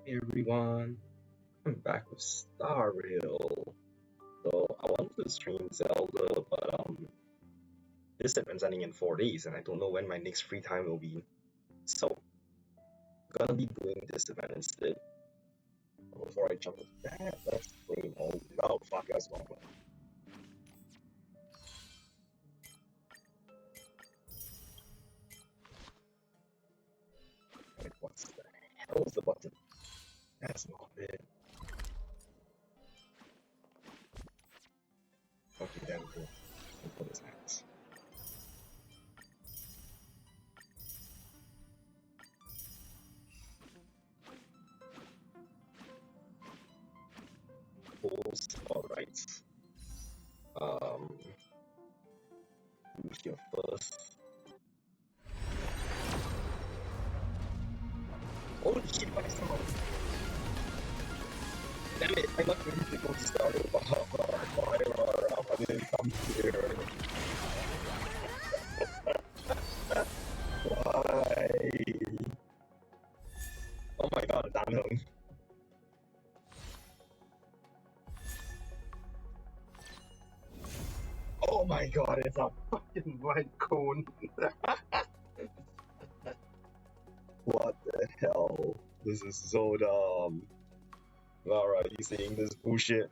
Hey everyone, I'm back with Starhill. So I wanted to stream Zelda, but this event's ending in 4 days, and I don't know when my next free time will be. So gonna be doing this event instead. Before I jump into that, let's play mode. Oh fuck, that's wrong one. Wait, what's the hell is the button? That's not it. Okay, there we go. What is that? Pulls. Alright. Um, who's your first? Holy shit, what is wrong? Damn it, I'm not ready to go to Starhill. Why I didn't come here? Why? Oh my god, damn him. Oh my god, it's a fucking white cone. What the hell? This is so dumb. Lara, you seeing this bullshit?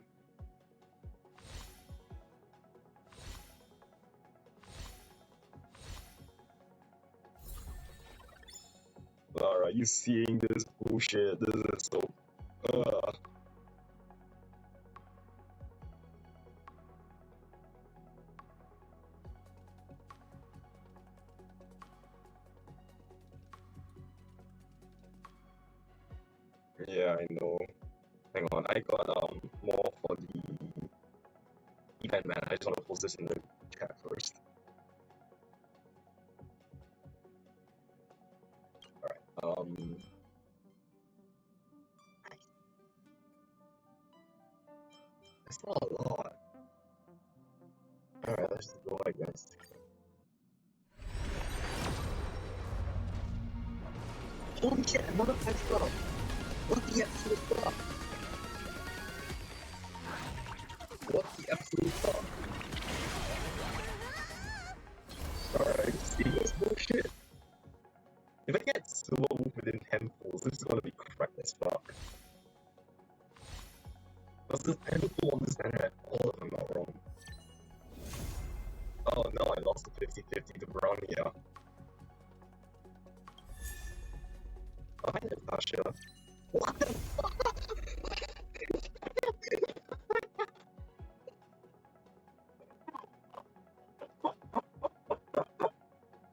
Lara, you seeing this bullshit? This is so. Ugh. Yeah, I know. Hang on, I got more for the event man. I just want to post this in the chat first. Alright, it's not a lot. Alright, let's just go, I guess. Holy shit, another 5 star! What the absolute fuck? What the absolute fuck? Alright, see this bullshit? If I get slow within 10 pulls, this is gonna be crap as fuck. Because this 10 pull on this banner, all of them are wrong. Oh no, I lost the 50-50 to Brownia. Behind Natasha. What the fuck?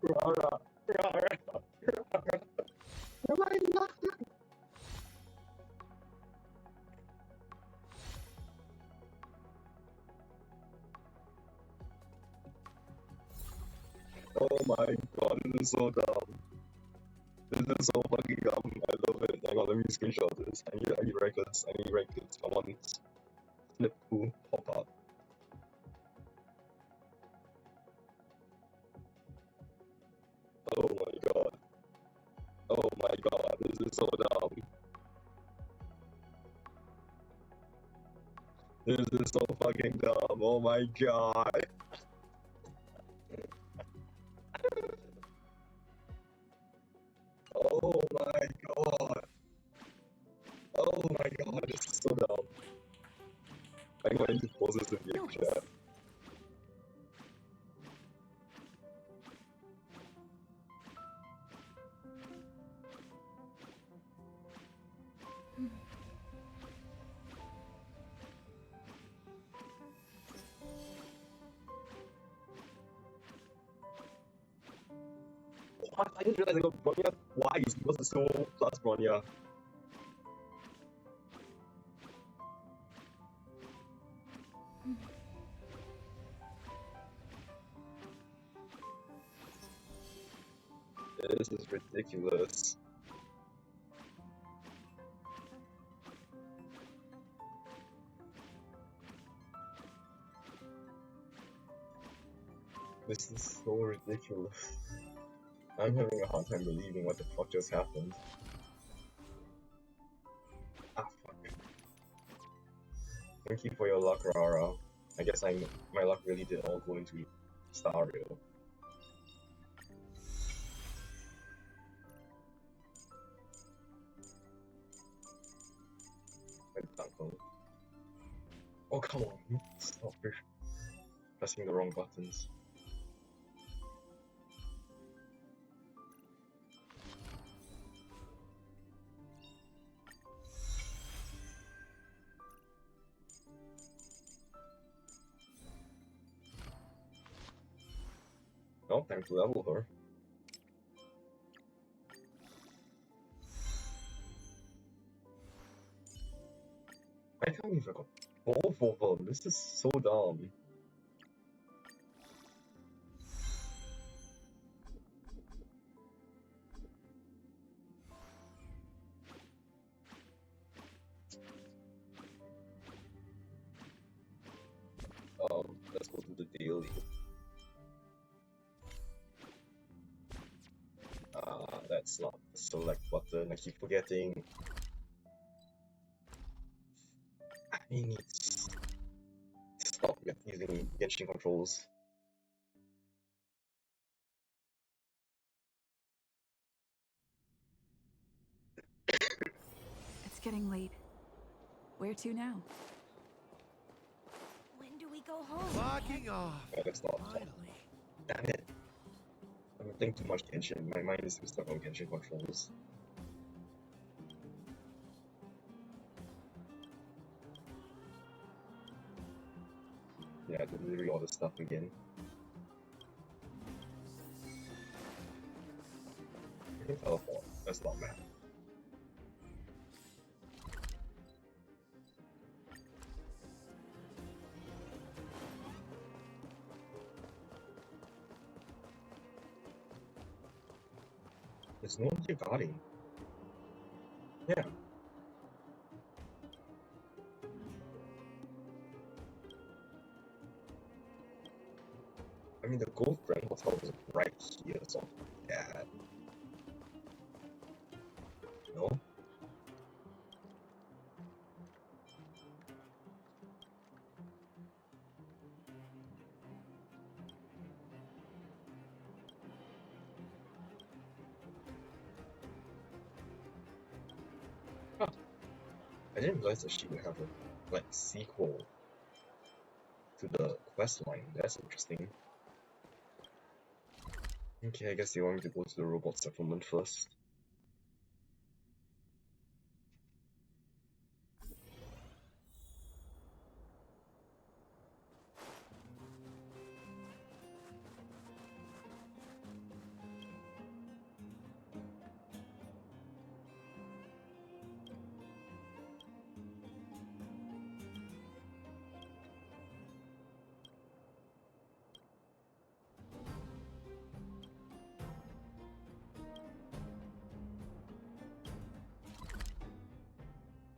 Rara, Rara, Rara. Why not? Oh my god, this is so dumb. This is so fucking dumb. I love it. Hang on, let me screenshot this. I need records. I need records. Come on. Snip to pop up. Oh my god. Oh my god. This is so dumb. This is so fucking dumb. Oh my god. Oh my god. Oh my god. This is so dumb. I'm going to post this in the chat. Oh, I didn't realize I got Bronya twice because it's so plus Bronya. This is ridiculous. This is so ridiculous. I'm having a hard time believing what the fuck just happened. Thank you for your luck, Rara. I guess my luck really did all go into Starrio. Oh, come on. Stop pressing the wrong buttons. Oh, time to level her. I can't believe I got both of them. This is so dumb. Let's go to the daily. That's not the select button. I keep forgetting. I need to stop using Genshin controls. It's getting late. Where to now? When do we go home? Locking off. Oh, that's not Finally. Damn it. I'm playing too much Genshin. My mind is still stuck on Genshin controls. Yeah, literally all this stuff again. I can teleport. That's not bad. There's no one here guarding. Yeah. I mean, the Gold Grand Hotel is right here, so yeah. No? Huh. I didn't realize that she would have a sequel to the quest line. That's interesting. Okay, I guess they want me to go to the robot settlement first.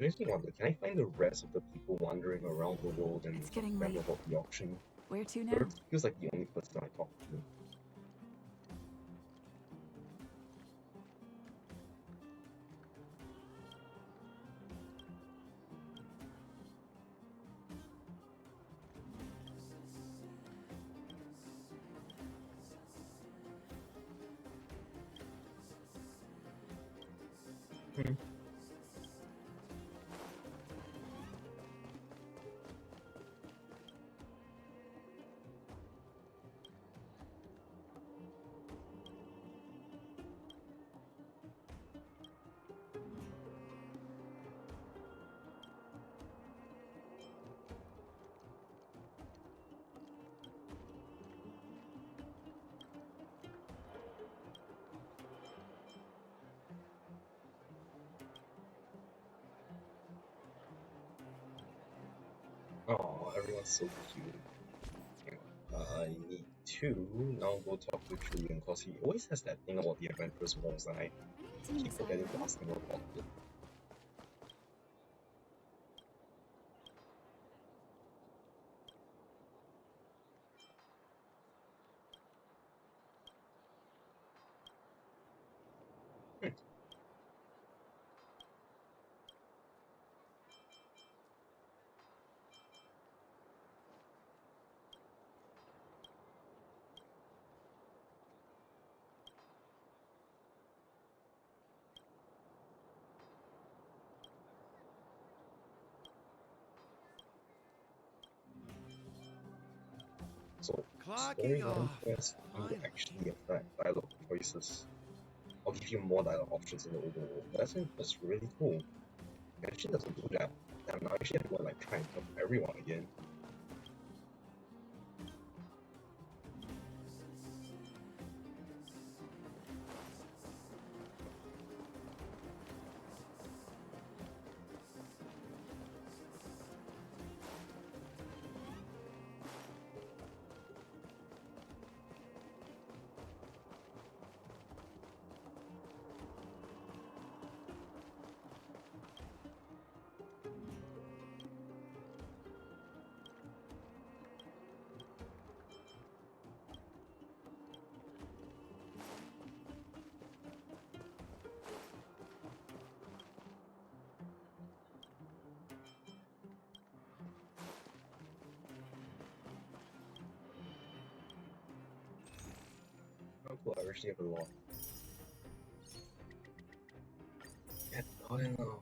Makes me wonder, can I find the rest of the people wandering around the world and It's getting them late. about the auction? Where to now? Bird feels like the only person I talk to. Hmm. Oh, everyone's so cute. Hang on. I need to now go talk to Julian because he always has that thing about the Adventurous Walls and I keep forgetting to ask him about it. Hmm. Fucking Storyline off. quest will Finally. actually affect dialogue choices. I'll give you more dialogue options in the overworld. That's really cool. It actually doesn't do that. And now I actually have more like time to talk to everyone again. Oh cool, I actually have a lot. Get going now.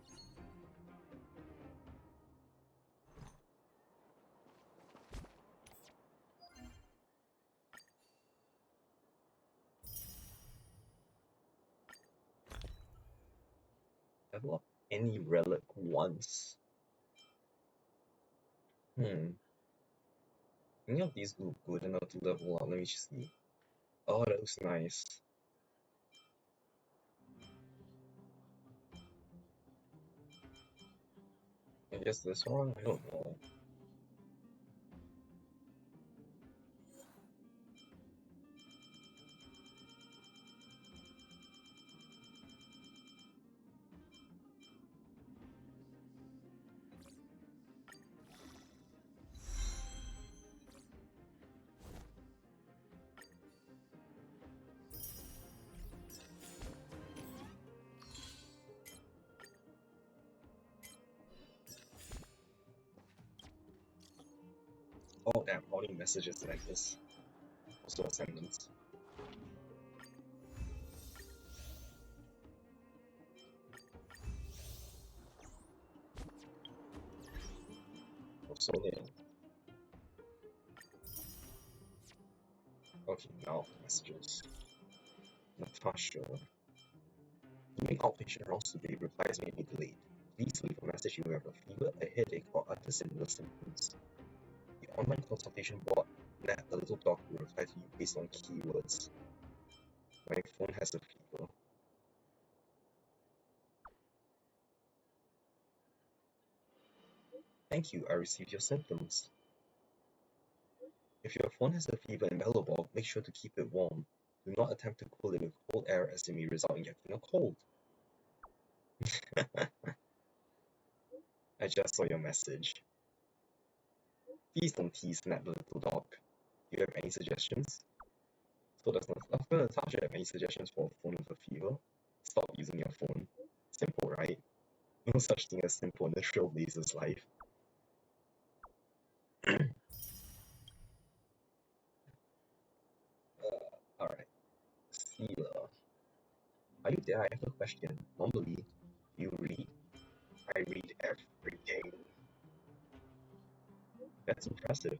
Level up any relic once. Any of these look good enough to level up? Let me see. Oh, that looks nice. I guess this one? I don't know. Oh damn, how many messages like this? Also ascendants. Also nil. Okay, now the messages. Natasha. Doing outpatient rounds today, replies may be delayed. Please leave a message if you have a fever, a headache, or other similar symptoms. The online consultation bot, Nat, the little dog, will reply to you based on keywords. My phone has a fever. Thank you, I received your symptoms. If your phone has a fever and bellow bog, make sure to keep it warm. Do not attempt to cool it with cold air as it may result in getting a cold. I just saw your message. Please don't tease Nat the little dog. Do you have any suggestions? So does Natasha have any suggestions for a phone with a fever? Stop using your phone. Simple, right? No such thing as simple in the Trailblazer's life. Alright. Steeler. Are you there? I have a question. Normally, you read. I read every day. That's impressive.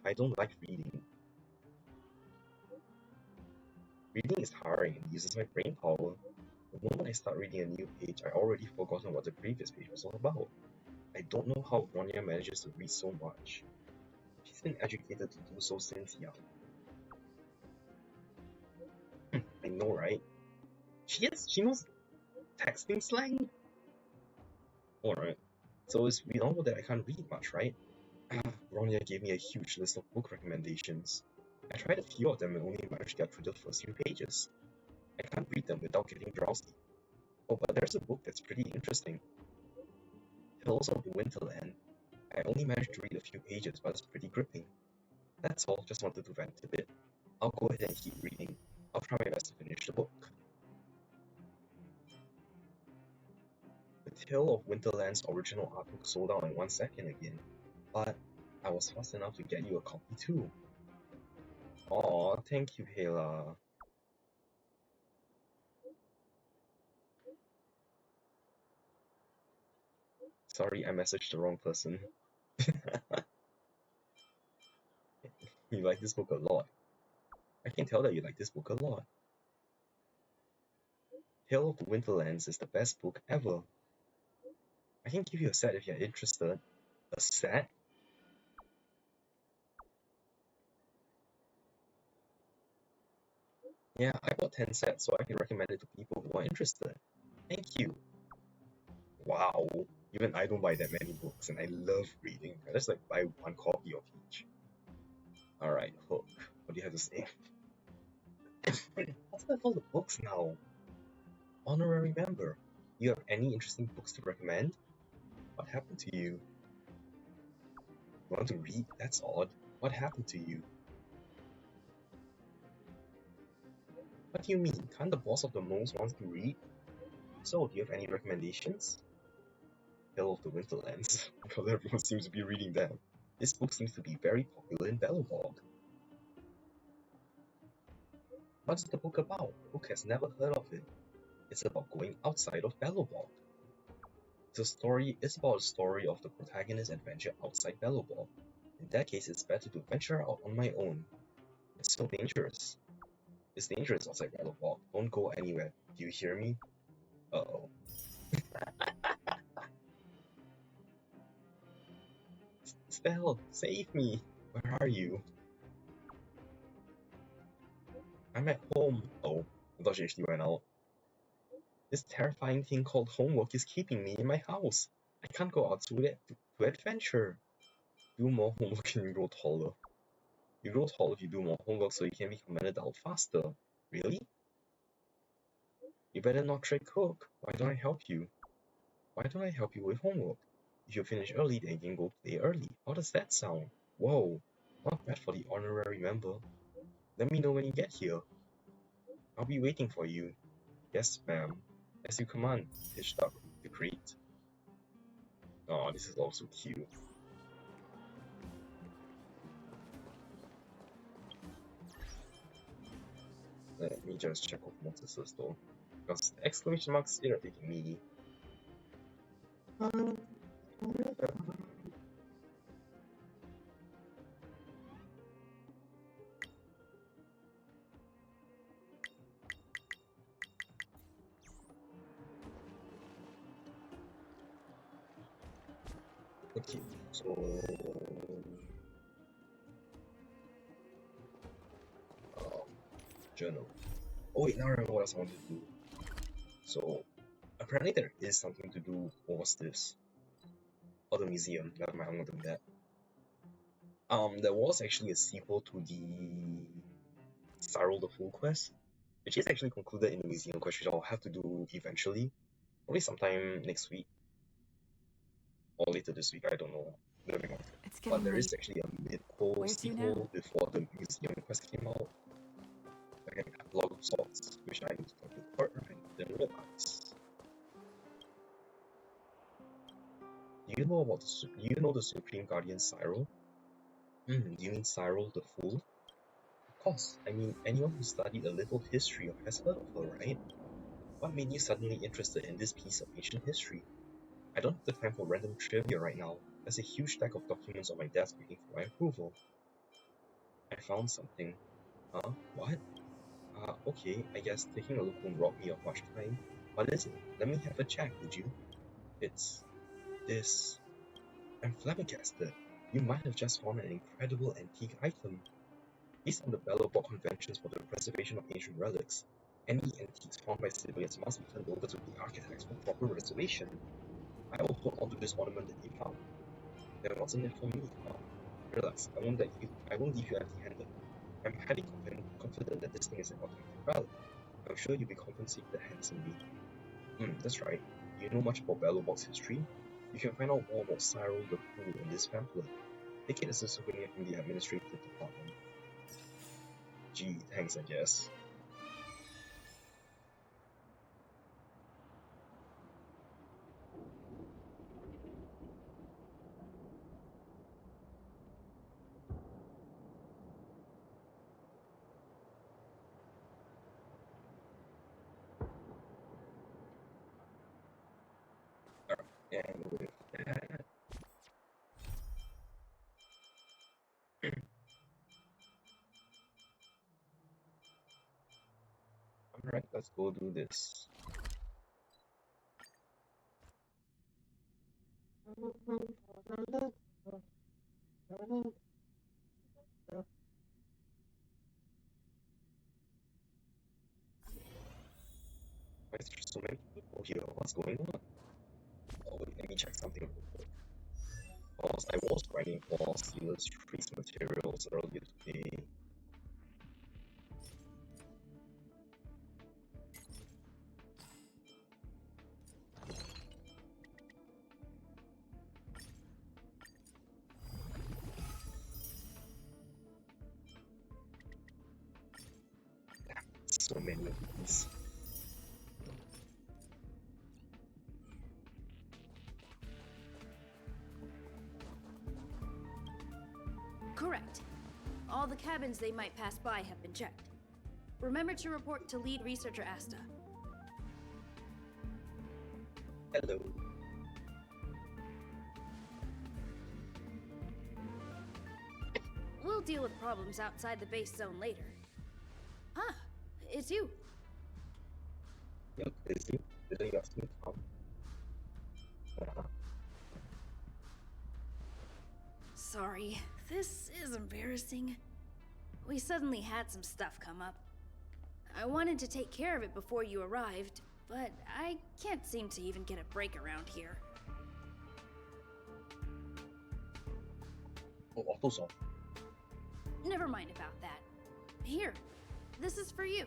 I don't like reading. Reading is tiring and uses my brain power. The moment I start reading a new page, I already forgotten what the previous page was all about. I don't know how Ronya manages to read so much. She's been educated to do so since young. I know, right? She knows texting slang? Alright. So it's we all know that I can't read much, right? Ronya gave me a huge list of book recommendations. I tried a few of them and only managed to get through the first few pages. I can't read them without getting drowsy. Oh, but there's a book that's pretty interesting. Tales of Winterland. I only managed to read a few pages, but it's pretty gripping. That's all, just wanted to vent a bit. I'll go ahead and keep reading. I'll try my best to finish the book. The Tale of Winterland's original art book sold out in 1 second again, but I was fast enough to get you a copy too. Aw, thank you, Hela. Sorry, I messaged the wrong person. You like this book a lot. I can tell that you like this book a lot. Tale of the Winterlands is the best book ever. I can give you a set if you're interested. A set? Yeah, I bought 10 sets, so I can recommend it to people who are interested. Thank you. Wow. Even I don't buy that many books, and I love reading. I just like buy one copy of each. Alright, Hook. What do you have to say? What's with all the books now? Honorary member. Do you have any interesting books to recommend? What happened to you? You want to read? That's odd. What happened to you? What do you mean? Can't the boss of the moles want to read? So, do you have any recommendations? Tale of the Winterlands, because everyone seems to be reading them. This book seems to be very popular in Belobog. What's the book about? Hook has never heard of it. It's about going outside of Belobog. It's about a story of the protagonist's adventure outside Belobog. In that case, it's better to venture out on my own. It's so dangerous. It's dangerous outside Belobog. Don't go anywhere. Do you hear me? Uh-oh. Stell, save me! Where are you? I'm at home. Oh, I thought she actually went out. This terrifying thing called homework is keeping me in my house. I can't go out to adventure. Do more homework and you grow taller. You grow taller if you do more homework so you can become an adult faster. Really? You better not trick Hook. Why don't I help you? Why don't I help you with homework? If you finish early, then you can go play early. How does that sound? Whoa, not bad for the honorary member. Let me know when you get here. I'll be waiting for you. Yes, ma'am. As you command, pitched up the crate. Oh, this is also cute. Let me just check off notices though, because exclamation marks irritating me. Okay, so journal. Oh wait, now I remember what else I wanted to do. So apparently there is something to do. What was this? Oh, the museum. Never mind, I'm not doing that. There was actually a sequel to the Cyril the Fool quest, which is actually concluded in the museum quest, which I'll have to do eventually, probably sometime next week or later this week. I don't know. It's But getting there is late. actually a mid-quel Where to sequel now? before the museum quest came out, like an epilogue of sorts, which I need to complete. Alright, didn't realize. Do you know the Supreme Guardian Cyril? Do you mean Cyril the Fool? Of course, I mean anyone who studied a little history has heard of her, right? What made you suddenly interested in this piece of ancient history? I don't have the time for random trivia right now. There's a huge stack of documents on my desk waiting for my approval. I found something. Huh? What? Okay, I guess taking a look won't rob me of much time. What is it? Let me have a check, would you? It's this. I'm flabbergasted. You might have just found an incredible antique item. These are the Bellobog Conventions for the Preservation of Ancient Relics. Any antiques found by civilians must be turned over to the architects for proper restoration. I will hold on to this ornament that you found. Then what's in it for me? Relax, I won't leave you empty-handed. I'm highly confident that this thing is an authentic relic. I'm sure you'll be compensated handsomely. That's right. Do you know much about Bellobog's history? You can find out more about Cyril the Fool in this pamphlet. Take it as a souvenir from the administrative department. Gee, thanks, I guess. Alright, and with that, Alright, let's go do this. Why is there so many people here? What's going on? Oh wait, let me check something real quick. Because I was grinding for sealers trace materials earlier today. So many of these. Correct. All the cabins they might pass by have been checked. Remember to report to lead researcher Asta. Hello. We'll deal with problems outside the base zone later. Ah, it's you. You're busy. Didn't you ask me to come? Sorry, this is embarrassing. We suddenly had some stuff come up. I wanted to take care of it before you arrived, but I can't seem to even get a break around here. Oh, auto-solve. Never mind about that. Here, this is for you.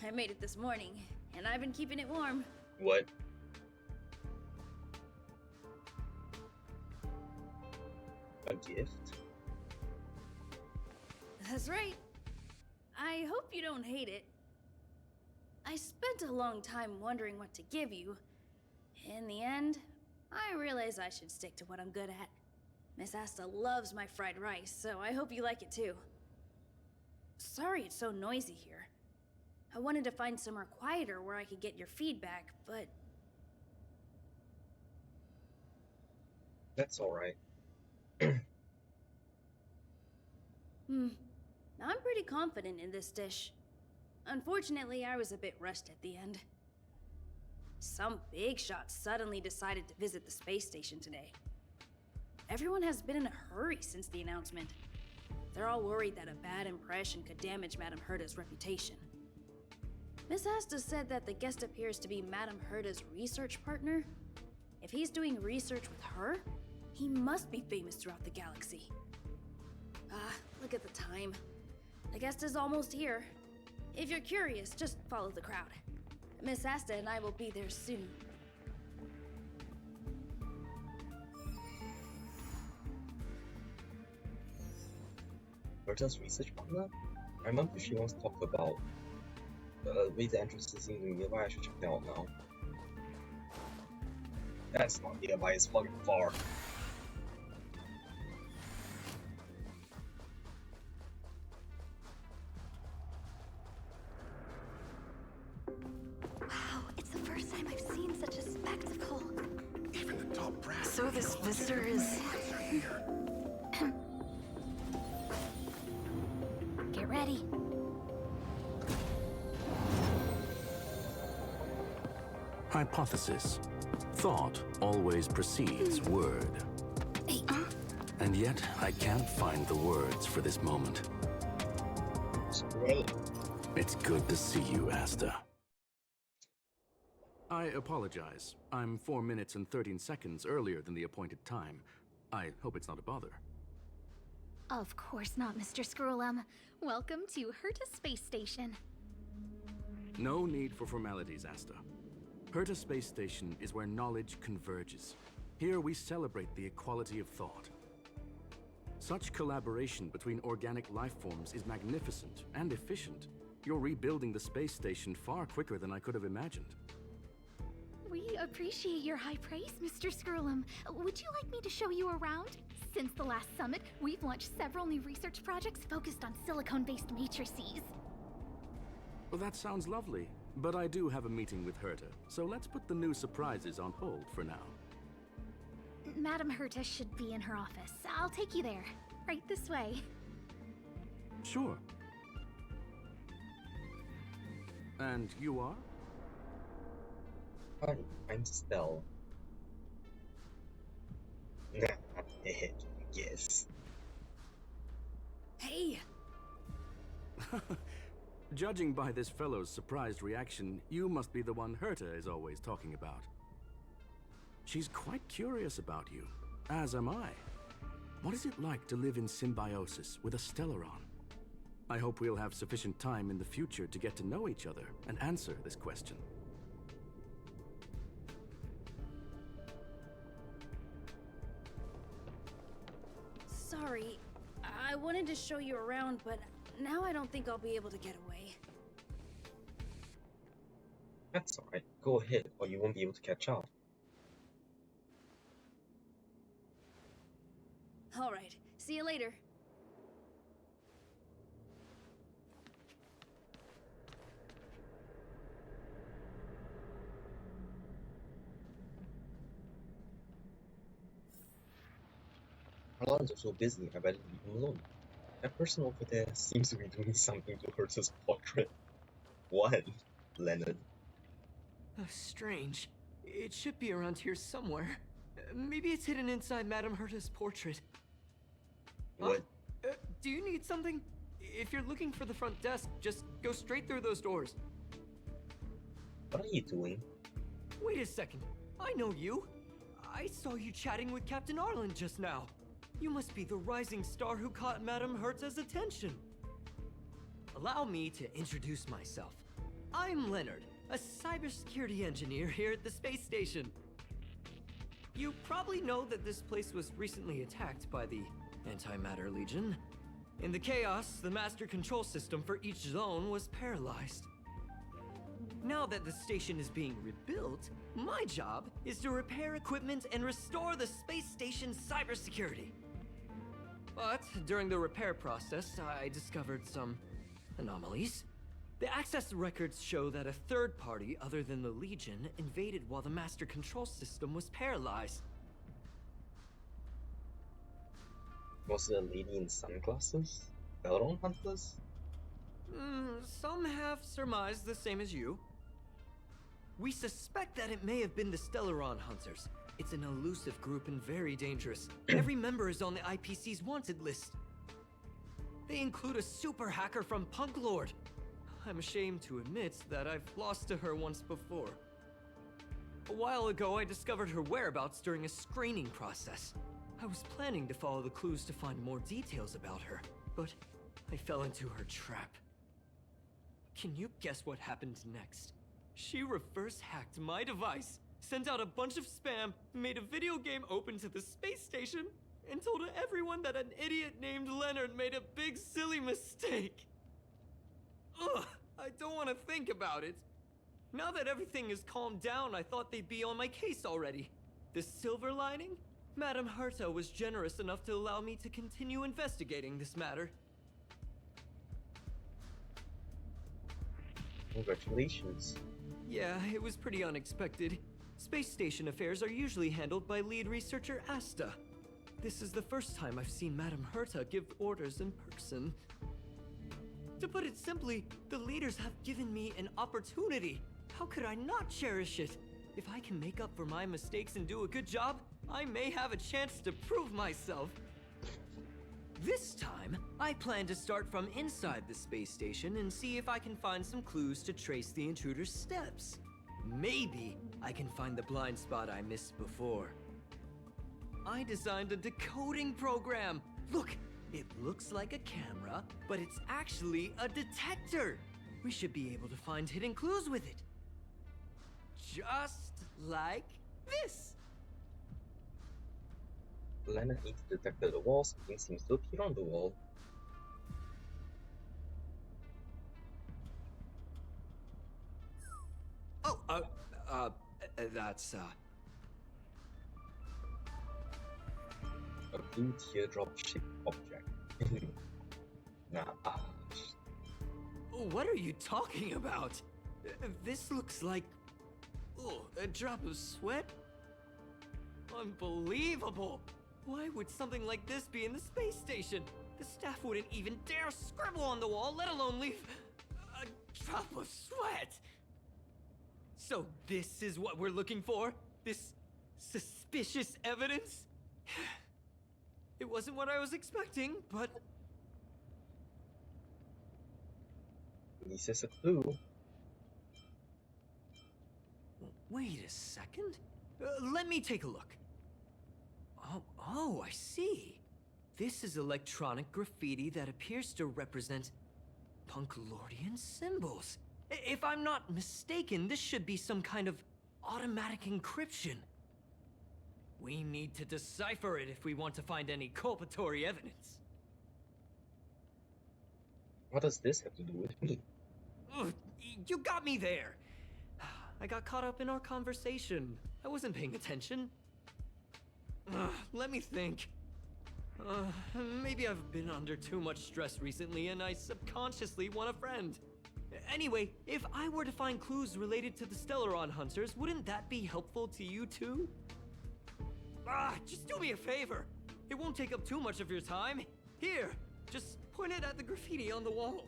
I made it this morning, and I've been keeping it warm. What? A gift? That's right. I hope you don't hate it. I spent a long time wondering what to give you. In the end, I realized I should stick to what I'm good at. Miss Asta loves my fried rice, so I hope you like it too. Sorry it's so noisy here. I wanted to find somewhere quieter where I could get your feedback, but... That's alright. I'm pretty confident in this dish. Unfortunately, I was a bit rushed at the end. Some big shot suddenly decided to visit the space station today. Everyone has been in a hurry since the announcement. They're all worried that a bad impression could damage Madame Herta's reputation. Miss Asta said that the guest appears to be Madame Herta's research partner. If he's doing research with her, he must be famous throughout the galaxy. Look at the time. The guest is almost here. If you're curious, just follow the crowd. Miss Asta and I will be there soon. Berta's research partner? I remember she once talked about way the entrance is in nearby. I should check that out now. That's not nearby, it's fucking far. Wow, it's the first time I've seen such a spectacle. Even the top brass. So this visitor is... Get ready. Hypothesis. Thought always precedes word. Hey, And yet, I can't find the words for this moment. Great. It's good to see you, Asta. I apologize. I'm 4 minutes and 13 seconds earlier than the appointed time. I hope it's not a bother. of course not, Mr. Scrollum. Welcome to Herta Space Station. No need for formalities, Asta. Herta Space Station is where knowledge converges. Here we celebrate the equality of thought. Such collaboration between organic life forms is magnificent and efficient. You're rebuilding the space station far quicker than I could have imagined. We appreciate your high praise, Mr. Scrollum. Would you like me to show you around? Since the last summit, we've launched several new research projects focused on silicone-based matrices. Well, that sounds lovely, but I do have a meeting with Herta, so let's put the new surprises on hold for now. Madame Herta should be in her office. I'll take you there. Right this way. Sure. And you are? I'm Stell. Yes. Hey! Judging by this fellow's surprised reaction, you must be the one Herta is always talking about. She's quite curious about you, as am I. What is it like to live in symbiosis with a Stellaron? I hope we'll have sufficient time in the future to get to know each other and answer this question. Sorry, I wanted to show you around, but now I don't think I'll be able to get away. That's alright. Go ahead, or you won't be able to catch up. Alright, see you later. Harlan's are so busy, I better leave him alone. That person over there seems to be doing something to Herta's portrait. What? Leonard. Strange. It should be around here somewhere. Maybe it's hidden inside Madame Herta's portrait. What? Do you need something? If you're looking for the front desk, just go straight through those doors. What are you doing? Wait a second. I know you. I saw you chatting with Captain Arlen just now. You must be the rising star who caught Madame Herta's attention. Allow me to introduce myself. I'm Leonard, a cybersecurity engineer here at the space station. You probably know that this place was recently attacked by the Antimatter Legion. In the chaos, the master control system for each zone was paralyzed. Now that the station is being rebuilt, my job is to repair equipment and restore the space station's cybersecurity. But during the repair process, I discovered some anomalies. The access records show that a third party other than the Legion invaded while the master control system was paralyzed. Was it a lady in sunglasses? Stellaron hunters? Some have surmised the same as you. We suspect that it may have been the Stellaron Hunters. It's an elusive group and very dangerous. Every member is on the IPC's wanted list. They include a super hacker from Punk Lord. I'm ashamed to admit that I've lost to her once before. A while ago, I discovered her whereabouts during a screening process. I was planning to follow the clues to find more details about her, but I fell into her trap. Can you guess what happened next? She reverse hacked my device, sent out a bunch of spam, made a video game open to the space station, and told everyone that an idiot named Leonard made a big silly mistake. Ugh, I don't want to think about it. Now that everything is calmed down, I thought they'd be on my case already. The silver lining? Madame Herta was generous enough to allow me to continue investigating this matter. Congratulations. Yeah, it was pretty unexpected. Space station affairs are usually handled by lead researcher Asta. This is the first time I've seen Madame Herta give orders in person. To put it simply, the leaders have given me an opportunity. How could I not cherish it? If I can make up for my mistakes and do a good job, I may have a chance to prove myself. This time, I plan to start from inside the space station and see if I can find some clues to trace the intruder's steps. Maybe I can find the blind spot I missed before. I designed a decoding program. Look, it looks like a camera, but it's actually a detector. We should be able to find hidden clues with it. Just like this. Leonard needs to detect the wall, something seems to appear on the wall. Oh, that's, A blue teardrop-shaped object. Nah, What are you talking about? This looks like... Oh, a drop of sweat? Unbelievable! Why would something like this be in the space station? The staff wouldn't even dare scribble on the wall, let alone leave a drop of sweat. So this is what we're looking for? This suspicious evidence? It wasn't what I was expecting, but... At least it's a clue. Wait a second. Let me take a look. Oh, I see. This is electronic graffiti that appears to represent Punklordian symbols. If I'm not mistaken, this should be some kind of automatic encryption. We need to decipher it if we want to find any culpatory evidence. What does this have to do with me? Ugh, you got me there. I got caught up in our conversation. I wasn't paying attention. Let me think. Maybe I've been under too much stress recently and I subconsciously want a friend. Anyway, if I were to find clues related to the Stellaron Hunters, wouldn't that be helpful to you too? Just do me a favor. It won't take up too much of your time. Here, just point it at the graffiti on the wall.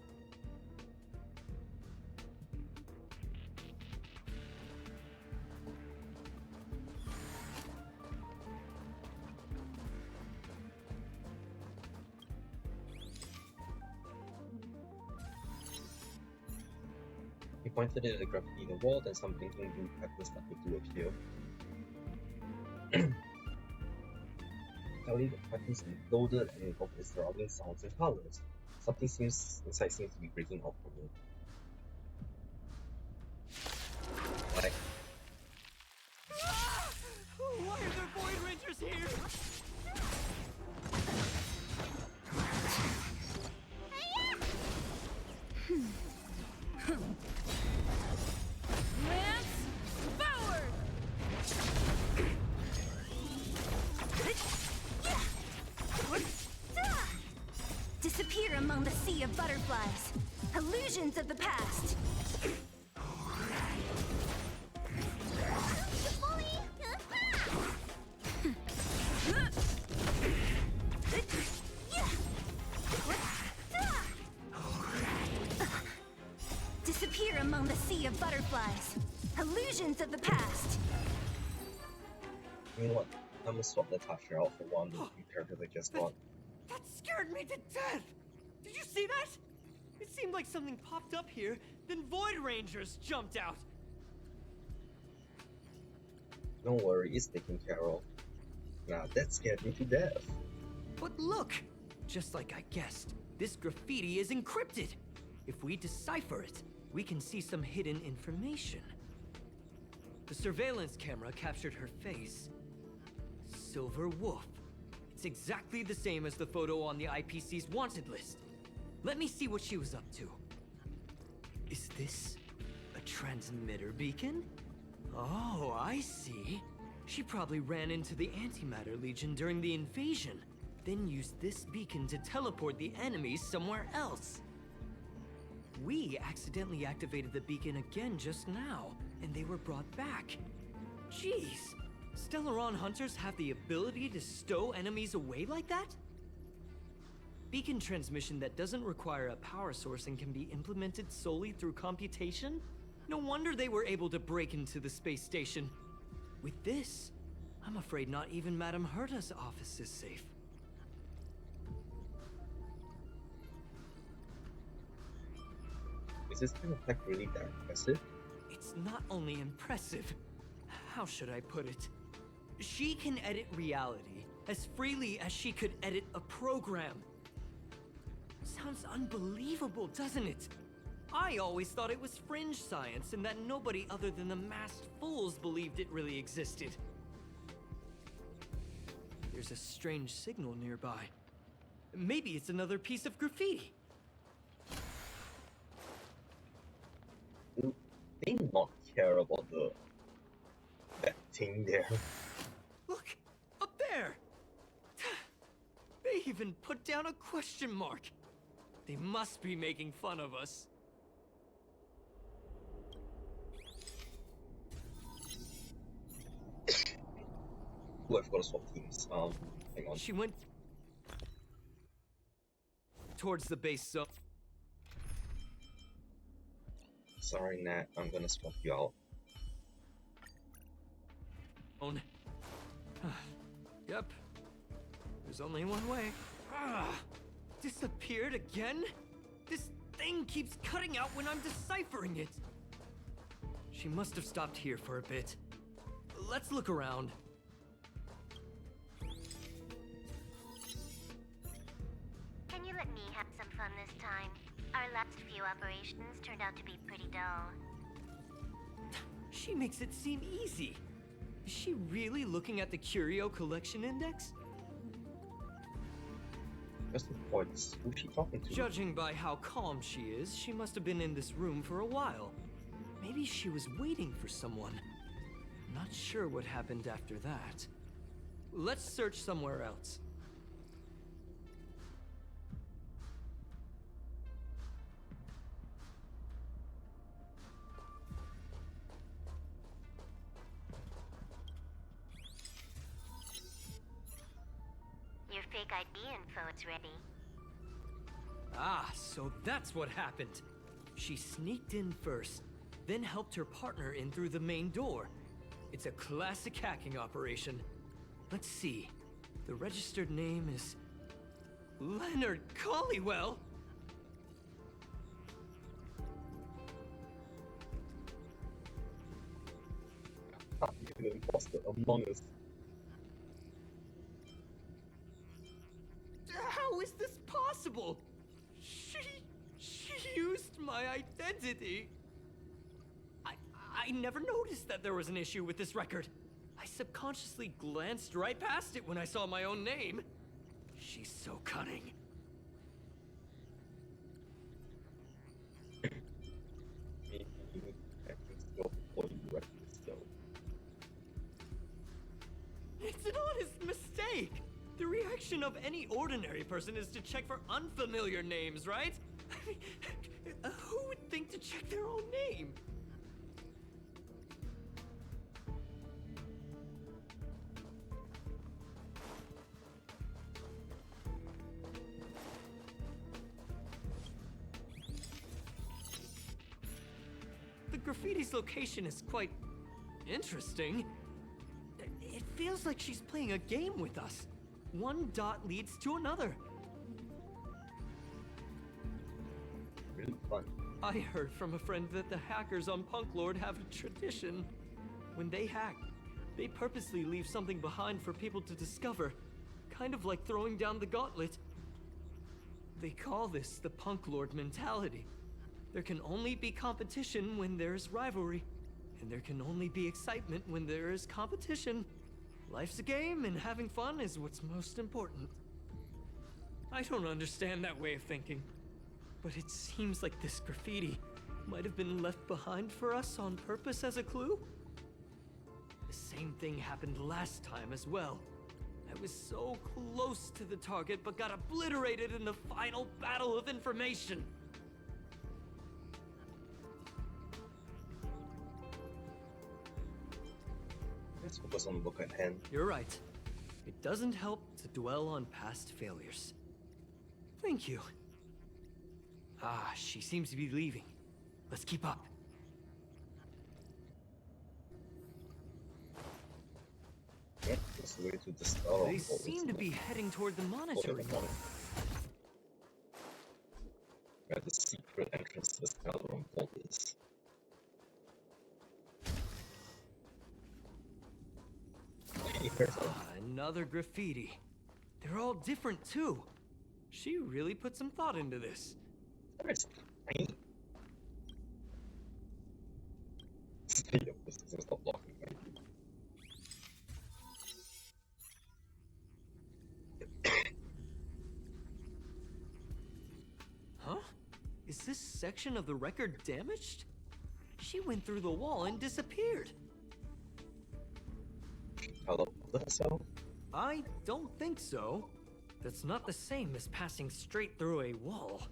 He pointed it at the graffiti in the wall, then some blinking blue patterns started to appear. Tell you the patterns loaded and incorporate surrounding sounds and colors. Something inside seems to be breaking out from it. Like, Why are there Void Rangers here? Lance forward! Disappear among the sea of butterflies. Illusions of the past. Disappear among the sea of butterflies. Illusions of the past. you know what? I'm gonna swap the Tasha out for one of the characters I just got. That scared me to death! Did you see that? It seemed like something popped up here, then Void Rangers jumped out. Don't worry, it's taken care of. Nah, that scared me to death. But look! Just like I guessed, this graffiti is encrypted. If we decipher it, we can see some hidden information. The surveillance camera captured her face. Silver Wolf. It's exactly the same as the photo on the IPC's wanted list. Let me see what she was up to. Is this a transmitter beacon? Oh, I see. She probably ran into the Antimatter Legion during the invasion, then used this beacon to teleport the enemies somewhere else. We accidentally activated the beacon again just now, and they were brought back. Jeez, Stellaron hunters have the ability to stow enemies away like that? Beacon transmission that doesn't require a power source and can be implemented solely through computation? No wonder they were able to break into the space station. With this, I'm afraid not even Madame Herta's office is safe. Is this kind of tech really that impressive? It's not only impressive, how should I put it? She can edit reality as freely as she could edit a program. Sounds unbelievable, doesn't it? I always thought it was fringe science and that nobody other than the masked fools believed it really existed. There's a strange signal nearby. Maybe it's another piece of graffiti. Do they not care about that thing there? Look, up there! They even put down a question mark. They must be making fun of us. Ooh, I've got to swap teams. Hang on. She went towards the base zone. Sorry, Nat, I'm gonna swap you out. Yep. There's only one way. Disappeared again? This thing keeps cutting out when I'm deciphering it. She must have stopped here for a bit. Let's look around. Can you let me have some fun this time? Our last few operations turned out to be pretty dull. She makes it seem easy. Is she really looking at the Curio Collection Index? What's the point? Who's she talking to? Judging by how calm she is, she must have been in this room for a while. Maybe she was waiting for someone. Not sure what happened after that. Let's search somewhere else. Your fake ID info is ready. Ah, so that's what happened. She sneaked in first, then helped her partner in through the main door. It's a classic hacking operation. Let's see. The registered name is Leonard Collywell. An imposter among us. How is this possible? She used my identity. I never noticed that there was an issue with this record. I subconsciously glanced right past it when I saw my own name. She's so cunning. Maybe I can still pull you right still. It's an honest mistake. The reaction of any ordinary person is to check for unfamiliar names, right? I mean, who would think to check their own name? The graffiti's location is quite interesting. It feels like she's playing a game with us. One dot leads to another. Really fun. I heard from a friend that the hackers on Punk Lord have a tradition. When they hack, they purposely leave something behind for people to discover, kind of like throwing down the gauntlet. They call this the Punk Lord mentality. There can only be competition when there is rivalry, and there can only be excitement when there is competition. Life's a game, and having fun is what's most important. I don't understand that way of thinking, but it seems like this graffiti might have been left behind for us on purpose as a clue. The same thing happened last time as well. I was so close to the target, but got obliterated in the final battle of information. Let's focus on the book at hand. You're right. It doesn't help to dwell on past failures. Thank you. Ah, she seems to be leaving. Let's keep up. Yeah, that's the way to the star. They seem to be heading toward the monitoring room. Where the secret entrance to the Starhunt vault is. Another graffiti. They're all different too. She really put some thought into this. Where's paint? Speed of this doesn't stop blocking my view. Huh? Is this section of the record damaged? She went through the wall and disappeared. Teleported herself? I don't think so. That's not the same as passing straight through a wall.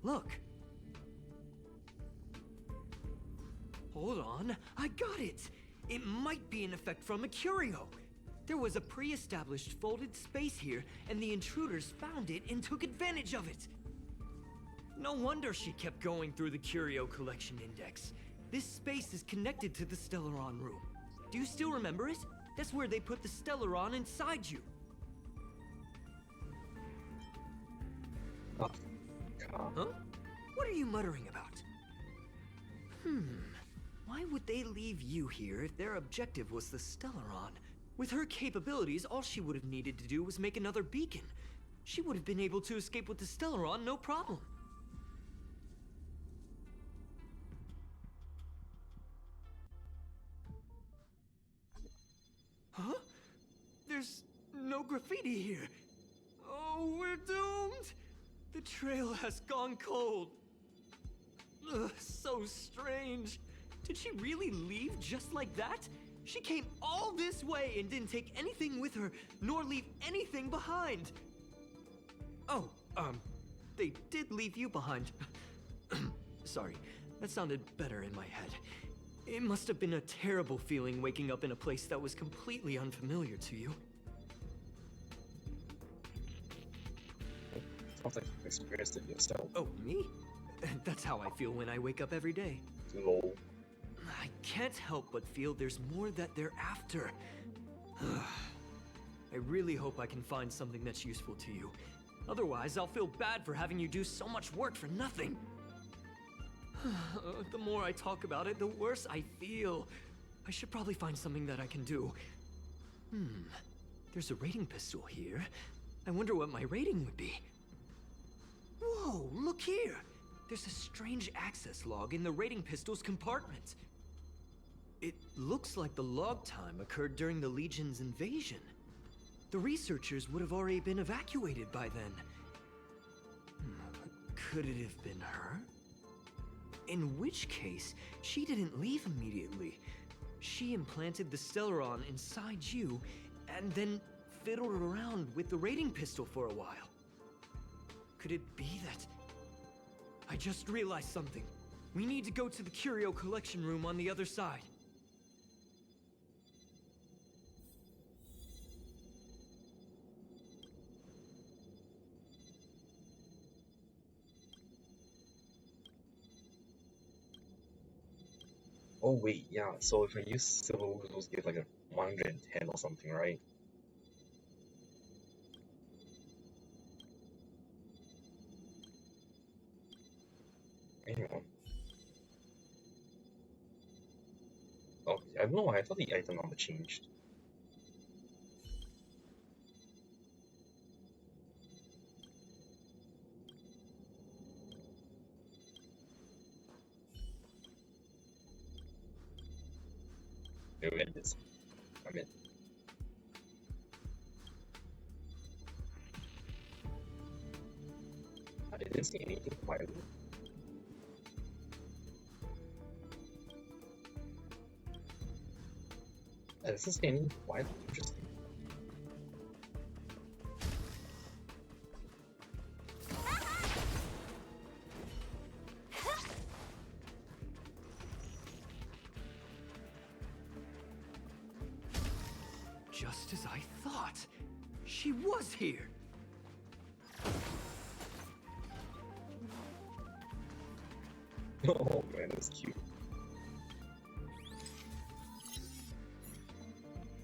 Look. Hold on, I got it! It might be an effect from a curio. There was a pre-established folded space here, and the intruders found it and took advantage of it. No wonder she kept going through the Curio Collection Index. This space is connected to the Stellaron room. Do you still remember it? That's where they put the Stellaron inside you. Huh? What are you muttering about? Why would they leave you here if their objective was the Stellaron? With her capabilities, all she would have needed to do was make another beacon. She would have been able to escape with the Stellaron, no problem. Huh? There's no graffiti here. Oh, we're doomed! The trail has gone cold. Ugh, so strange. Did she really leave just like that? She came all this way and didn't take anything with her, nor leave anything behind. Oh, they did leave you behind. Sorry, that sounded better in my head. It must have been a terrible feeling waking up in a place that was completely unfamiliar to you. Sounds like you've experienced it yourself. Oh, me? That's how I feel when I wake up every day. Lol. I can't help but feel there's more that they're after. I really hope I can find something that's useful to you. Otherwise, I'll feel bad for having you do so much work for nothing. The more I talk about it, the worse I feel. I should probably find something that I can do. There's a rating pistol here. I wonder what my rating would be. Whoa, look here! There's a strange access log in the rating pistol's compartment. It looks like the log time occurred during the Legion's invasion. The researchers would have already been evacuated by then. Could it have been her? In which case, she didn't leave immediately. She implanted the Stellaron inside you, and then fiddled around with the rating pistol for a while. Could it be that... I just realized something. We need to go to the Curio Collection room on the other side. Oh wait, yeah, so if I use silver those give like a 110 or something, right? Hang on. Oh, I don't know why I thought the item number changed. No, it is. I'm in. I didn't see anything quite. This is getting quite interesting. Just as I thought. She was here. Oh man, that's cute.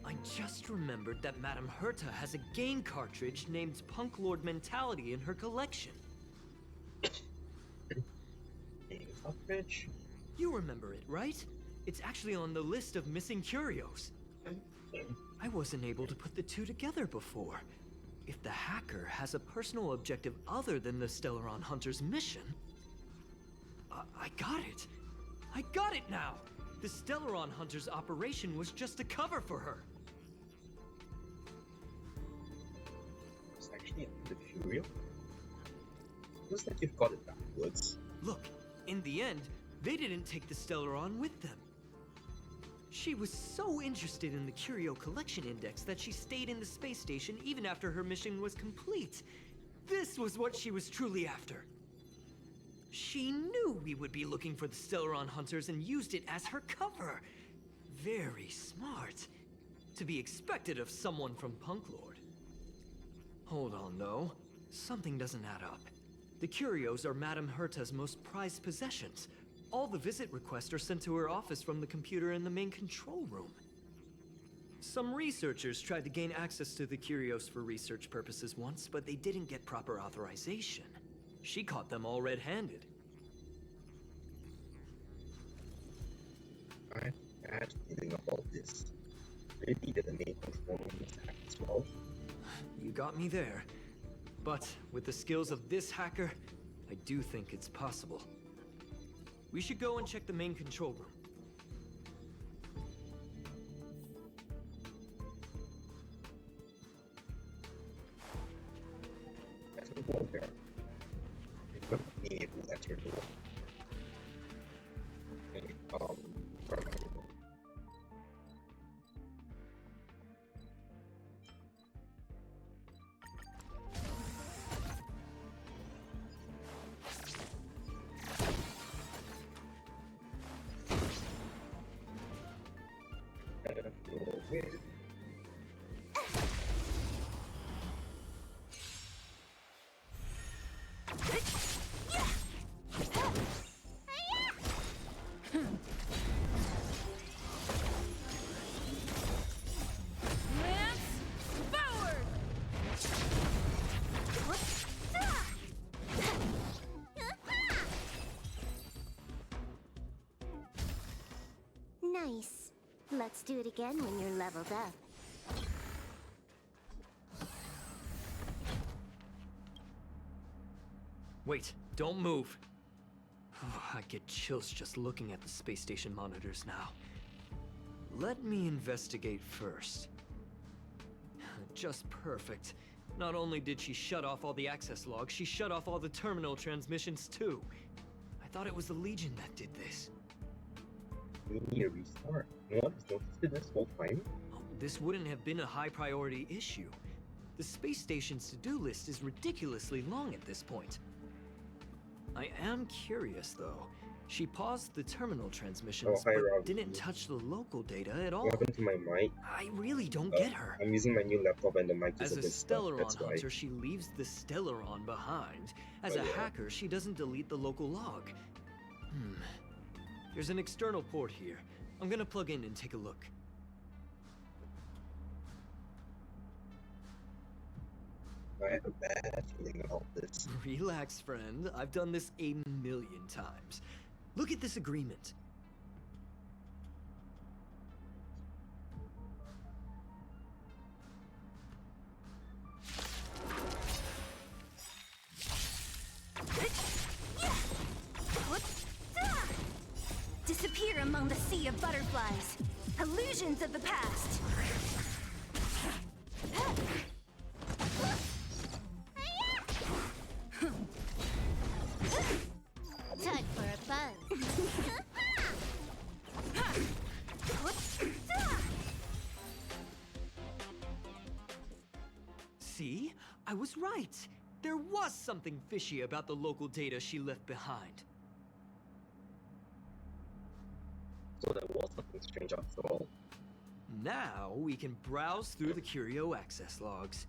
I just remembered that Madame Herta has a game cartridge named Punk Lord Mentality in her collection. Game cartridge? You remember it, right? It's actually on the list of missing curios. I wasn't able to put the two together before. If the hacker has a personal objective other than the Stellaron Hunter's mission... I got it! I got it now! The Stellaron Hunter's operation was just a cover for her. It's actually the Furio? Looks like you've got it backwards. Look, in the end, they didn't take the Stellaron with them. She was so interested in the Curio Collection Index that she stayed in the space station even after her mission was complete. This was what she was truly after. She knew we would be looking for the Stellaron Hunters and used it as her cover. Very smart. To be expected of someone from Punk Lord. Hold on, though. Something doesn't add up. The curios are Madame Herta's most prized possessions. All the visit requests are sent to her office from the computer in the main control room. Some researchers tried to gain access to the curios for research purposes once, but they didn't get proper authorization. She caught them all red-handed. I had a feeling about this. Maybe that the main control room was hacked as well. You got me there. But with the skills of this hacker, I do think it's possible. We should go and check the main control room. As we go there, I couldn't be able to enter the room. Okay, where am I going? Weird. Lance forward! Nice. Let's do it again when you're leveled up. Wait, don't move. I get chills just looking at the space station monitors now. Let me investigate first. Just perfect. Not only did she shut off all the access logs, she shut off all the terminal transmissions too. I thought it was the Legion that did this. We need a restart. No one has noticed it this whole time? Oh, this wouldn't have been a high priority issue. The space station's to-do list is ridiculously long at this point. I am curious though. She paused the terminal transmissions, hi, but Rob. didn't touch the local data at all. What happened to my mic? I really don't get her. I'm using my new laptop and the mic is As a a bit stuck, that's Stellaron why. hunter, she leaves the Stellaron behind. As Oh, a yeah. hacker, she doesn't delete the local log. There's an external port here. I'm gonna plug in and take a look. I have a bad feeling about this. Relax, friend. I've done this a million times. Look at this agreement. Disappear among the sea of butterflies. Illusions of the past. Time for a buzz. See? I was right. There was something fishy about the local data she left behind. So there was something strange after all. Now we can browse through the Curio access logs.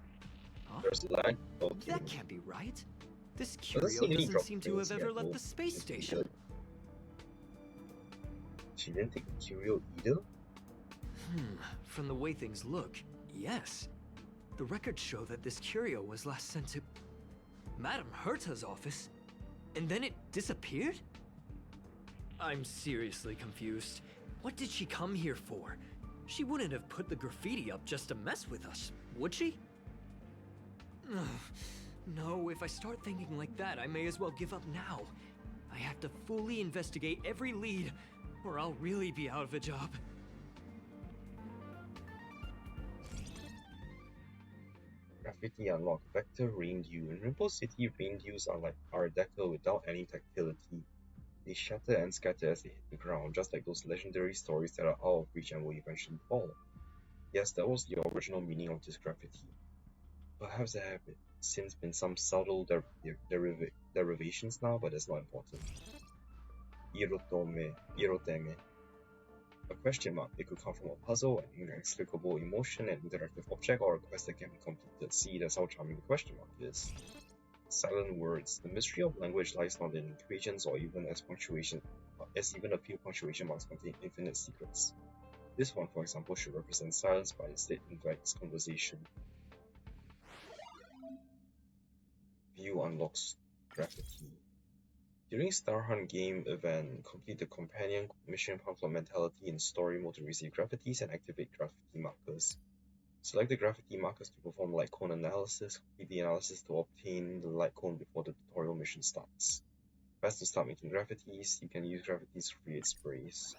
Huh? There's lag. Okay. That can't be right. This Doesn't Curio seem any doesn't drop seem to have things ever yet, left though. the space It's station. good. She didn't take the curio either? From the way things look, yes. The records show that this curio was last sent to Madame Herta's office, and then it disappeared? I'm seriously confused. What did she come here for? She wouldn't have put the graffiti up just to mess with us, would she? No, if I start thinking like that, I may as well give up now. I have to fully investigate every lead, or I'll really be out of a job. Graffiti unlocked. Vector Rain Dew. In Rainbow City, rain dews are like Art Deco without any tactility. They shatter and scatter as they hit the ground, just like those legendary stories that are out of reach and will eventually fall. Yes, that was the original meaning of this graffiti. Perhaps there have since been some subtle derivations now, but that's not important. Iroteme. A question mark. It could come from a puzzle, an inexplicable emotion, an interactive object, or a quest that can be completed. See, that's how charming the question mark is. Silent words. The mystery of language lies not in equations or even as punctuation, as even a few punctuation marks contain infinite secrets. This one, for example, should represent silence, but instead invites conversation. View unlocks gravity. During Starhunt game event, complete the companion mission Pamphlet Mentality in story mode to receive gravities and activate gravity markers. Select the gravity markers to perform light cone analysis. Complete the analysis to obtain the light cone before the tutorial mission starts. Best to start making gravities. You can use gravities to create sprays.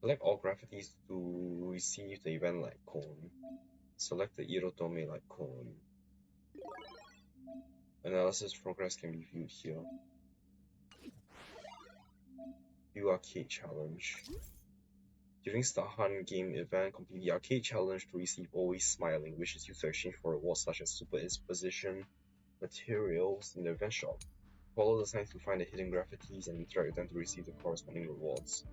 Select all gravities to receive the event light cone. Select the Irotome light cone. Analysis progress can be viewed here. View arcade challenge. During Starhunt game event, complete the arcade challenge to receive Always Smiling, which is used to exchange for rewards such as super exposition materials in the event shop. Follow the signs to find the hidden graffitis and interact with them to receive the corresponding rewards.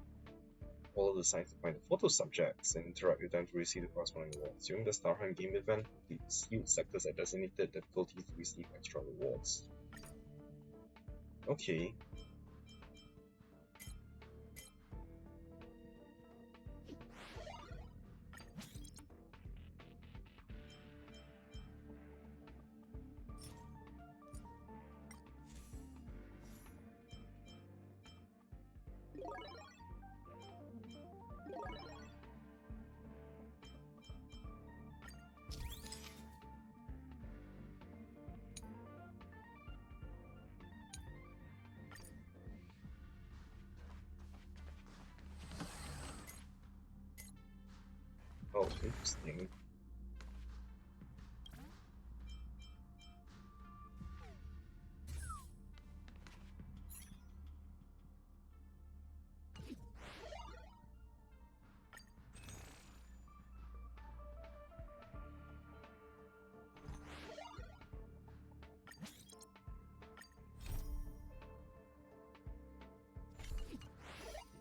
Follow the signs to find the photo subjects and interact with them to receive the corresponding rewards. During the Starhunt game event, complete sealed sectors at designated difficulties to receive extra rewards. Okay. Oh, interesting.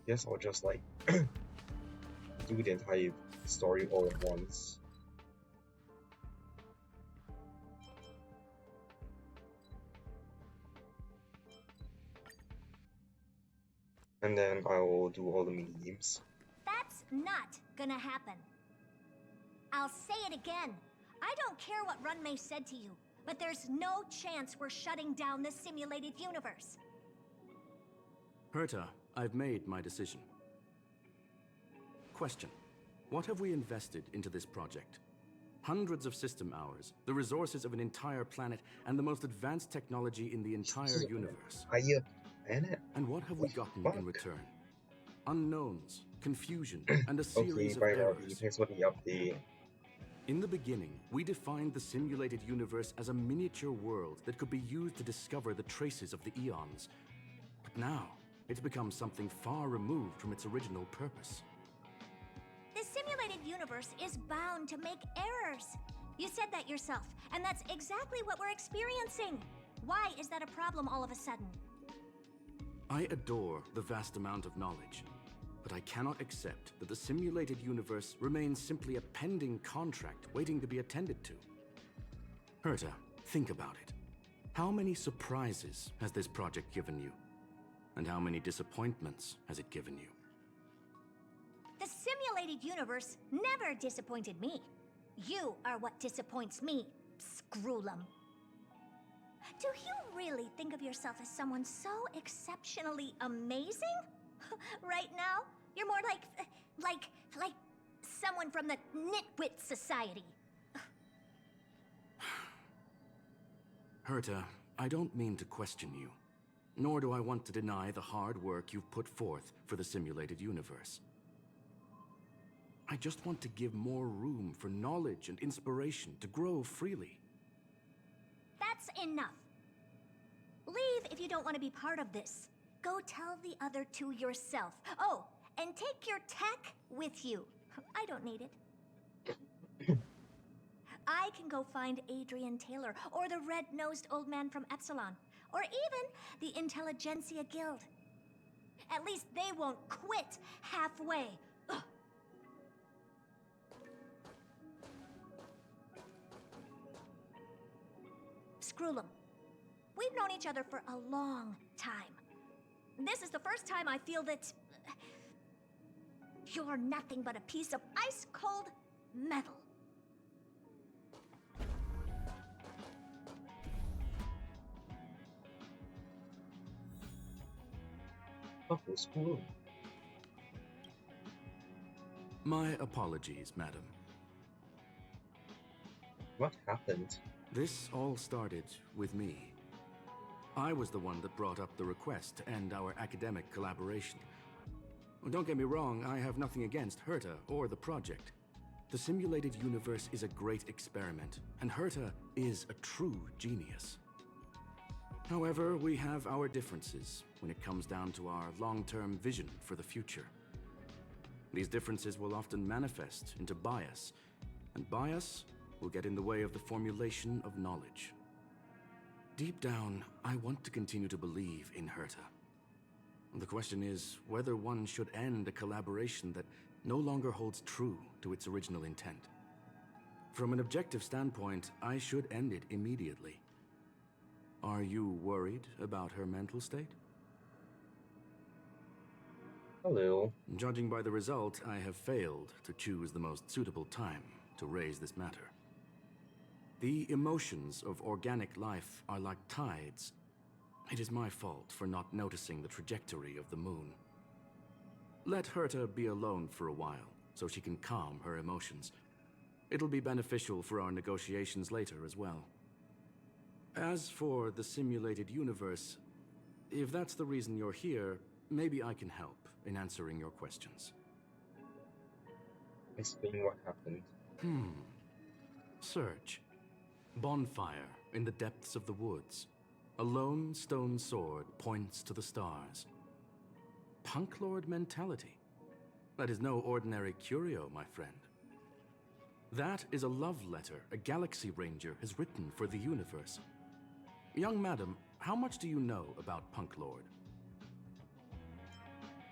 Guess I'll just like do the entire story all at once. And then I will do all the mini games. That's not gonna happen. I'll say it again. I don't care what Runmei said to you, but there's no chance we're shutting down this simulated universe. Herta, I've made my decision. Question. What have we invested into this project? Hundreds of system hours, the resources of an entire planet, and the most advanced technology in the entire universe. Planet? And what have we gotten in return? Unknowns, confusion, and a Okay, series of bye Robbie. errors. Thanks for the update. In the beginning, we defined the simulated universe as a miniature world that could be used to discover the traces of the eons. But now, it's become something far removed from its original purpose. The simulated universe is bound to make errors. You said that yourself, and that's exactly what we're experiencing. Why is that a problem all of a sudden? I adore the vast amount of knowledge, but I cannot accept that the simulated universe remains simply a pending contract waiting to be attended to. Herta, think about it. How many surprises has this project given you? And how many disappointments has it given you? The simulated universe never disappointed me. You are what disappoints me, Screwlum. Do you really think of yourself as someone so exceptionally amazing? Right now, you're more like someone from the Nitwit Society. Herta, I don't mean to question you, nor do I want to deny the hard work you've put forth for the simulated universe. I just want to give more room for knowledge and inspiration to grow freely. That's enough. Leave if you don't want to be part of this. Go tell the other two yourself. Oh, and take your tech with you. I don't need it. I can go find Adrian Taylor, or the red-nosed old man from Epsilon, or even the Intelligentsia Guild. At least they won't quit halfway. Ugh. Screwlum. We've known each other for a long time. This is the first time I feel that you're nothing but a piece of ice-cold metal. Uncle School. My apologies, madam. What happened? This all started with me. I was the one that brought up the request to end our academic collaboration. Don't get me wrong, I have nothing against Herta or the project. The simulated universe is a great experiment, and Herta is a true genius. However, we have our differences when it comes down to our long-term vision for the future. These differences will often manifest into bias, and bias will get in the way of the formulation of knowledge. Deep down, I want to continue to believe in Herta. The question is whether one should end a collaboration that no longer holds true to its original intent. From an objective standpoint, I should end it immediately. Are you worried about her mental state? A little. Judging by the result, I have failed to choose the most suitable time to raise this matter. The emotions of organic life are like tides. It is my fault for not noticing the trajectory of the moon. Let Herta be alone for a while, so she can calm her emotions. It'll be beneficial for our negotiations later as well. As for the simulated universe, if that's the reason you're here, maybe I can help in answering your questions. Explain what happened. Search. Bonfire in the depths of the woods. A lone stone sword points to the stars. Punk Lord mentality. That is no ordinary curio, my friend. That is a love letter a Galaxy Ranger has written for the universe. Young madam, how much do you know about Punk Lord?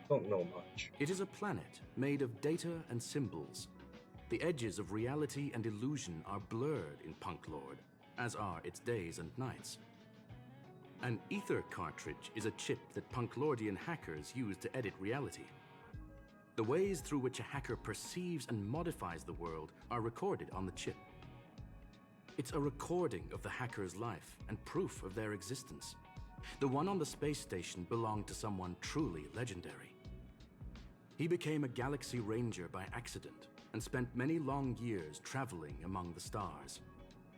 Don't know much. It is a planet made of data and symbols. The edges of reality and illusion are blurred in Punk Lord, as are its days and nights. An ether cartridge is a chip that Punklordian hackers use to edit reality. The ways through which a hacker perceives and modifies the world are recorded on the chip. It's a recording of the hacker's life and proof of their existence. The one on the space station belonged to someone truly legendary. He became a Galaxy Ranger by accident and spent many long years traveling among the stars.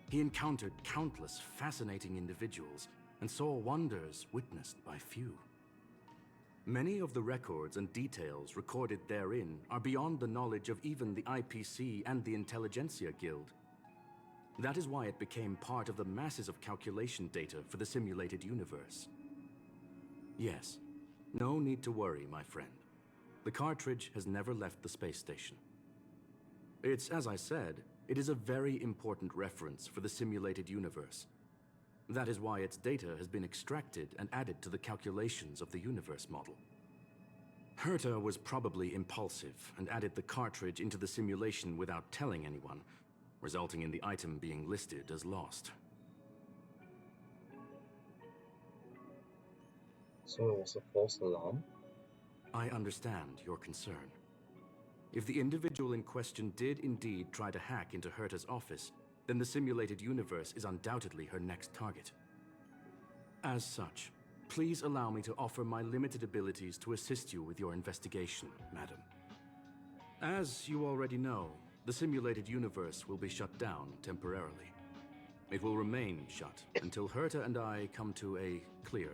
He encountered countless fascinating individuals and saw wonders witnessed by few. Many of the records and details recorded therein are beyond the knowledge of even the IPC and the Intelligentsia Guild. That is why it became part of the masses of calculation data for the simulated universe. Yes, no need to worry, my friend. The cartridge has never left the space station. It's, as I said, it is a very important reference for the simulated universe. That is why its data has been extracted and added to the calculations of the universe model. Herta was probably impulsive and added the cartridge into the simulation without telling anyone, resulting in the item being listed as lost. So it was a false alarm? I understand your concern. If the individual in question did indeed try to hack into Herta's office, then the simulated universe is undoubtedly her next target. As such, please allow me to offer my limited abilities to assist you with your investigation, madam. As you already know, the simulated universe will be shut down temporarily. It will remain shut until Herta and I come to a clear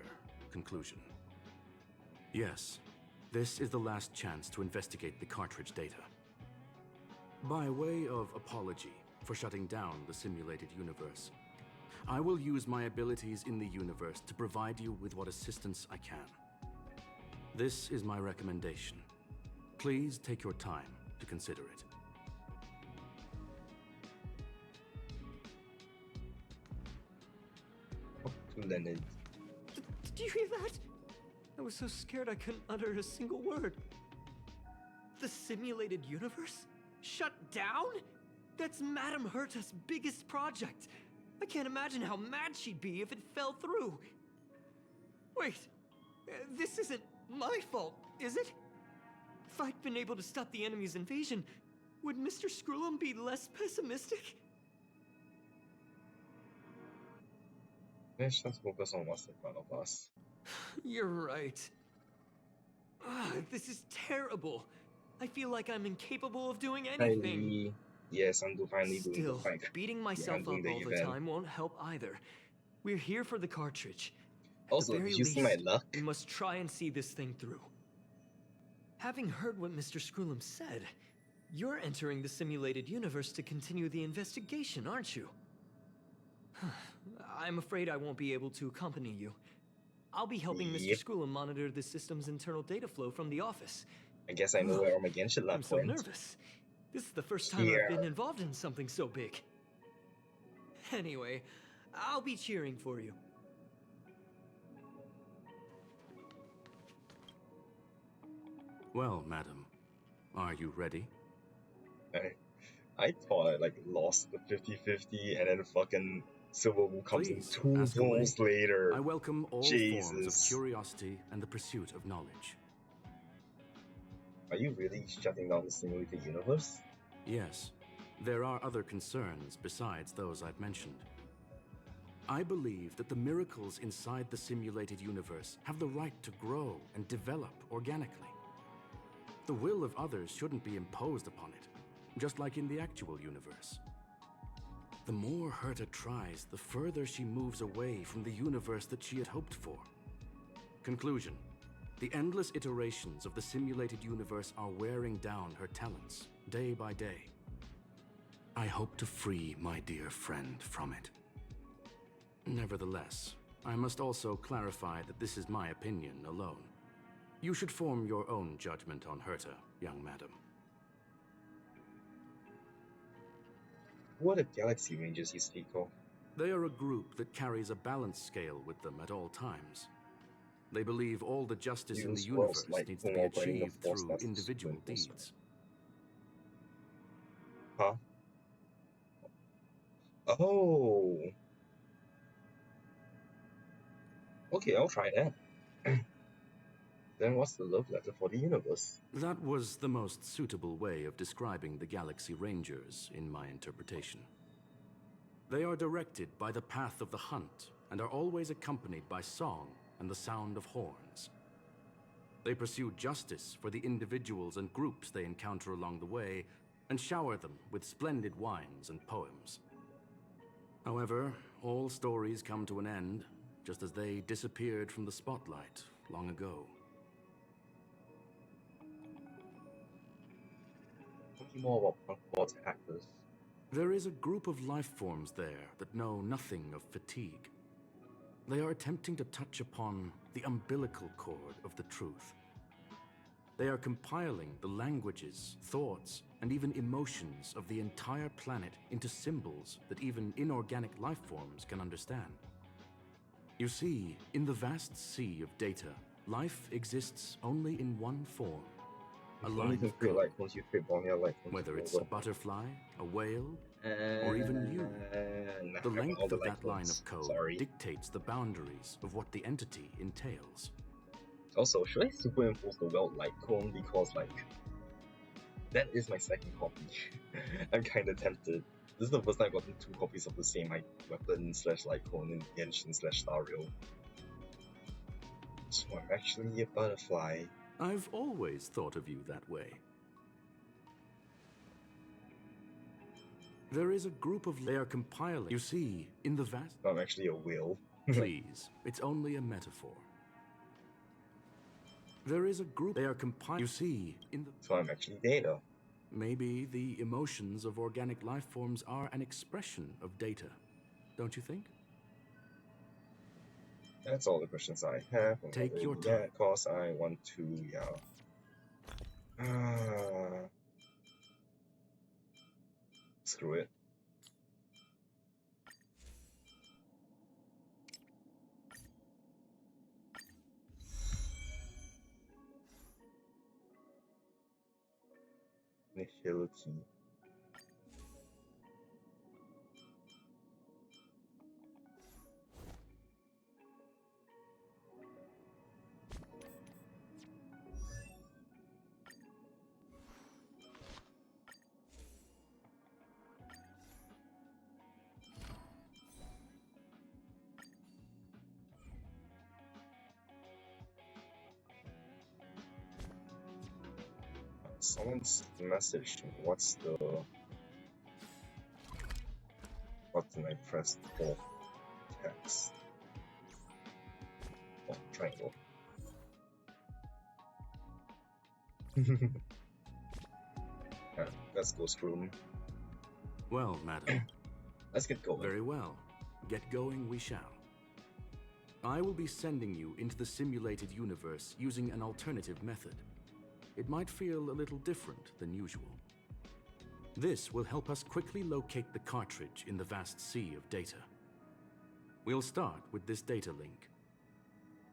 conclusion. Yes, this is the last chance to investigate the cartridge data. By way of apology for shutting down the simulated universe, I will use my abilities in the universe to provide you with what assistance I can. This is my recommendation. Please take your time to consider it. To Leonard. Did you hear that? I was so scared I couldn't utter a single word. The simulated universe? Shut down? That's Madame Herta's biggest project. I can't imagine how mad she'd be if it fell through. Wait, this isn't my fault, is it? If I'd been able to stop the enemy's invasion, would Mr. Screw'em be less pessimistic? Let's just focus on what's in front of us. You're right. This is terrible. I feel like I'm incapable of doing anything. Finally, yes, I'm finally doing the Still, fight. beating Yeah, myself I'm doing up the all the event. time won't help either. We're here for the cartridge. At Also, the very did you see my least, luck? we must try and see this thing through. Having heard what Mr. Screw'em said, you're entering the simulated universe to continue the investigation, aren't you? I'm afraid I won't be able to accompany you. I'll be helping Mr. Yep. Screw'em monitor the system's internal data flow from the office. I guess I know where Armageddon should I'm land so point. nervous. This is the first time I've been involved in something so big. Anyway, I'll be cheering for you. Well, madam, are you ready? I thought I like lost the 50-50 and then fucking Silver Moon comes in Please, 2 ask away. rolls later. I welcome all forms of Jesus. curiosity and the pursuit of knowledge. Are you really shutting down the simulated universe? Yes, there are other concerns besides those I've mentioned. I believe that the miracles inside the simulated universe have the right to grow and develop organically. The will of others shouldn't be imposed upon it, just like in the actual universe. The more Herta tries, the further she moves away from the universe that she had hoped for. Conclusion. The endless iterations of the simulated universe are wearing down her talents, day by day. I hope to free my dear friend from it. Nevertheless, I must also clarify that this is my opinion alone. You should form your own judgment on Herta, young madam. What are Galaxy Rangers you speak of? They are a group that carries a balance scale with them at all times. They believe all the justice in the Use universe Force needs to Light be operating the achieved Force through that's individual superimposed. deeds. Huh? Oh. Okay, I'll try that. Then what's the love letter for the universe? That was the most suitable way of describing the Galaxy Rangers, in my interpretation. They are directed by the path of the hunt and are always accompanied by song and the sound of horns. They pursue justice for the individuals and groups they encounter along the way and shower them with splendid wines and poems. However, all stories come to an end, just as they disappeared from the spotlight long ago. Tell me more about Punk Board's hackers. There is a group of life forms there that know nothing of fatigue. They are attempting to touch upon the umbilical cord of the truth. They are compiling the languages, thoughts, and even emotions of the entire planet into symbols that even inorganic life forms can understand. You see, in the vast sea of data, life exists only in one form. A If only line you can of create code. light clones, you create Borneo light clones. Whether it's a butterfly, a whale, or even you. The I want all length the of light that line clones. of code Sorry. dictates the boundaries of what the entity entails. Also, should I superimpose the Weld light clone because, like, that is my second copy. I'm kinda tempted. This is the first time I've gotten 2 copies of the same like, weapon / light clone in Genshin / Star Rail. So I'm actually a butterfly. I've always thought of you that way. There is a group of... They are compiling... You see, in the vast... I'm actually a whale. Please, it's only a metaphor. There is a group... They are compiling... You see, in the... So I'm actually data. Maybe the emotions of organic life forms are an expression of data. Don't you think? That's all the questions I have. Take your Yeah, time. cause I want to, screw it. Nihility. Someone's messaged me. What's the button I pressed for text? Oh, triangle. Yeah, let's go screw 'em. Well, madam. Let's get going. Very well. Get going we shall. I will be sending you into the simulated universe using an alternative method. It might feel a little different than usual. This will help us quickly locate the cartridge in the vast sea of data. We'll start with this data link.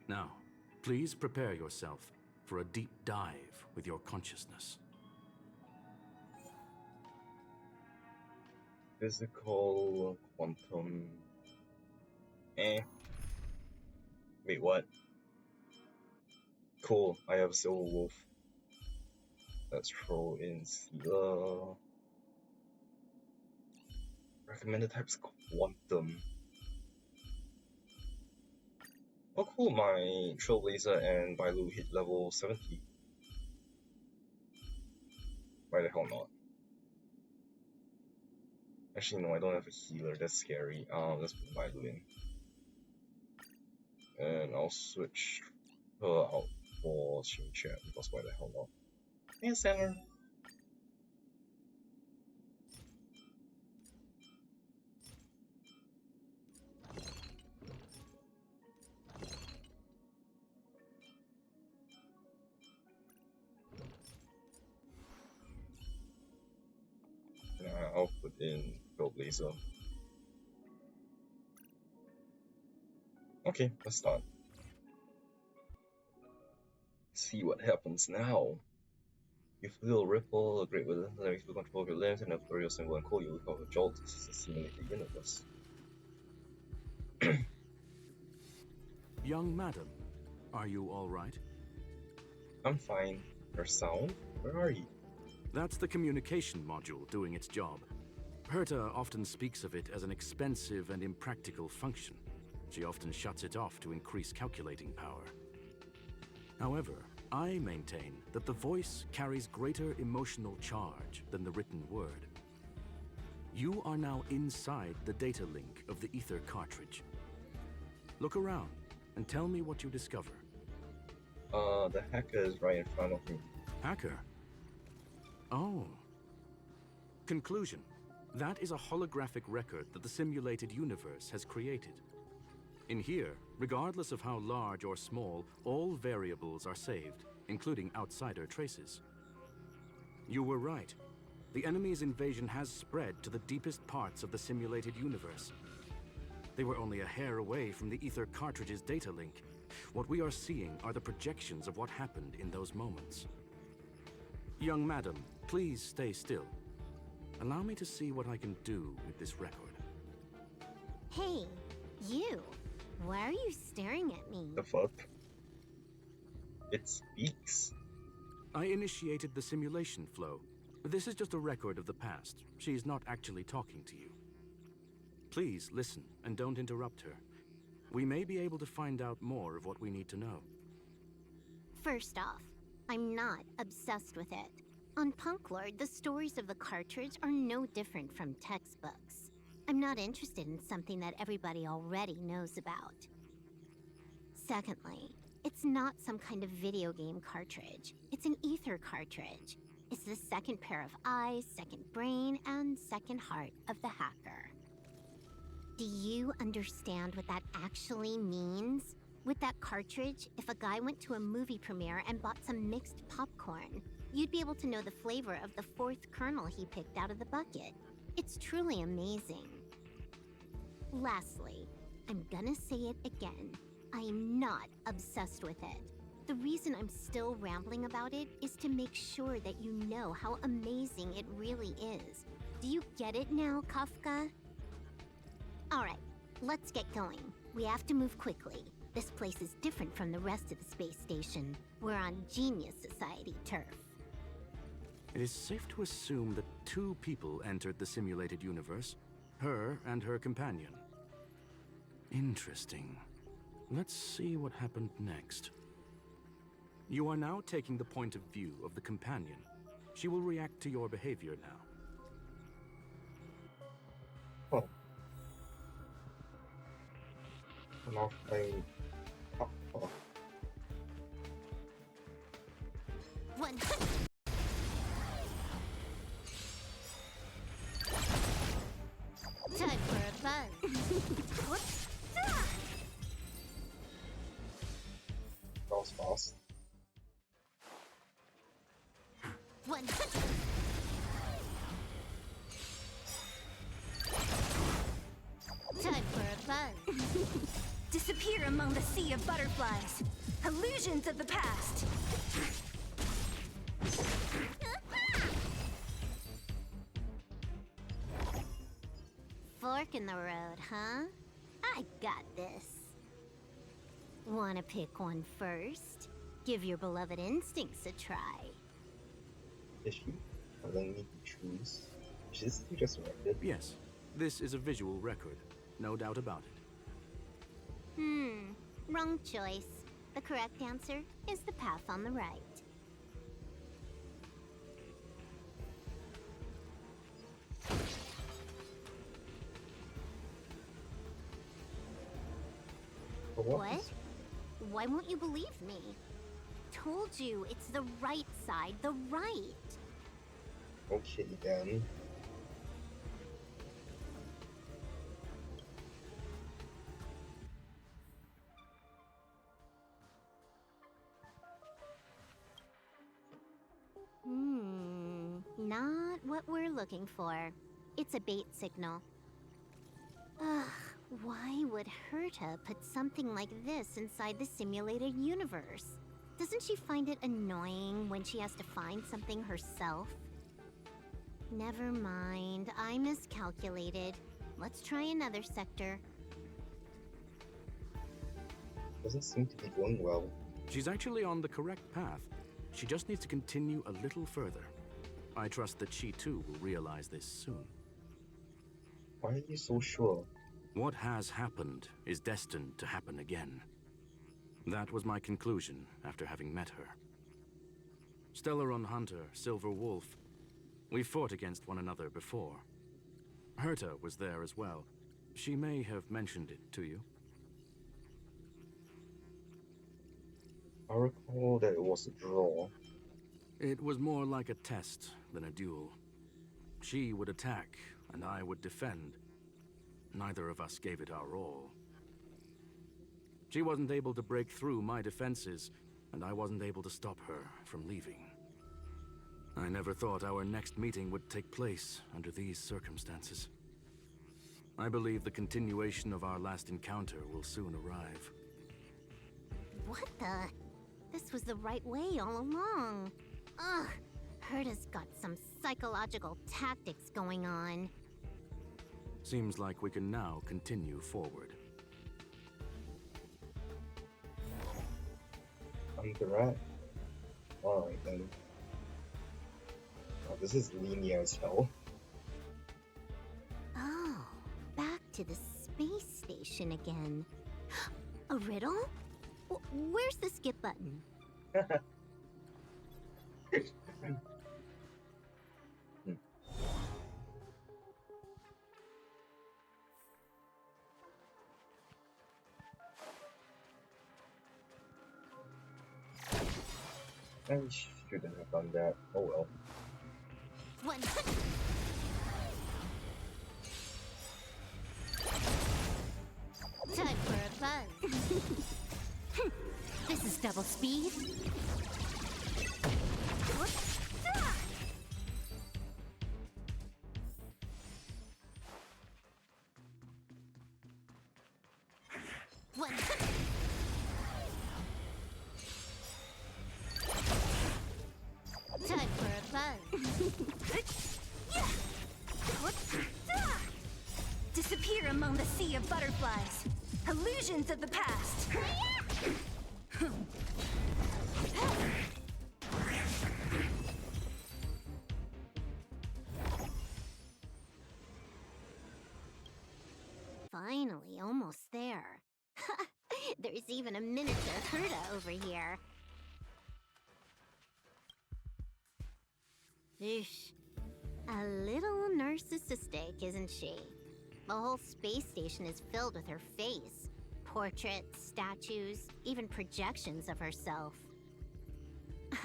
Now, please prepare yourself for a deep dive with your consciousness. Physical, quantum. Wait, what? Cool, I have Silver Wolf. Let's throw in Sealer. Recommended types quantum. Oh cool, my Trailblazer and Bailu hit level 70. Why the hell not? Actually no, I don't have a healer, that's scary. Let's put Bailu in. And I'll switch her out for Shin Chan, because why the hell not? Hey Sailor! I'll put in Trailblazer. Okay, let's start. See what happens now. You feel a ripple, a great lyrics will control your limbs, and a furious symbol and call you recover a jolt. This is a simulated universe. Young madam, are you all right? I'm fine. Your sound? Where are you? That's the communication module doing its job. Herta often speaks of it as an expensive and impractical function. She often shuts it off to increase calculating power. However, I maintain that the voice carries greater emotional charge than the written word. You are now inside the data link of the ether cartridge. Look around and tell me what you discover. The hacker is right in front of me. Hacker? Oh. Conclusion. That is a holographic record that the simulated universe has created. In here, regardless of how large or small, all variables are saved, including outsider traces. You were right. The enemy's invasion has spread to the deepest parts of the simulated universe. They were only a hair away from the ether cartridge's data link. What we are seeing are the projections of what happened in those moments. Young madam, please stay still. Allow me to see what I can do with this record. Hey, you. Why are you staring at me? The fuck? It speaks. I initiated the simulation flow. This is just a record of the past. She's not actually talking to you. Please listen and don't interrupt her. We may be able to find out more of what we need to know. First off, I'm not obsessed with it. On Punk Lord, the stories of the cartridge are no different from textbooks. I'm not interested in something that everybody already knows about. Secondly, it's not some kind of video game cartridge. It's an ether cartridge. It's the second pair of eyes, second brain, and second heart of the hacker. Do you understand what that actually means? With that cartridge, if a guy went to a movie premiere and bought some mixed popcorn, you'd be able to know the flavor of the fourth kernel he picked out of the bucket. It's truly amazing. Lastly, I'm gonna say it again. I am not obsessed with it. The reason I'm still rambling about it is to make sure that you know how amazing it really is. Do you get it now, Kafka? Alright, let's get going. We have to move quickly. This place is different from the rest of the space station. We're on Genius Society turf. It is safe to assume that two people entered the simulated universe, her and her companion. Interesting. Let's see what happened next. You are now taking the point of view of the companion. She will react to your behavior now. Oh. I'm off playing. Oh. One. Time for a buzz. That was fast. One. Time for a buzz. Disappear among the sea of butterflies. Illusions of the past. Fork in the road, huh? I got this. Wanna pick one first? Give your beloved instincts a try. Is she telling me to choose? Is this just rendered? Yes, this is a visual record. No doubt about it. Wrong choice. The correct answer is the path on the right. But What? Why won't you believe me? Told you, it's the right side, the right. Okay then. Not what we're looking for. It's a bait signal. Ugh, why would Herta put something like this inside the simulated universe? Doesn't she find it annoying when she has to find something herself? Never mind, I miscalculated. Let's try another sector. Doesn't seem to be going well. She's actually on the correct path. She just needs to continue a little further. I trust that she too will realize this soon. Why are you so sure? What has happened is destined to happen again. That was my conclusion after having met her. Stellaron Hunter, Silver Wolf. We fought against one another before. Herta was there as well. She may have mentioned it to you. I recall that it was a draw. It was more like a test than a duel. She would attack, and I would defend. Neither of us gave it our all. She wasn't able to break through my defenses, and I wasn't able to stop her from leaving. I never thought our next meeting would take place under these circumstances. I believe the continuation of our last encounter will soon arrive. What the? This was the right way all along. Ugh, Herta's got some psychological tactics going on. Seems like we can now continue forward. I'm the rat. Alright then. Oh, this is linear as hell. Oh, back to the space station again. A riddle? Where's the skip button? I shouldn't have done that. Oh well. One. Time for a buzz. This is double speed. One. Time for a buzz. Disappear among the sea of butterflies. Illusions of the past. Finally, almost there. There's even a miniature Herta over here. Eesh. A little narcissistic, isn't she? The whole space station is filled with her face. Portraits, statues, even projections of herself.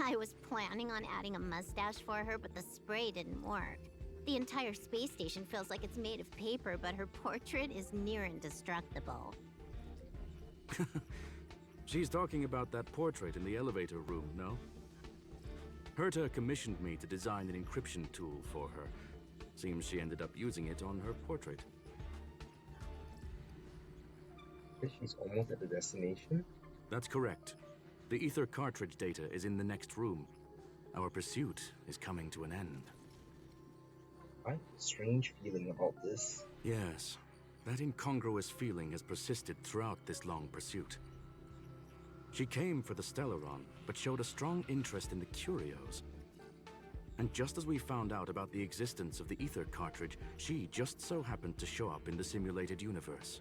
I was planning on adding a mustache for her, but the spray didn't work. The entire space station feels like it's made of paper, but her portrait is near indestructible. She's talking about that portrait in the elevator room, no? Herta commissioned me to design an encryption tool for her. Seems she ended up using it on her portrait. She's almost at the destination. That's correct. The ether cartridge data is in the next room. Our pursuit is coming to an end. I have a strange feeling about this. Yes, that incongruous feeling has persisted throughout this long pursuit. She came for the Stellaron, but showed a strong interest in the curios. And just as we found out about the existence of the ether cartridge, she just so happened to show up in the simulated universe.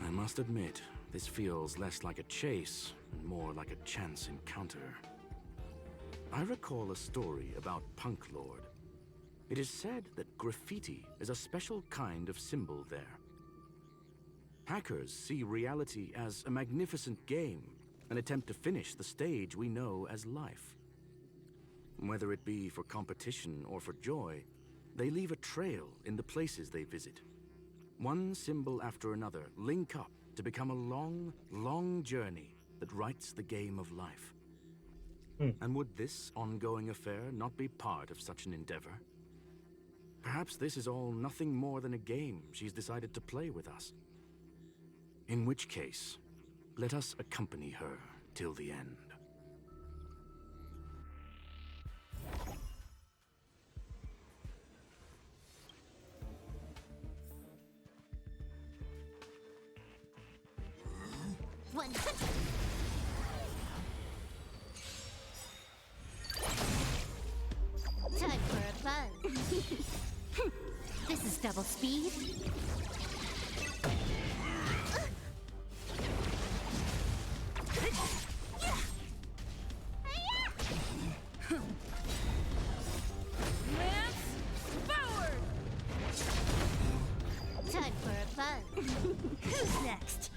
I must admit, this feels less like a chase and more like a chance encounter. I recall a story about Punk Lord. It is said that graffiti is a special kind of symbol there. Hackers see reality as a magnificent game, an attempt to finish the stage we know as life. Whether it be for competition or for joy, they leave a trail in the places they visit. One symbol after another link up to become a long, long journey that writes the game of life. And would this ongoing affair not be part of such an endeavor? Perhaps this is all nothing more than a game she's decided to play with us. In which case, let us accompany her till the end. Time for a buzz. This is double speed. Lance, forward! Time for a buzz. Who's next?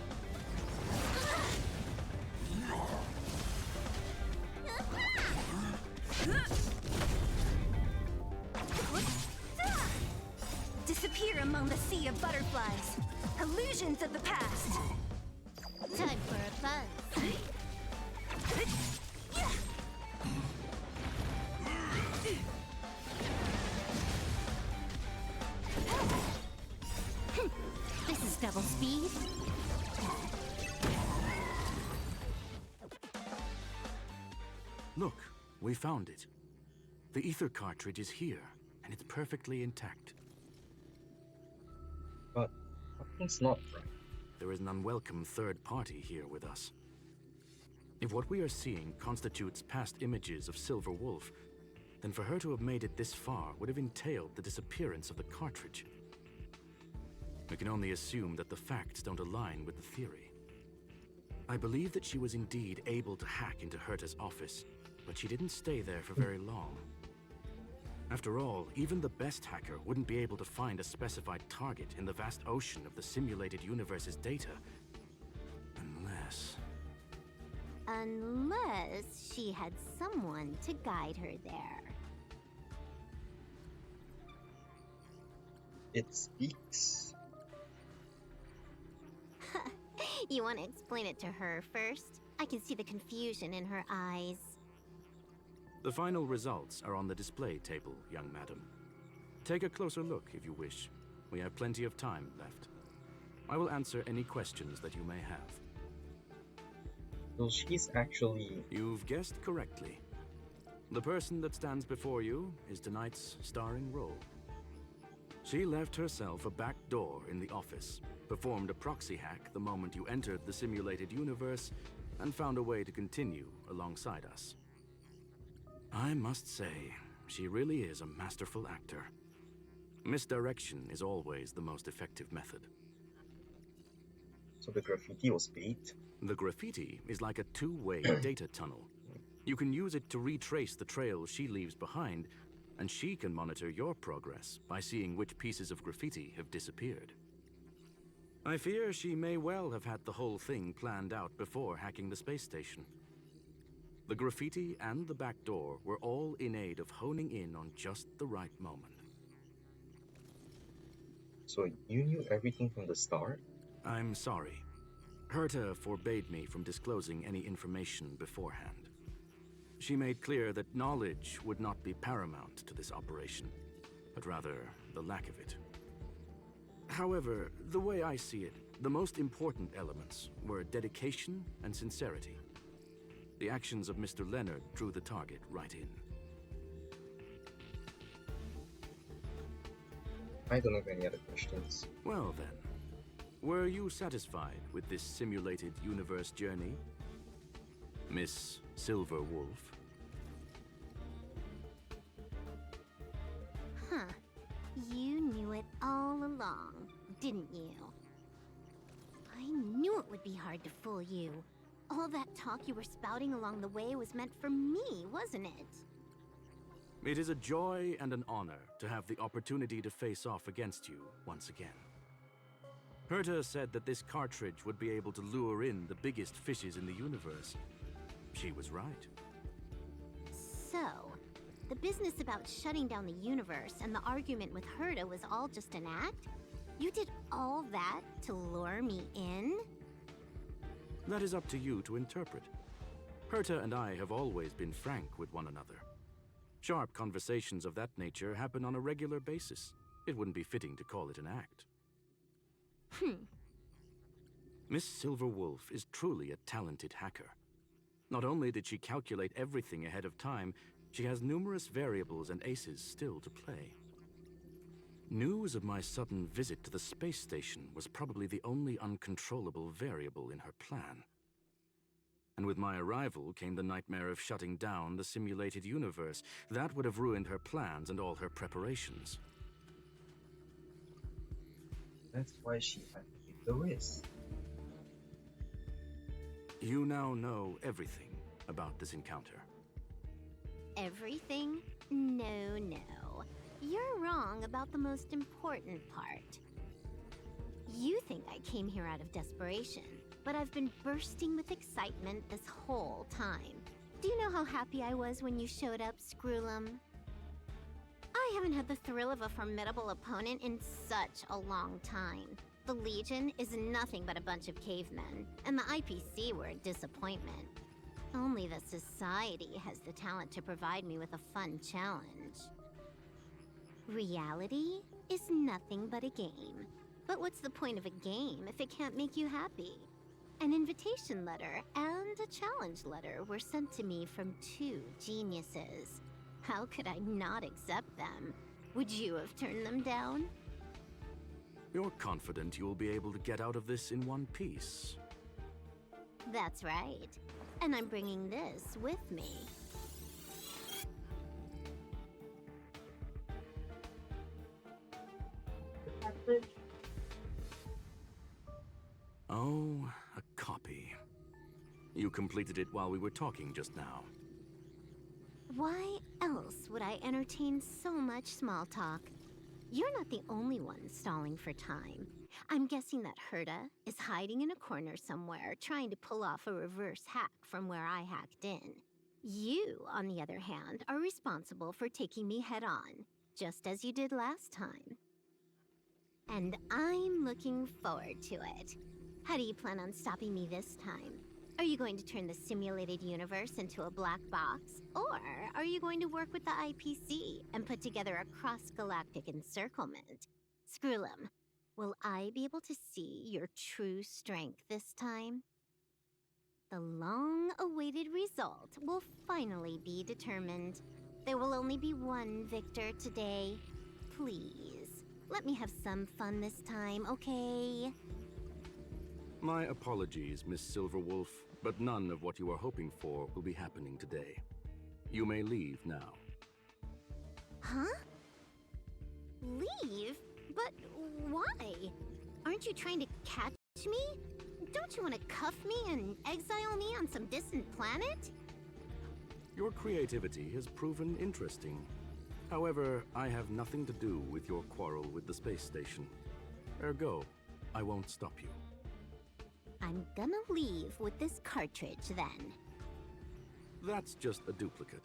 Disappear among the sea of butterflies. Illusions of the past. Time for a buzz. This is double speed. Look, we found it. The ether cartridge is here, and it's perfectly intact. But something's not right. There is an unwelcome third party here with us. If what we are seeing constitutes past images of Silver Wolf, then for her to have made it this far would have entailed the disappearance of the cartridge. We can only assume that the facts don't align with the theory. I believe that she was indeed able to hack into Herta's office, but she didn't stay there for very long. After all, even the best hacker wouldn't be able to find a specified target in the vast ocean of the simulated universe's data. Unless she had someone to guide her there. It speaks. You want to explain it to her first? I can see the confusion in her eyes. The final results are on the display table, young madam. Take a closer look if you wish. We have plenty of time left. I will answer any questions that you may have. So she's actually... You've guessed correctly. The person that stands before you is tonight's starring role. She left herself a back door in the office, performed a proxy hack the moment you entered the simulated universe, and found a way to continue alongside us. I must say, she really is a masterful actor. Misdirection is always the most effective method. So the graffiti was bait? The graffiti is like a two-way data tunnel. You can use it to retrace the trail she leaves behind, and she can monitor your progress by seeing which pieces of graffiti have disappeared. I fear she may well have had the whole thing planned out before hacking the space station. The graffiti and the back door were all in aid of honing in on just the right moment. So you knew everything from the start? I'm sorry. Herta forbade me from disclosing any information beforehand. She made clear that knowledge would not be paramount to this operation, but rather the lack of it. However, the way I see it, the most important elements were dedication and sincerity. The actions of Mr. Leonard drew the target right in. I don't have any other questions. Well then, were you satisfied with this simulated universe journey, Miss Silver Wolf? Huh. You knew it all along, didn't you? I knew it would be hard to fool you. All that talk you were spouting along the way was meant for me, wasn't it? It is a joy and an honor to have the opportunity to face off against you once again. Herta said that this cartridge would be able to lure in the biggest fishes in the universe. She was right. So, the business about shutting down the universe and the argument with Herta was all just an act? You did all that to lure me in? That is up to you to interpret. Herta and I have always been frank with one another. Sharp conversations of that nature happen on a regular basis. It wouldn't be fitting to call it an act. Miss Silver Wolf is truly a talented hacker. Not only did she calculate everything ahead of time, she has numerous variables and aces still to play. News of my sudden visit to the space station was probably the only uncontrollable variable in her plan. And with my arrival came the nightmare of shutting down the simulated universe. That would have ruined her plans and all her preparations. That's why she had to take the risk. You now know everything about this encounter. Everything? No, no. You're wrong about the most important part. You think I came here out of desperation, but I've been bursting with excitement this whole time. Do you know how happy I was when you showed up, Screwlum? I haven't had the thrill of a formidable opponent in such a long time. The Legion is nothing but a bunch of cavemen, and the IPC were a disappointment. Only the Society has the talent to provide me with a fun challenge. Reality is nothing but a game. But what's the point of a game if it can't make you happy? An invitation letter and a challenge letter were sent to me from two geniuses. How could I not accept them? Would you have turned them down? You're confident you will be able to get out of this in one piece. That's right. And I'm bringing this with me. Oh, a copy. You completed it while we were talking just now. Why else would I entertain so much small talk? You're not the only one stalling for time. I'm guessing that Herta is hiding in a corner somewhere, trying to pull off a reverse hack from where I hacked in. You, on the other hand, are responsible for taking me head-on, just as you did last time. And I'm looking forward to it. How do you plan on stopping me this time? Are you going to turn the simulated universe into a black box? Or are you going to work with the IPC and put together a cross-galactic encirclement? Screwlum, will I be able to see your true strength this time? The long-awaited result will finally be determined. There will only be one victor today. Please, let me have some fun this time, okay? My apologies, Miss Silverwolf, but none of what you are hoping for will be happening today. You may leave now. Huh? Leave? But why? Aren't you trying to catch me? Don't you want to cuff me and exile me on some distant planet? Your creativity has proven interesting. However, I have nothing to do with your quarrel with the space station. Ergo, I won't stop you. I'm gonna leave with this cartridge then. That's just a duplicate.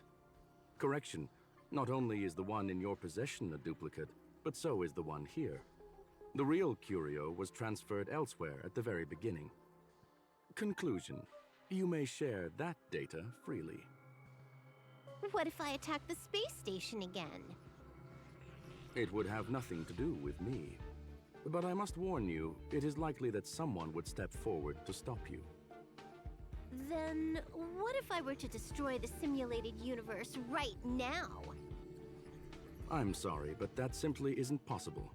Correction, not only is the one in your possession a duplicate, but so is the one here. The real curio was transferred elsewhere at the very beginning. Conclusion, you may share that data freely. What if I attack the space station again? It would have nothing to do with me. But I must warn you, it is likely that someone would step forward to stop you. Then, what if I were to destroy the simulated universe right now? I'm sorry, but that simply isn't possible.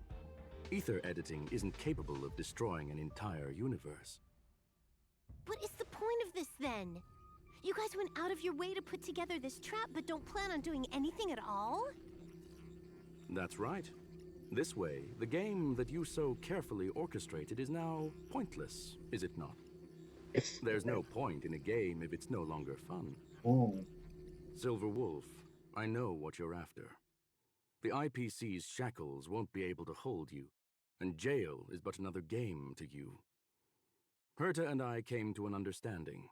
Ether editing isn't capable of destroying an entire universe. What is the point of this then? You guys went out of your way to put together this trap, but don't plan on doing anything at all? That's right. This way, the game that you so carefully orchestrated is now pointless, is it not? There's no point in a game if it's no longer fun. Oh. Silver Wolf, I know what you're after. The IPC's shackles won't be able to hold you, and jail is but another game to you. Herta and I came to an understanding.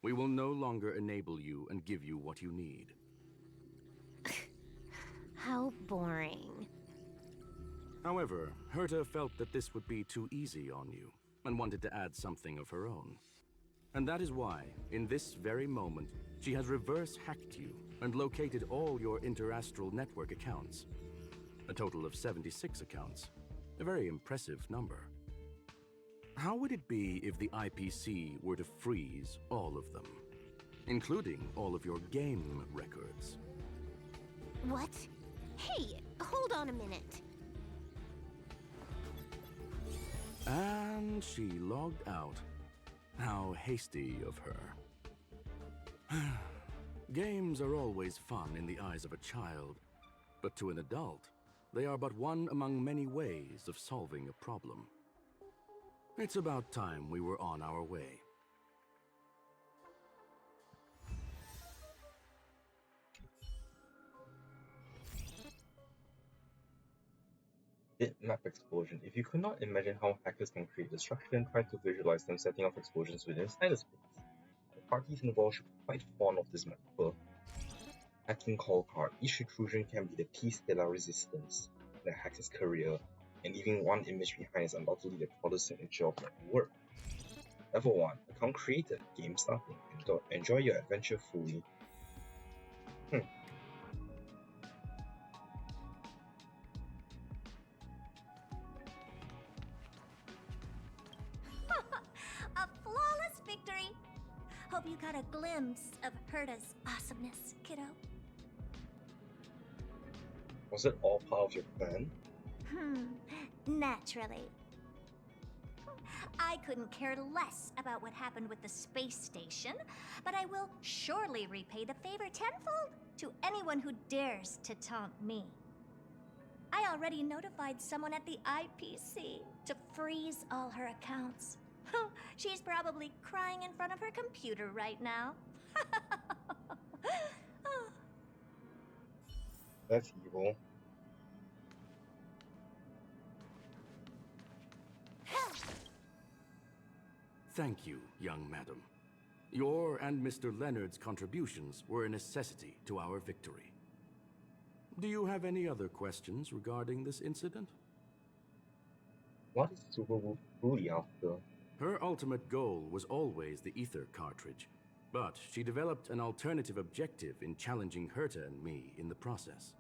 We will no longer enable you and give you what you need. How boring. However, Herta felt that this would be too easy on you, and wanted to add something of her own. And that is why, in this very moment, she has reverse-hacked you and located all your interastral network accounts. A total of 76 accounts. A very impressive number. How would it be if the IPC were to freeze all of them, including all of your game records? What? Hey, hold on a minute. And she logged out. How hasty of her. Games are always fun in the eyes of a child, but to an adult, they are but one among many ways of solving a problem. It's about time we were on our way. Bitmap explosion. If you could not imagine how hackers can create destruction, try to visualize them setting off explosions within cyberspace. The parties involved should be quite fond of this metaphor. Hacking call card. Each intrusion can be the piece de la resistance in a hacker's career, and leaving one image behind is undoubtedly the proudest signature of their work. Level 1. Account created. Game starting. Enjoy your adventure fully. A flawless victory! Hope you got a glimpse of Herta's awesomeness, kiddo. Was it all part of your plan? Naturally. I couldn't care less about what happened with the space station, but I will surely repay the favor tenfold to anyone who dares to taunt me. I already notified someone at the IPC to freeze all her accounts. She's probably crying in front of her computer right now. That's evil. Thank you, young madam. Your and Mr. Leonard's contributions were a necessity to our victory. Do you have any other questions regarding this incident? What is Super Wolf truly after? Her ultimate goal was always the ether cartridge, but she developed an alternative objective in challenging Herta and me in the process.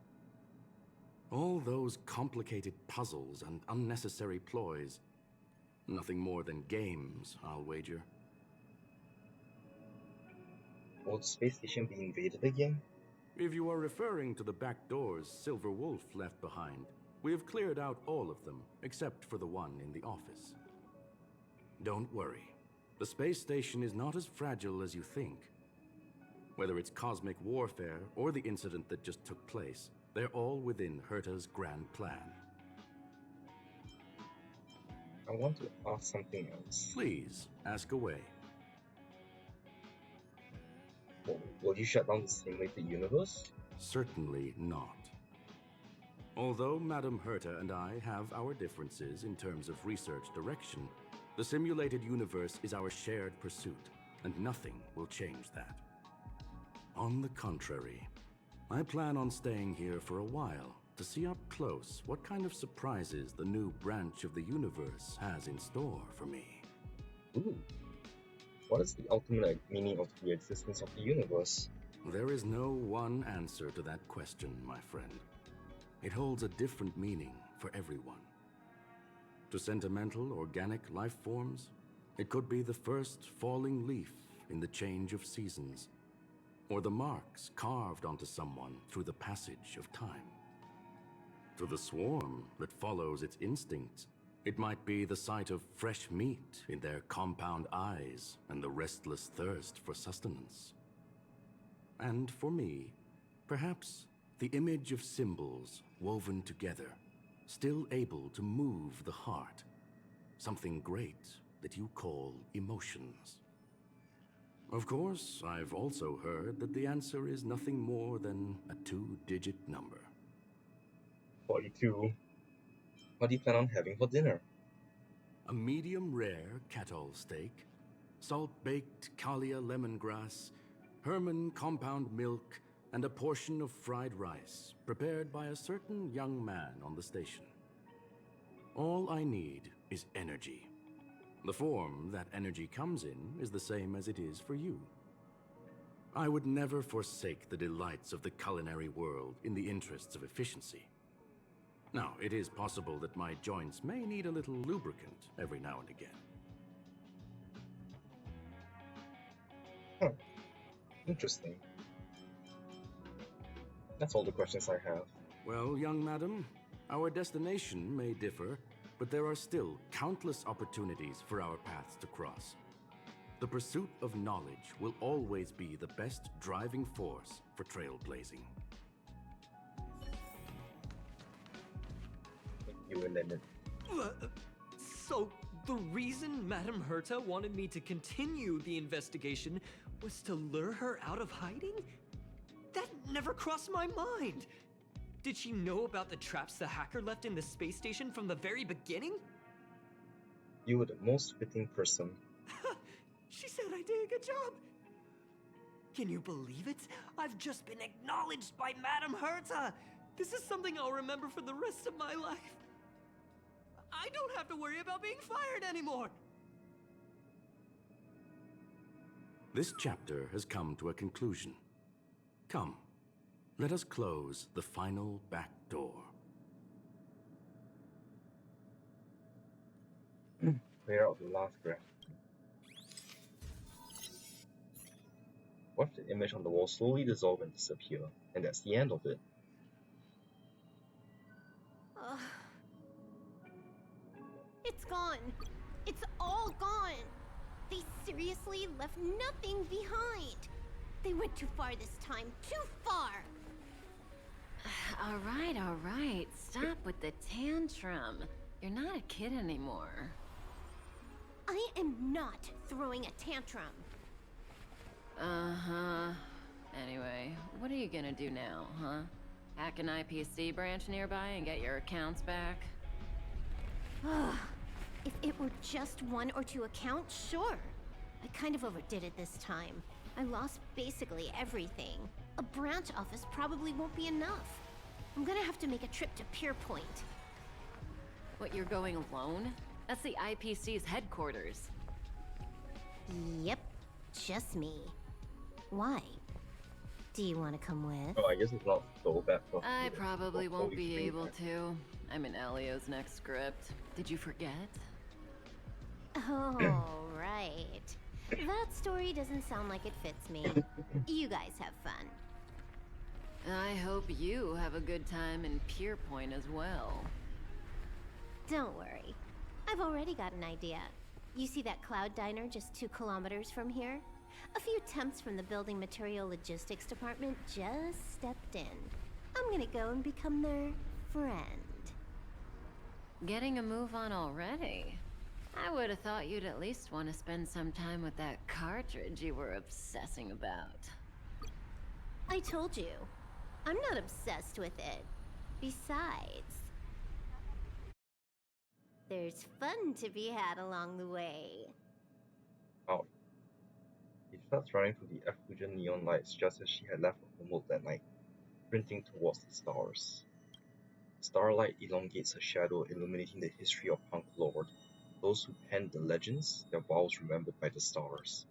All those complicated puzzles and unnecessary ploys, nothing more than games, I'll wager. Will the space station be invaded again? If you are referring to the back doors Silver Wolf left behind, we have cleared out all of them, except for the one in the office. Don't worry. The space station is not as fragile as you think. Whether it's cosmic warfare or the incident that just took place, they're all within Herta's grand plan. I want to ask something else. Please, ask away. Will you shut down the simulated universe? Certainly not. Although Madame Herta and I have our differences in terms of research direction, the simulated universe is our shared pursuit, and nothing will change that. On the contrary, I plan on staying here for a while to see up close what kind of surprises the new branch of the universe has in store for me. Ooh. What is the ultimate meaning of the existence of the universe? There is no one answer to that question, my friend. It holds a different meaning for everyone. To sentimental, organic life forms, it could be the first falling leaf in the change of seasons, or the marks carved onto someone through the passage of time. To the swarm that follows its instincts, it might be the sight of fresh meat in their compound eyes and the restless thirst for sustenance. And for me, perhaps the image of symbols woven together, still able to move the heart, something great that you call emotions. Of course, I've also heard that the answer is nothing more than a 2-digit number. 42. What do you plan on having for dinner? A medium rare Catol steak, salt-baked Kalia lemongrass, Herman compound milk, and a portion of fried rice prepared by a certain young man on the station. All I need is energy. The form that energy comes in is the same as it is for you. I would never forsake the delights of the culinary world in the interests of efficiency. Now, it is possible that my joints may need a little lubricant every now and again. Huh. Interesting. That's all the questions I have. Well, young madam, our destination may differ, but there are still countless opportunities for our paths to cross. The pursuit of knowledge will always be the best driving force for trailblazing. You and then So, the reason Madame Herta wanted me to continue the investigation was to lure her out of hiding? That never crossed my mind! Did she know about the traps the hacker left in the space station from the very beginning? you were the most fitting person. She said I did a good job! Can you believe it? I've just been acknowledged by Madame Herta! This is something I'll remember for the rest of my life. I don't have to worry about being fired anymore! This chapter has come to a conclusion. Come, let us close the final back door. Clear out the last breath. What if the image on the wall slowly dissolve and disappear, and that's the end of it? It's gone. It's all gone. They seriously left nothing behind. They went too far this time. Too far. All right. Stop with the tantrum. You're not a kid anymore. I am not throwing a tantrum. Uh-huh. Anyway, what are you gonna do now, huh? Hack an IPC branch nearby and get your accounts back? If it were just 1 or 2 accounts, sure. I kind of overdid it this time. I lost basically everything. A branch office probably won't be enough. I'm gonna have to make a trip to Pier Point. What, you're going alone? That's the IPC's headquarters. Yep, just me. Why? Do you want to come with? Oh, I guess it's not so bad for I probably won't fully be free able time. to. I'm in Elio's next script. Did you forget? Oh, right. That story doesn't sound like it fits me. You guys have fun. I hope you have a good time in Pier Point as well. Don't worry. I've already got an idea. You see that cloud diner just 2 kilometers from here? A few temps from the building material logistics department just stepped in. I'm gonna go and become their friend. Getting a move on already? I would have thought you'd at least want to spend some time with that cartridge you were obsessing about. I told you, I'm not obsessed with it. Besides, there's fun to be had along the way. Out. She starts running through the effulgent neon lights just as she had left her homeworld that night, sprinting towards the stars. Starlight elongates her shadow, illuminating the history of punk lore. Those who penned the legends, their vows remembered by the stars.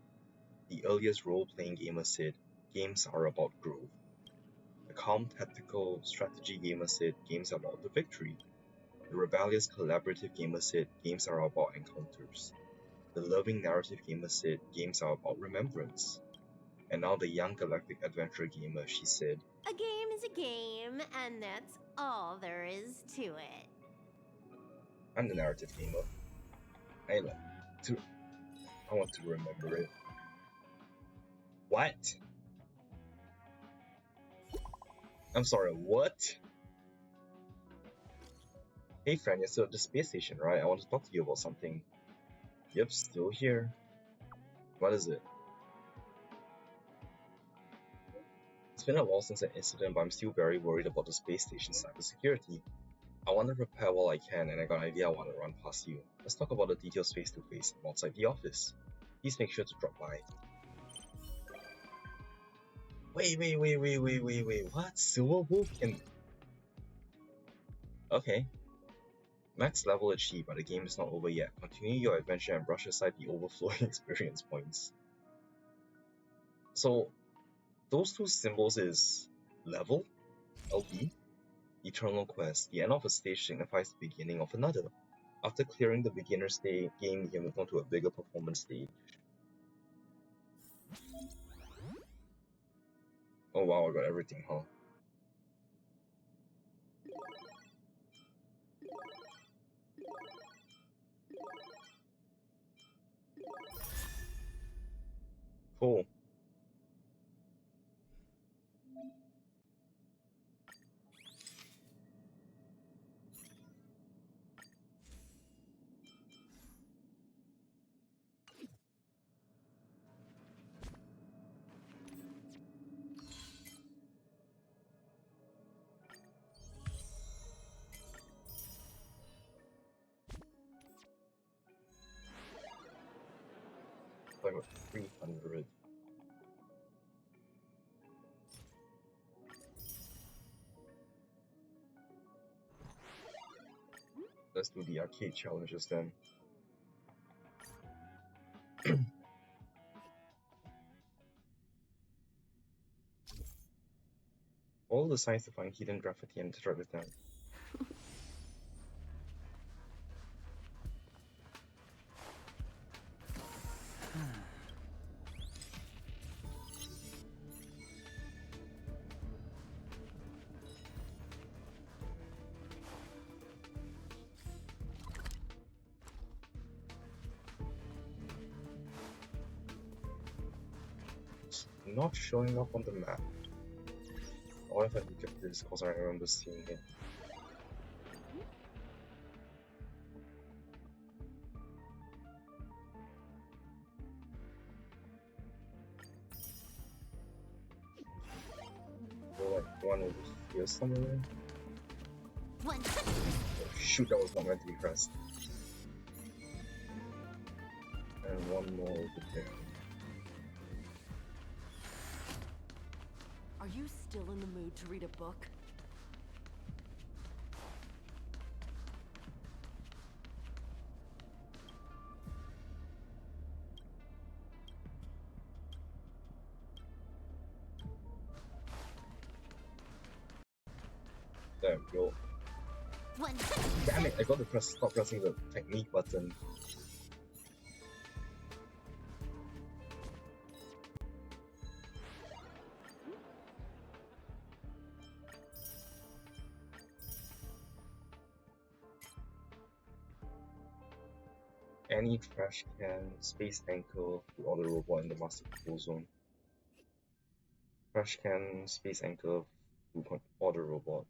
The earliest role-playing gamer said, games are about growth. The calm tactical strategy gamer said, games are about the victory. The rebellious collaborative gamer said, games are about encounters. The loving narrative gamer said, games are about remembrance. And now the young galactic adventurer gamer, she said, A game is a game, and that's all there is to it. I'm the narrative gamer. I want to remember it. What? I'm sorry, what? Hey friend, you're still at the space station, right? I want to talk to you about something. Yep, still here. What is it? It's been a while since an incident, but I'm still very worried about the space station's cybersecurity. I want to prepare while I can, and I got an idea I want to run past you. Let's talk about the details face to face outside the office. Please make sure to drop by. Wait, what? Silver Wolf can... Okay. Max level achieved, but the game is not over yet. Continue your adventure and brush aside the overflowing experience points. So, those two symbols is level, LP, Eternal Quest. The end of a stage signifies the beginning of another. After clearing the beginner game, you can move on to a bigger performance stage. Oh wow, I got everything, huh? Cool. I got 300. Let's do the arcade challenges then. All the signs to find hidden graffiti and interact with them. It's not showing up on the map. What if I look at this because I remember seeing it? Or like one over here somewhere? Oh shoot, that was not meant to be pressed. And one more over there. Are you still in the mood to read a book? There we go. Damn it, I got to stop pressing the technique button. Any trash can, space anchor, to order robot in the master control zone. Trash can, space anchor, to order robot.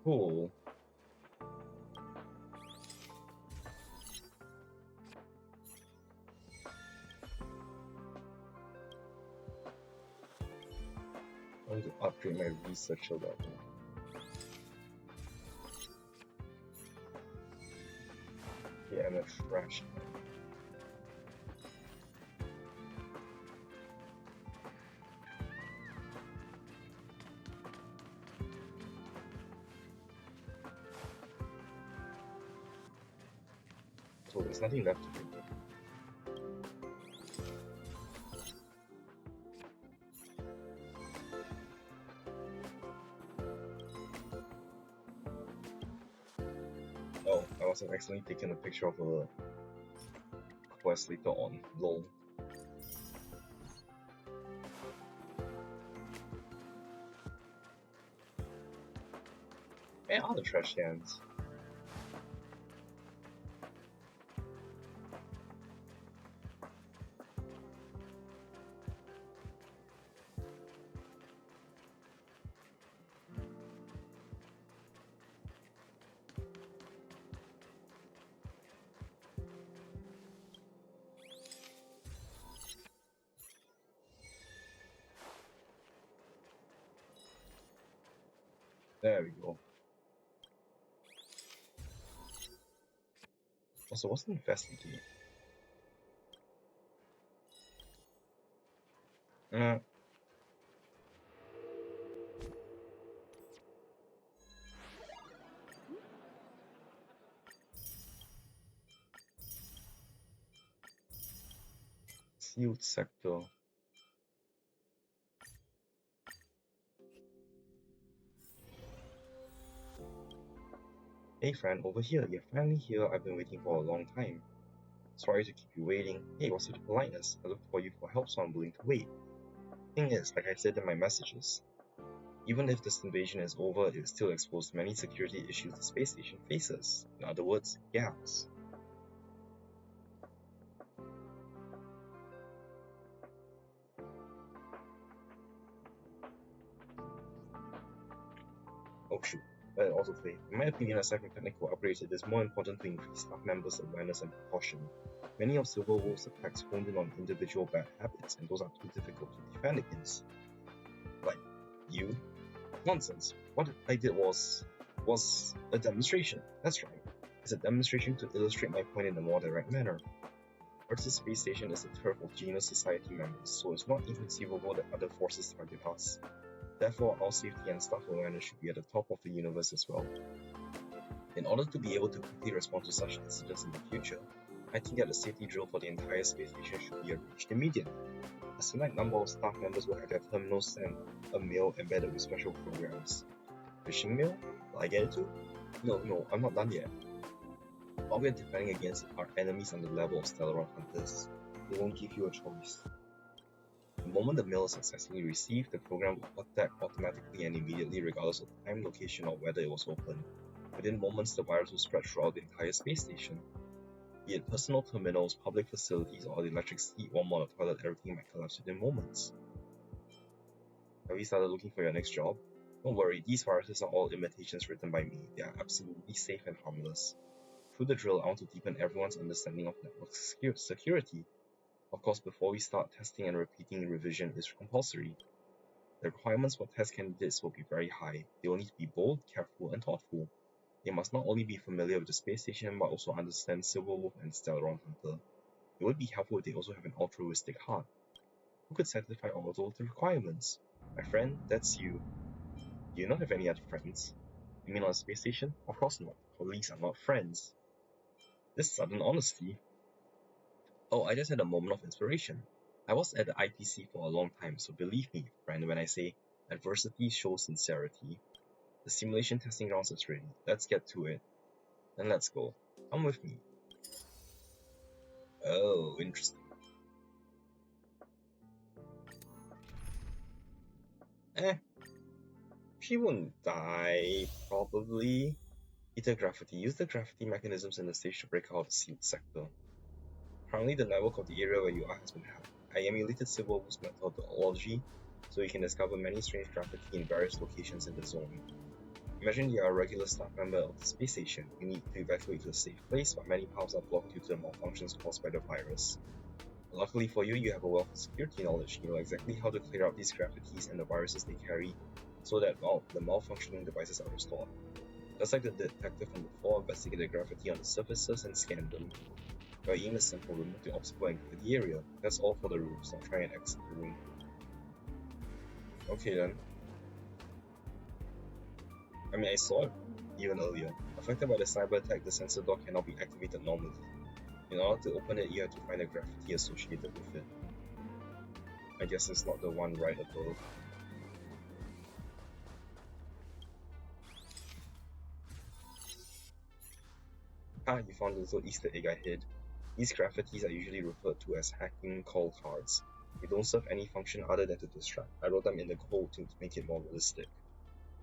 Cool. I want to upgrade my researcher level. Yeah, I'm a fresh. So there's nothing left to do. Oh, I was accidentally taking a picture of a quest later on. Lol. Where are the trash cans? There we go. Also, what's the investigate? Sealed sector. Hey friend, over here. You're finally here. I've been waiting for a long time. Sorry to keep you waiting. Hey, what's with the politeness? I looked for you for help, so I'm willing to wait. Thing is, like I said in my messages, even if this invasion is over, it still exposed many security issues the space station faces. In other words, gaps. Oh shoot. Also say, in my opinion, aside from technical upgrades, it is more important to increase staff members' awareness and precaution. Many of Silverwolf's attacks honed in on individual bad habits, and those are too difficult to defend against. Like, you? Nonsense. What I did was a demonstration. That's right. It's a demonstration to illustrate my point in a more direct manner. Earth's space station is the turf of Genus Society members, so it's not inconceivable that other forces target us. Therefore, our safety and staff awareness should be at the top of the universe as well. In order to be able to quickly respond to such incidents in the future, I think that a safety drill for the entire space station should be arranged immediately. A select number of staff members will have their terminals send a mail embedded with special programs. Phishing mail? Will I get it too? No, I'm not done yet. All we are defending against are enemies on the level of Starhunt hunters. They won't give you a choice. The moment the mail is successfully received, the program will attack automatically and immediately regardless of time, location, or whether it was open. Within moments, the virus will spread throughout the entire space station. Be it personal terminals, public facilities, or the electricity or the toilet, everything might collapse within moments. Have you started looking for your next job? Don't worry, these viruses are all imitations written by me. They are absolutely safe and harmless. Through the drill, I want to deepen everyone's understanding of network security. Of course, before we start, testing and repeating revision is compulsory. The requirements for test candidates will be very high. They will need to be bold, careful, and thoughtful. They must not only be familiar with the space station, but also understand Silverwolf and Starhunt Hunter. It would be helpful if they also have an altruistic heart. Who could satisfy all of the requirements? My friend, that's you. Do you not have any other friends? You mean on a space station? Of course not. Colleagues are not friends. This sudden honesty. Oh, I just had a moment of inspiration. I was at the IPC for a long time, so believe me, friend, when I say adversity shows sincerity. The simulation testing grounds is ready. Let's get to it. Then let's go. Come with me. Oh, interesting. She won't die, probably. Ether gravity. Use the gravity mechanisms in the stage to break out the sealed sector. Currently, the network of the area where you are has been hacked. I emulated Silverwolf's methodology, so you can discover many strange gravity in various locations in the zone. Imagine you are a regular staff member of the space station. You need to evacuate to a safe place, but many paths are blocked due to the malfunctions caused by the virus. Luckily for you, you have a wealth of security knowledge. You know exactly how to clear out these gravities and the viruses they carry, so that the malfunctioning devices are restored. Just like the detective from before, investigate the gravity on the surfaces and scan them. Your aim is simple: remove the obstacle and clear the area. That's all for the rules. Now try and exit the room. Okay then. I mean, I saw it even earlier. Affected by the cyber attack, the sensor door cannot be activated normally. In order to open it, you have to find the graffiti associated with it. I guess it's not the one right above. Ah, you found the little Easter egg I hid. These graffitis are usually referred to as hacking call cards. They don't serve any function other than to distract. I wrote them in the code to make it more realistic.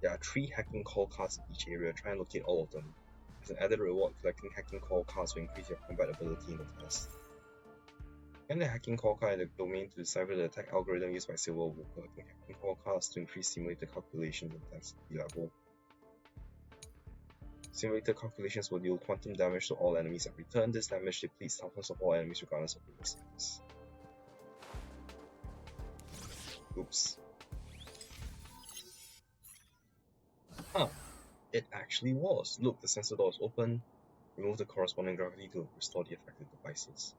There are 3 hacking call cards in each area. Try and locate all of them. As an added reward, collecting hacking call cards will increase your combat ability in the test. And the hacking call card is the domain to decipher the attack algorithm used by Silverwood. Collecting hacking call cards to increase simulator calculations and test level. Simulator calculations will deal quantum damage to all enemies every turn. This damage depletes toughness of all enemies regardless of their size. Oops. Huh. It actually was. Look, the sensor door is open. Remove the corresponding gravity to restore the affected devices.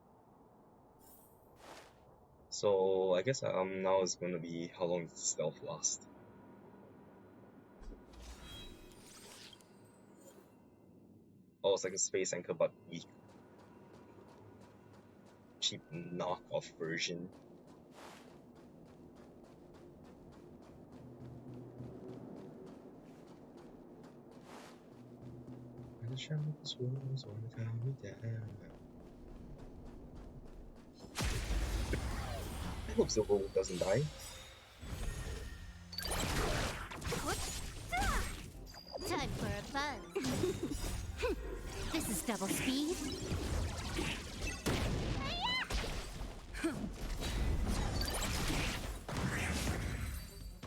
So I guess now it's going to be how long does the stealth last? Oh, it's like a space anchor but weak. Cheap knockoff version. The shadows was on the time we down. I hope Silverwood doesn't die. Time for a buzz. This is double speed.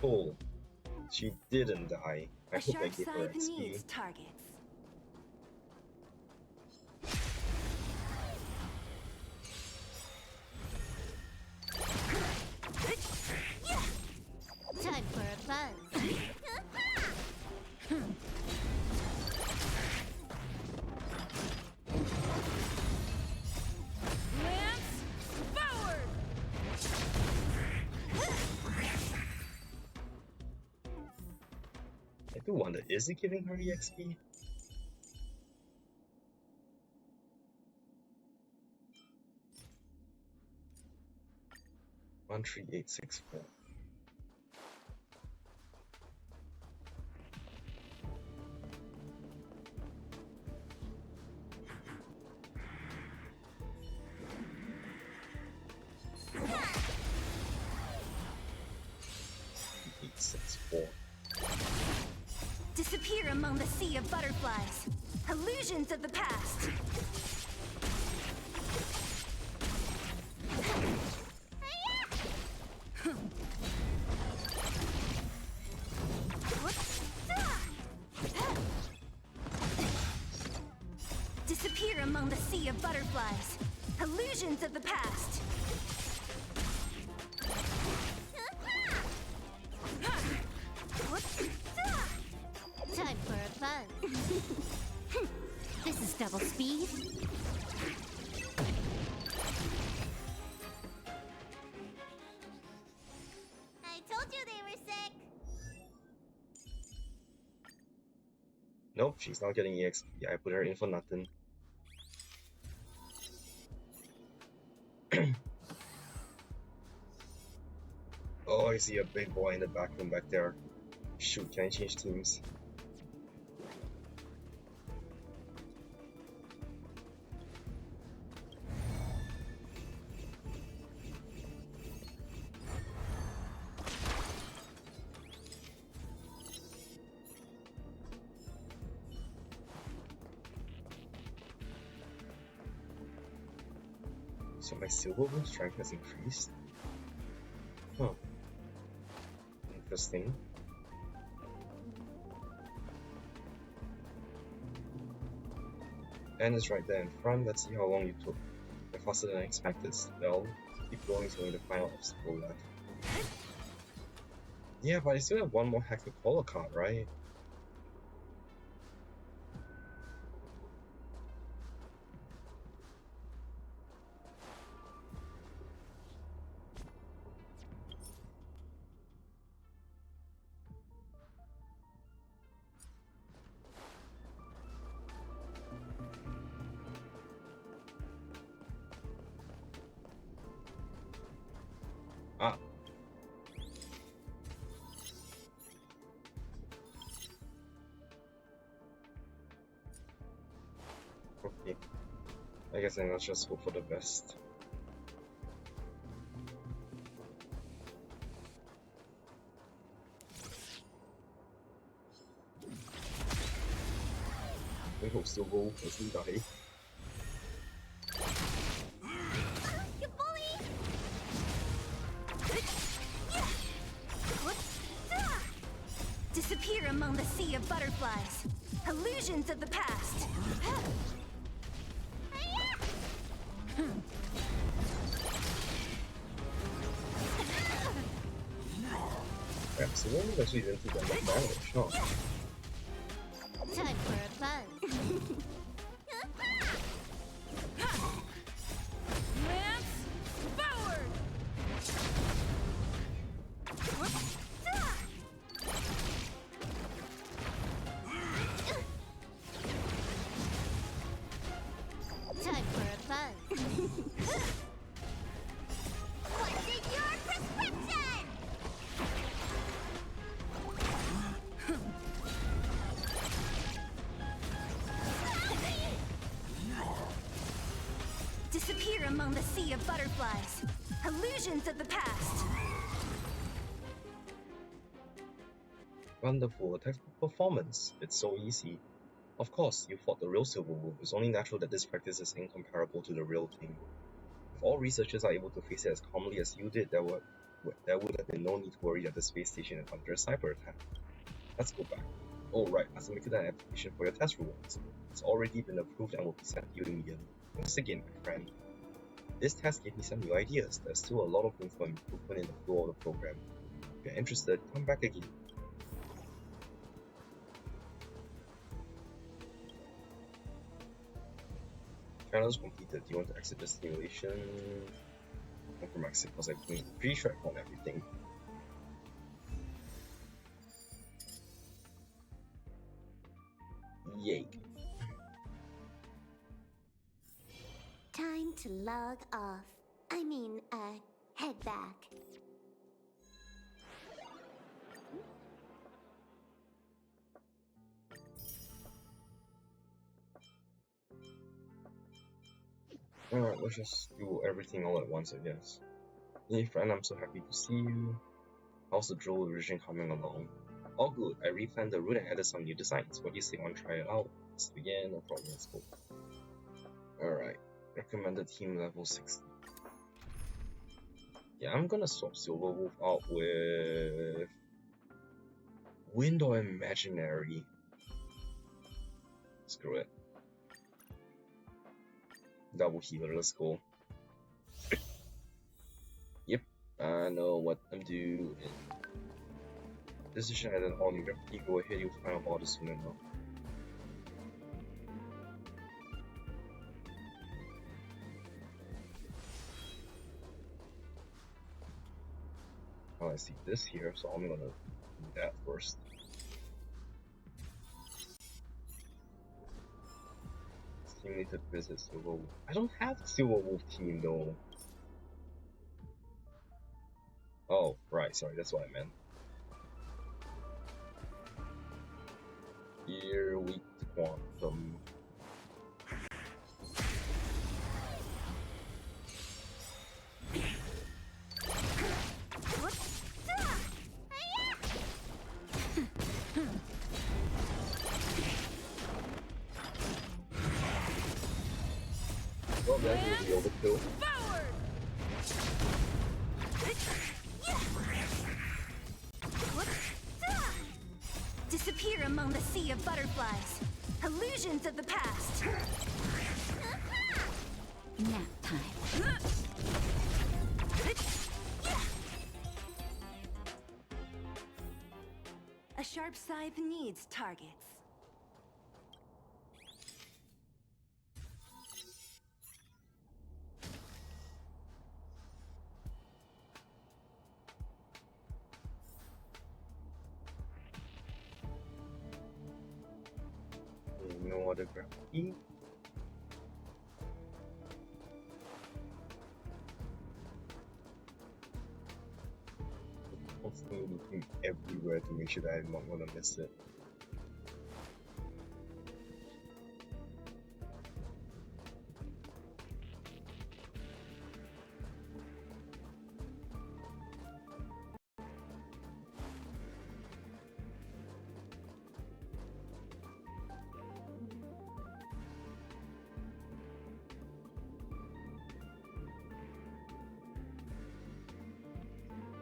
Oh, she didn't die. I hope I give her XP. needs targets. Time for a buzz. Lance forward! I do wonder, is it giving her EXP? One 3864. Disappear among the sea of butterflies. Illusions of the past. Disappear among the sea of butterflies. Illusions of the past. Time for a buzz. This is double speed. I told you they were sick. Nope, she's not getting EXP. I put her in for nothing. Oh, I see a big boy in the back room back there. Shoot, can I change teams? So my Silverwood strength has increased? Huh. Interesting. And it's right there in front. Let's see how long you took. You're faster than I expected. Well, keep going till the final obstacle left. Yeah, but I still have one more hack to call a card, right? Ah. Okay. I guess then let's just hope for the best. I hope still go as we die. You bully! Disappear among the sea of butterflies. Illusions of the past. Absolutely, actually didn't do that much damage, huh? Time for a buzz. Lance forward! Time for a buzz. What's in your prescription? Disappear among the sea of butterflies. Illusions of the past. Wonderful, a textbook performance. It's so easy. Of course, you fought the real Silver Wolf. It's only natural that this practice is incomparable to the real thing. If all researchers are able to face it as calmly as you did, there would have been no need to worry that the space station is under a cyber attack. Let's go back. Oh right, I submitted an application for your test rewards. It's already been approved and will be sent to you immediately. Once again, my friend. This test gave me some new ideas. There's still a lot of room for improvement in the flow of the program. If you're interested, come back again. Challenge completed. Do you want to exit the simulation? Confirm exit because I'm pretty sure I found everything. Yay. Time to log off. I mean, head back. Alright, let's just do everything all at once, I guess. Hey friend, I'm so happy to see you. How's the drill revision coming along? All good. I replanned the route and added some new designs. What do you say on try it out? Let's begin, no problem, let's go. Alright. Recommended team level 60. Yeah, I'm gonna swap Silver Wolf out with Wind or Imaginary. Screw it. Double healer, let's go. Yep, I know what I'm doing. Decision at an all new replicate, go ahead, you'll find out about it soon enough. Oh, I see this here, so I'm gonna do that first. Team need to visit Silver Wolf. I don't have a Silver Wolf team though. Oh, right, sorry, that's what I meant. Here we quantum. Well, that will be overkill. Forward! Disappear among the sea of butterflies. Illusions of the past. Nap time. A sharp scythe needs targets. No other gravity. Constantly looking everywhere to make sure that I'm not gonna miss it.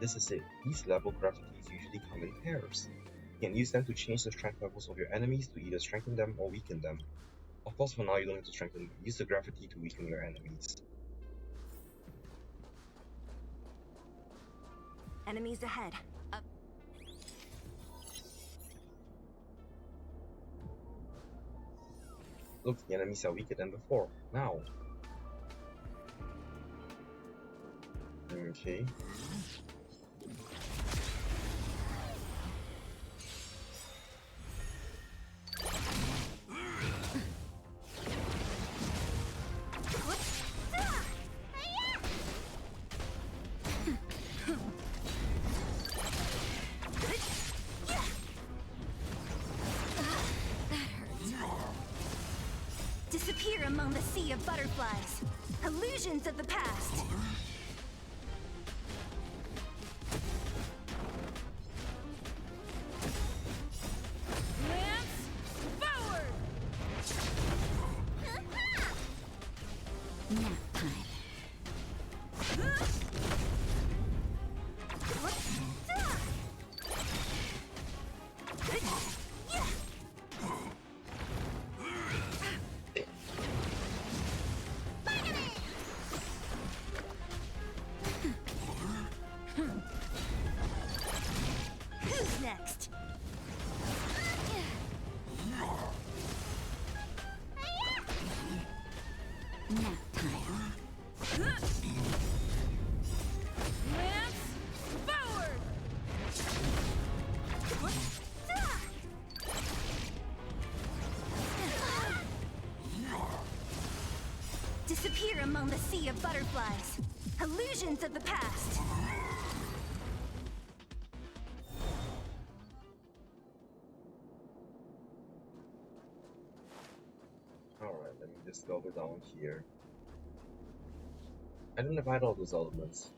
This is it. These level gravities usually come in pairs. You can use them to change the strength levels of your enemies to either strengthen them or weaken them. Of course, for now you don't have to strengthen them. Use the gravity to weaken your enemies. Enemies ahead. Up. Look, the enemies are weaker than before. Now. Okay. Disappear among the sea of butterflies. Illusions of the past. Lance, forward! Nap time. Who's next? Nap time. Lance, forward! Disappear among the sea of butterflies. Illusions of the past. Alright, let me just go down here. I didn't divide all those elements.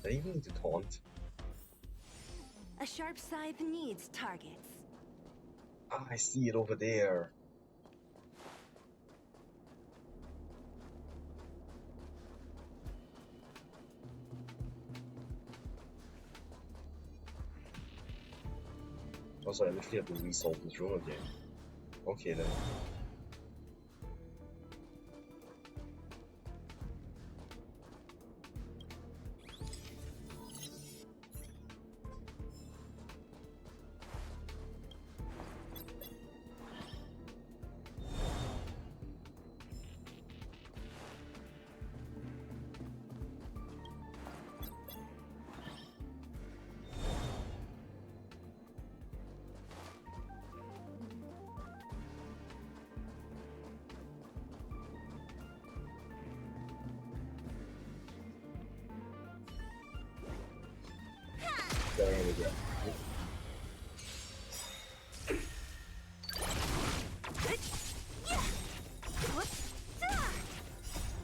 I even need to taunt. A sharp scythe needs targets. Ah, I see it over there. Also, I literally have to resolve this room again. Okay then. Going in again.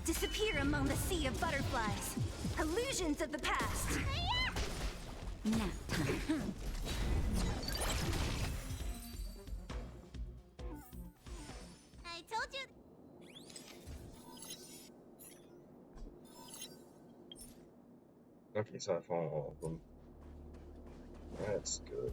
Disappear among the sea of butterflies. Illusions of the past. Nap time. I told you. Okay, so I found all of them. That's good.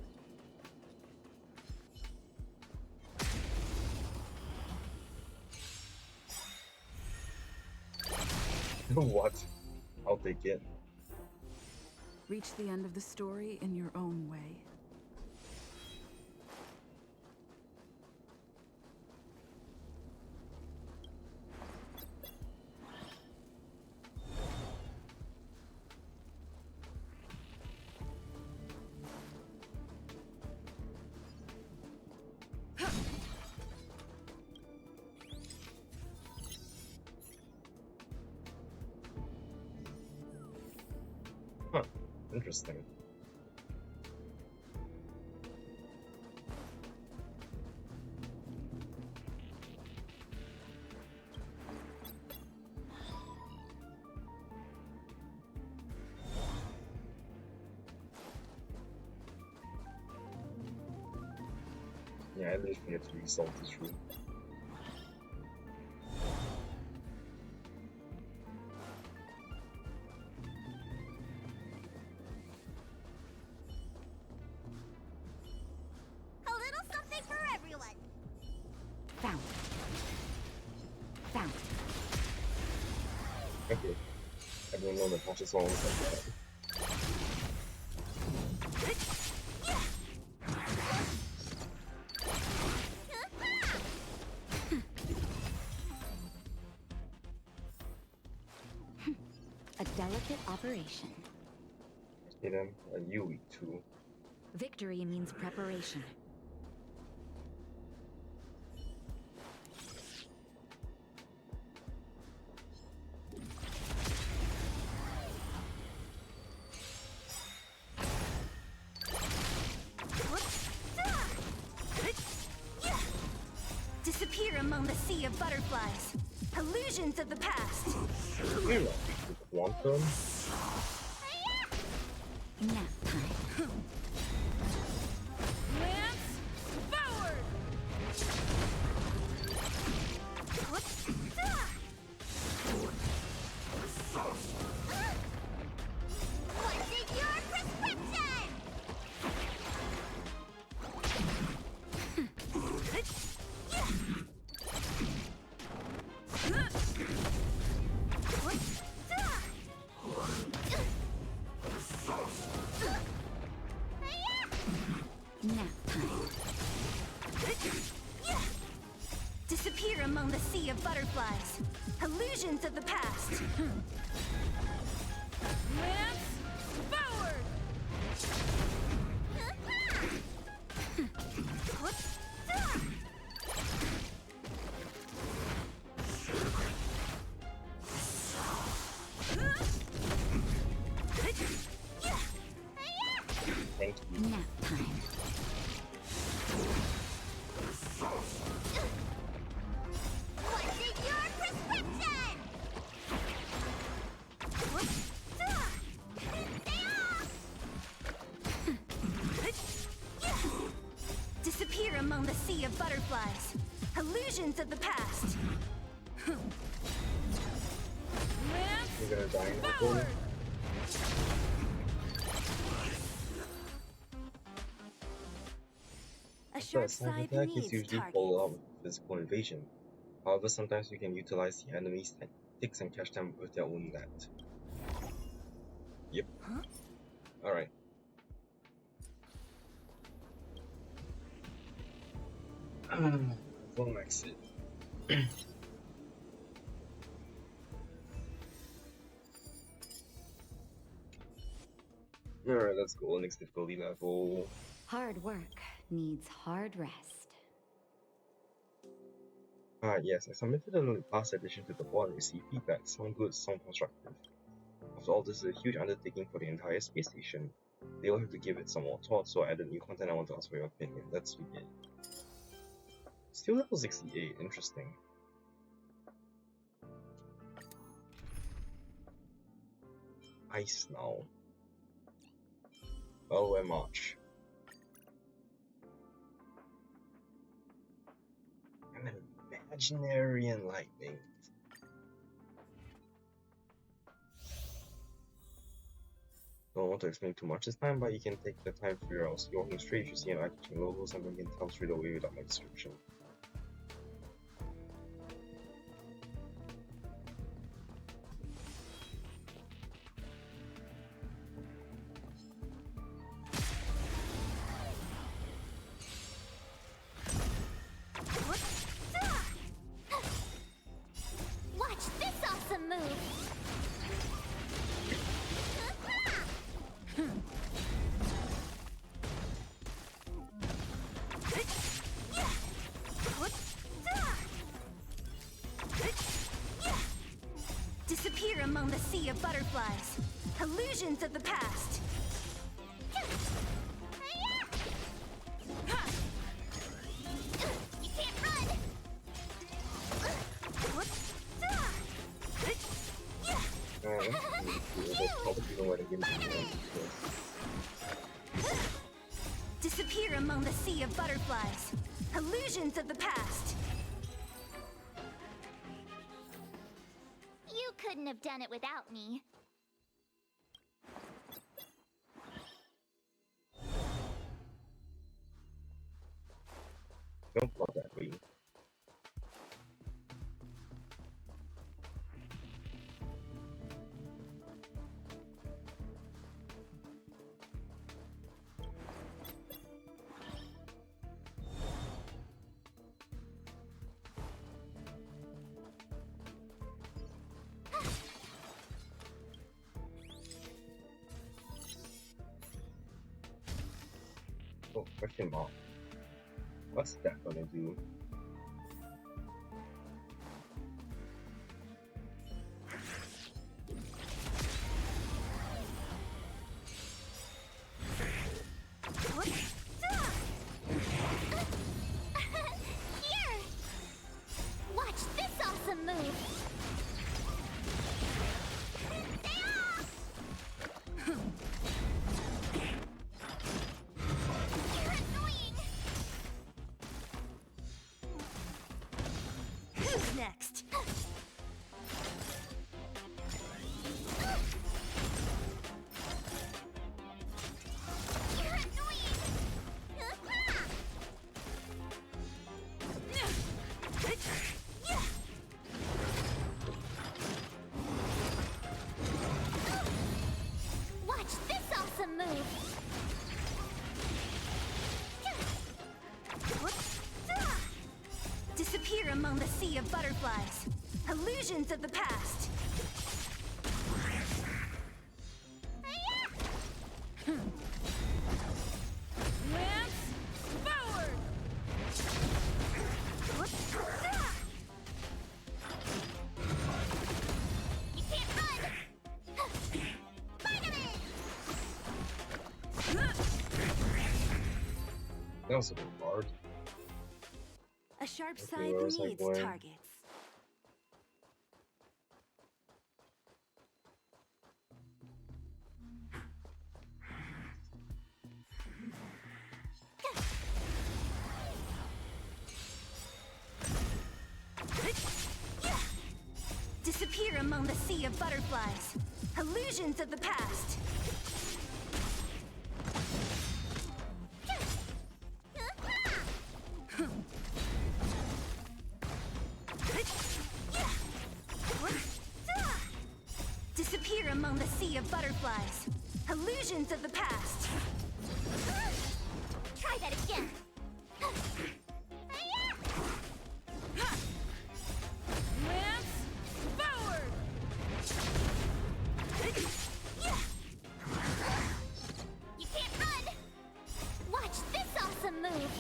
What? I'll take it. Reach the end of the story in your own way. Huh. Interesting. Yeah, I literally have to resolve this room. A little something for everyone. Found. Found. Okay. Everyone know the Tasha songs like that. A delicate operation. Okay then, you weak too. Victory means preparation. Disappear among the sea of butterflies. Illusions of the past. You know, quantum. Nap time. Lance forward! What's in your prescription? Nap time. Disappear among the sea of butterflies. Illusions of the past. Lance forward! Thank you. Nap time. What's in your prescription? Disappear among the sea of butterflies. Illusions of the past. Lance You're gonna die in the forward! A The short side scythe attack is needs usually targets. followed up with physical invasion. However, sometimes you can utilize the enemy's tactics and catch them with their own net. Yep. Huh? Alright. Full max it. Alright, let's go. Next difficulty level. Hard work needs hard rest. Yes, I submitted a last edition to the board and received feedback. Some good, some constructive. After all, this is a huge undertaking for the entire space station. They will have to give it some more thought, so I added new content. I want to ask for your opinion. Let's begin. Still level 68, interesting. Ice now. Well, we're March. An imaginary enlightening. Don't want to explain too much this time, but you can take the time for your else. You're walking straight, you see an eye-catching logo, someone can tell straight away without my description. Watch this awesome move! Disappear among the sea of butterflies. Illusions of the past. You can't run! Disappear among the sea of butterflies. Illusions of the past. You couldn't have done it without me. Don't plot that way. Oh, question mark. What's that gonna do? Here! Watch this awesome move! You're annoying! Who's next? You're annoying! Watch this awesome move! Disappear among the sea of butterflies. Illusions of the past. Lance forward! You can't run! Spider-Man! That was a bit hard. A sharp Okay, scythe where was I needs going? targets. Disappear among the sea of butterflies. Illusions of the past. Disappear among the sea of butterflies. Illusions of the past. Try that again! Lance forward! You can't run! Watch this awesome move!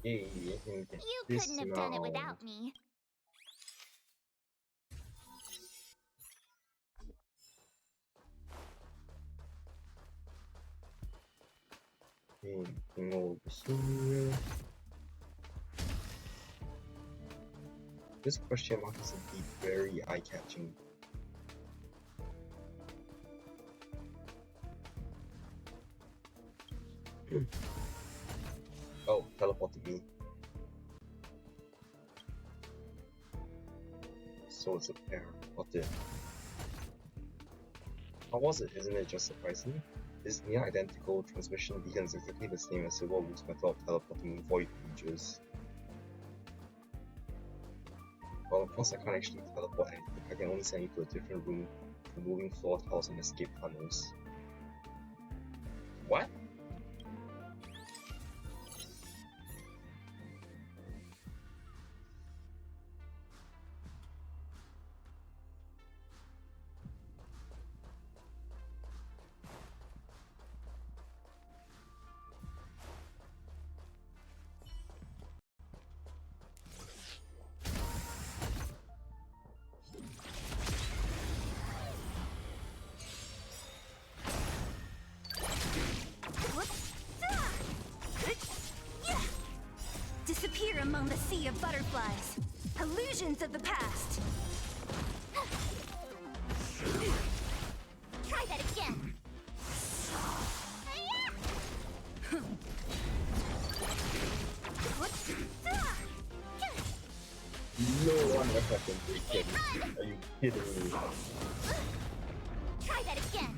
Yay, I can get You this couldn't have done it now. without me. Okay, thing over here. This question mark is indeed very eye-catching. teleported me. So it's a pair. What the? How was it? Isn't it just surprising? This near identical transmission beacon is exactly the same as Silverwood's method of teleporting void creatures. Well, of course I can't actually teleport anything. I can only send you to a different room, to moving floor tiles and escape tunnels. What? Disappear among the sea of butterflies. Illusions of the past. Try that again. No one ever can break him. Are you kidding me? Try that again.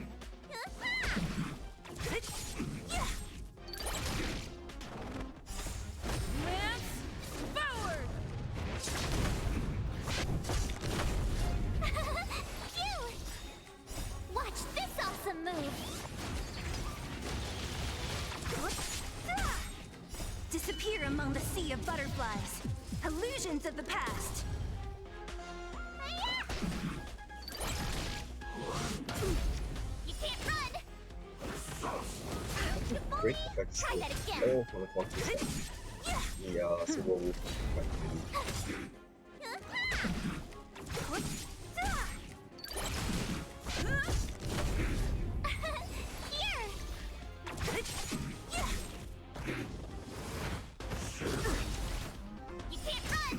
Lance forward! Phew! Watch this awesome move. Disappear among the sea of butterflies. Illusions of the past. You can't run. Great effects. Try that again. Oh, from the contest. Yeah, Silverwood. Here. You can't run.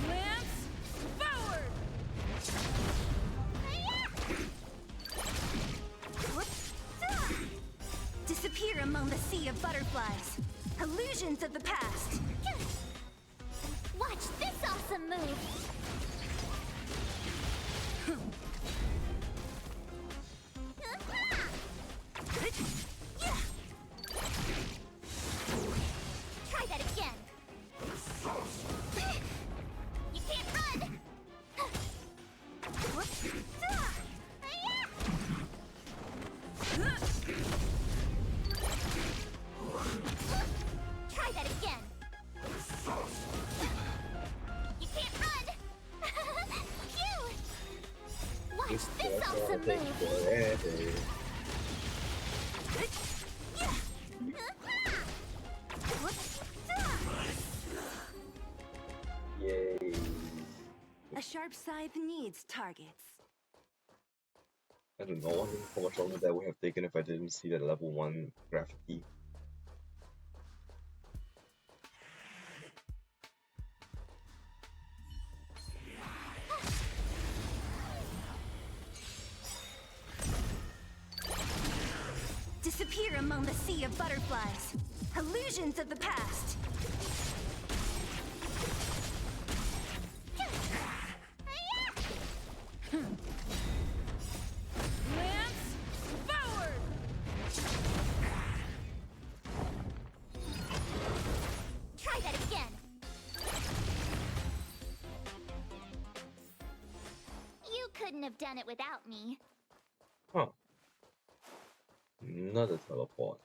Lance forward! Disappear among the sea of butterflies. Illusions of the past. Watch this awesome move. Try that again. You can't run. Try that again. You can't run. Phew! Watch this awesome move. Yay. A sharp scythe needs targets. I don't know, I wonder how much longer that would have taken if I didn't see that level 1 graffiti. Disappear among the sea of butterflies. Illusions of the past. Lance forward! Try that again. You couldn't have done it without me. Huh. Another teleport.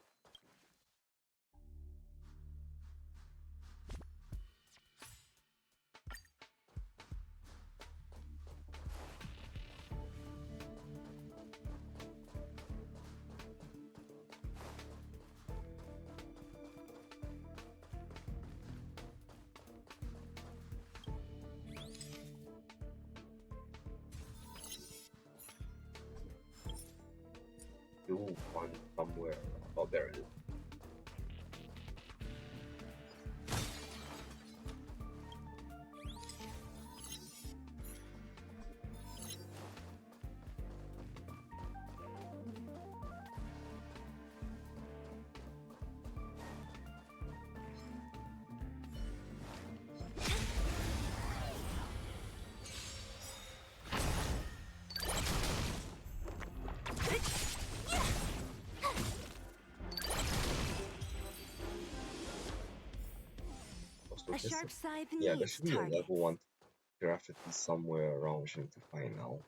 Do one somewhere. Oh, there it is. A sharp scythe Yeah, there needs should be a targets. level 1 graffiti somewhere around, which I need to find now.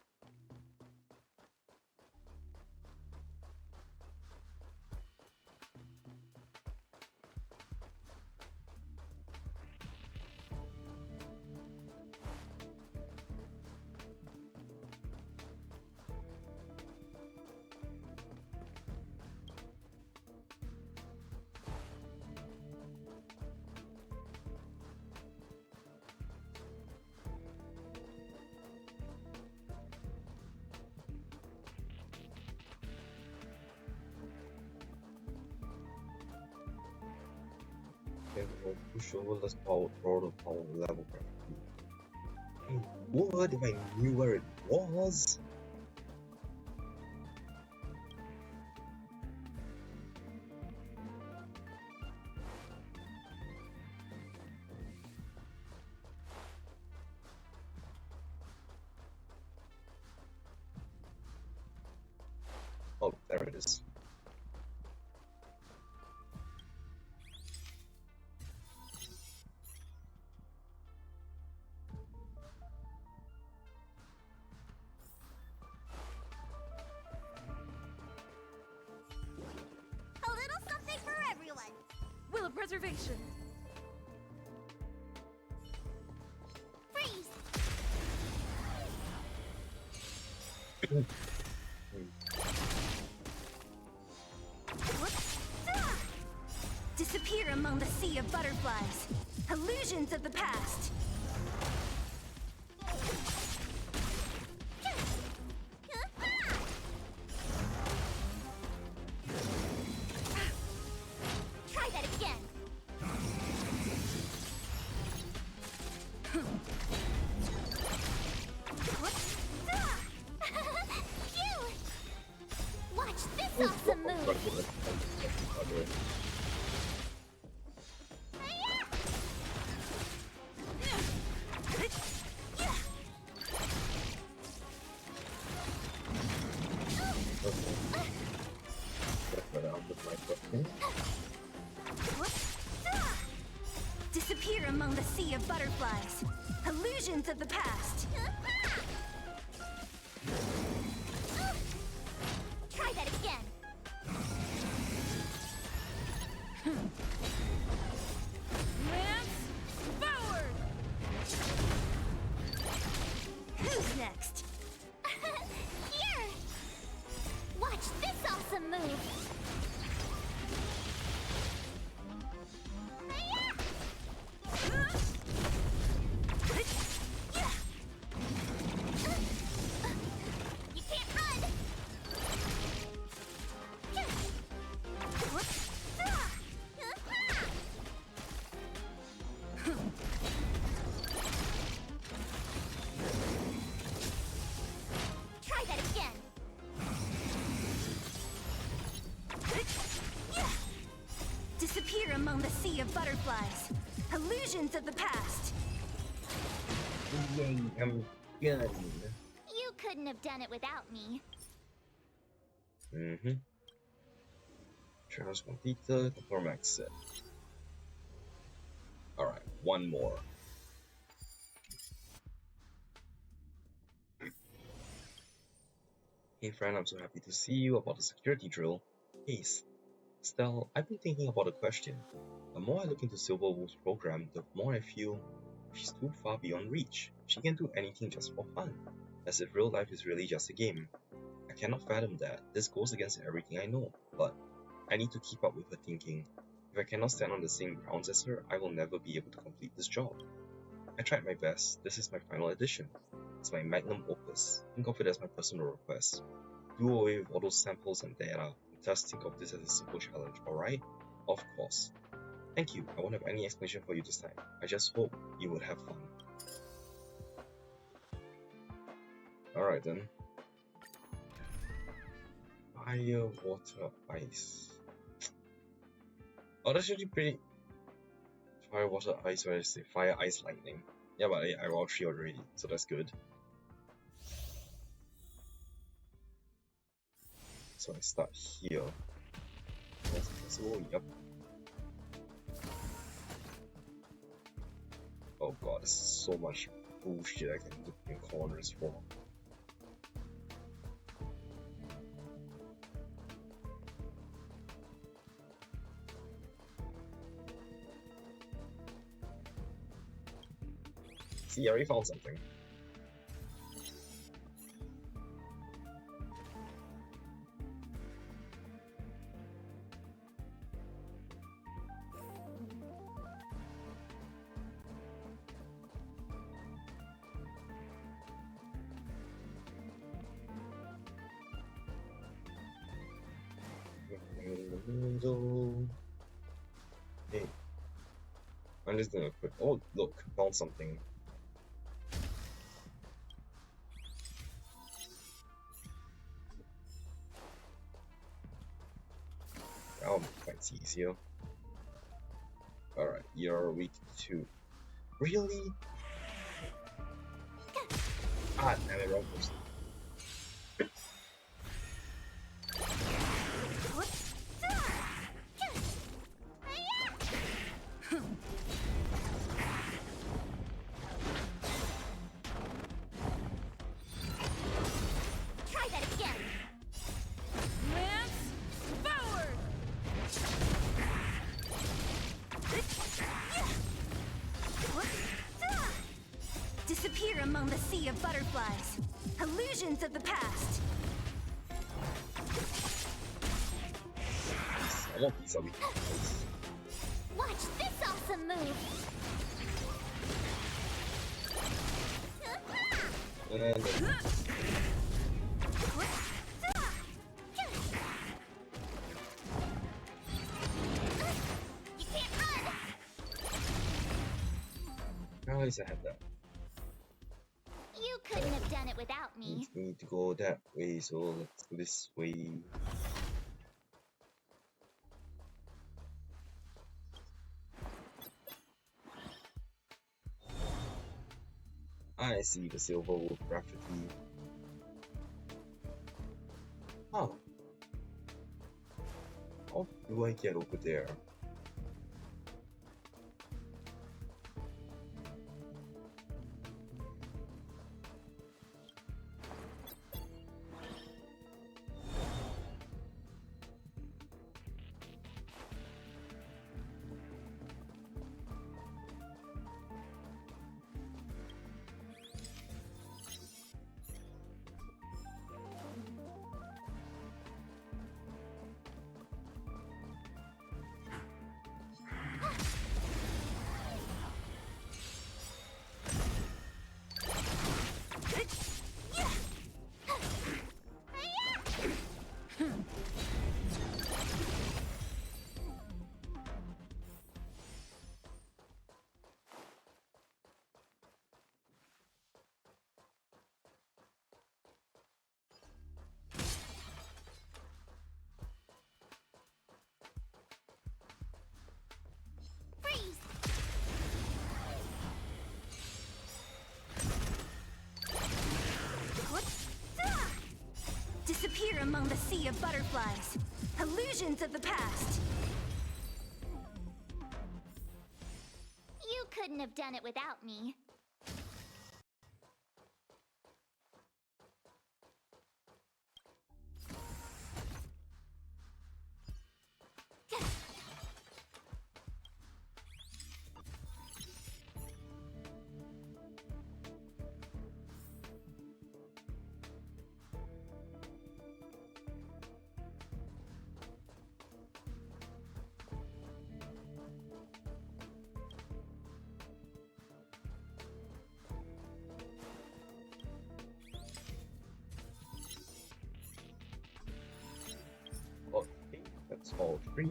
Okay, we'll push over this power level graffiti. I would if I knew where it was. Oh, there it is. A little something for everyone. Will of preservation. Freeze! Disappear among the sea of butterflies. Illusions of the past. Try that again. Phew! Watch this awesome move. Disappear among the sea of butterflies. Illusions of the past. Try that again. Lance forward! Who's next? Here! Watch this awesome move. You can't run! Try that again. Disappear among the sea of butterflies. Illusions of the past. Yay, I'm done. You couldn't have done it without me. Challenge completed, confirm exit. Alright, one more. Hey friend, I'm so happy to see you about the security drill. Hey, Stell, I've been thinking about a question. The more I look into Silverwolf's program, the more I feel she's too far beyond reach. She can do anything just for fun, as if real life is really just a game. I cannot fathom that. This goes against everything I know, but I need to keep up with her thinking. If I cannot stand on the same grounds as her, I will never be able to complete this job. I tried my best. This is my final edition. It's my magnum opus. Think of it as my personal request. Do away with all those samples and data. Just think of this as a simple challenge, alright? Of course. Thank you. I won't have any explanation for you this time. I just hope you would have fun. Alright then. Fire, water, ice. Oh, that's actually pretty. Fire, water, ice, where I say fire, ice, lightning. Yeah, but I rolled 3 already, so that's good. So I start here. So, yep. Oh god, this is so much bullshit I can look in corners for. See, I already found something. Hey, I'm just gonna put. Oh, look, found something. That'll make things easier. Alright, you're weak too. Really? Ah, damn it, wrong person. Try that again. Lance forward! Disappear among the sea of butterflies. Illusions of the past. I want these weak. Watch this awesome move. And You can't run. at least I have that. You couldn't have done it without me. We need to go that way, so let's go this way. I see the silver wolf graffiti. Huh. How do I get over there? Freeze. Disappear among the sea of butterflies. Illusions of the past. You couldn't have done it without me. Okay, that's all three.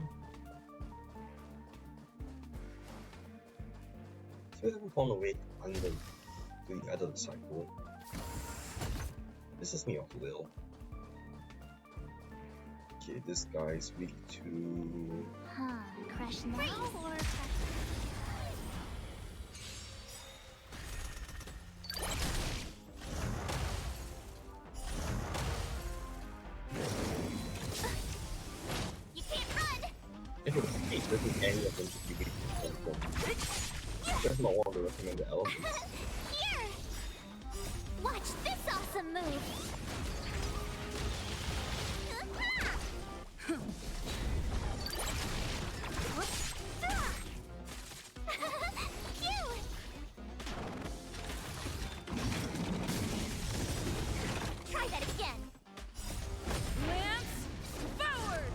So I haven't found a way under to the other cycle. This is me off a little. Okay, this guy's weak to. Huh. Crush now or crush? If it was the case, doesn't any of them should be weak to control? That's not one of the recommended elements. Here! Watch this awesome move! Cute! Try that again! Lance, forward!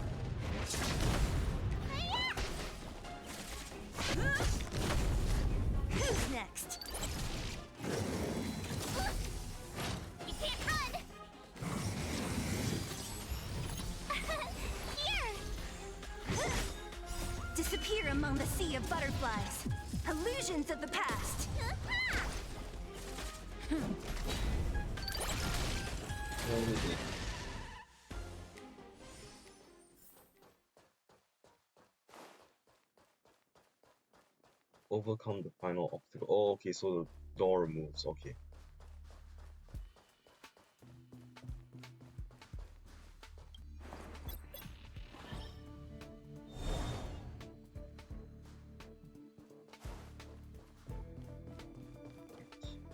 Who's next? You can't run! Here! Disappear among the sea of butterflies. Illusions of the past. Overcome the final obstacle. Oh, okay, so the door removes. Okay.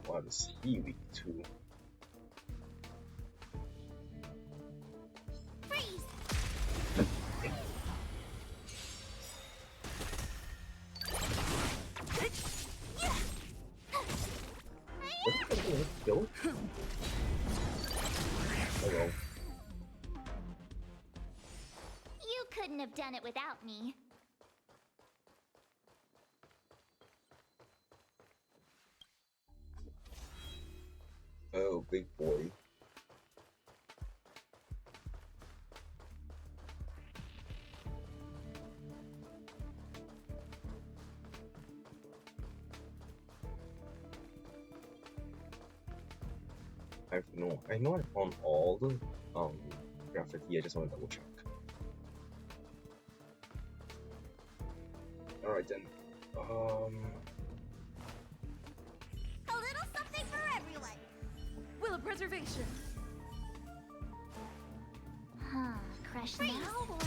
What is he weak to? Freeze! Kill? Hello. You couldn't have done it without me. Oh, big boy. I know I found all the graffiti. I just want to double check. All right then. A little something for everyone. Will of preservation. Huh, crush now or...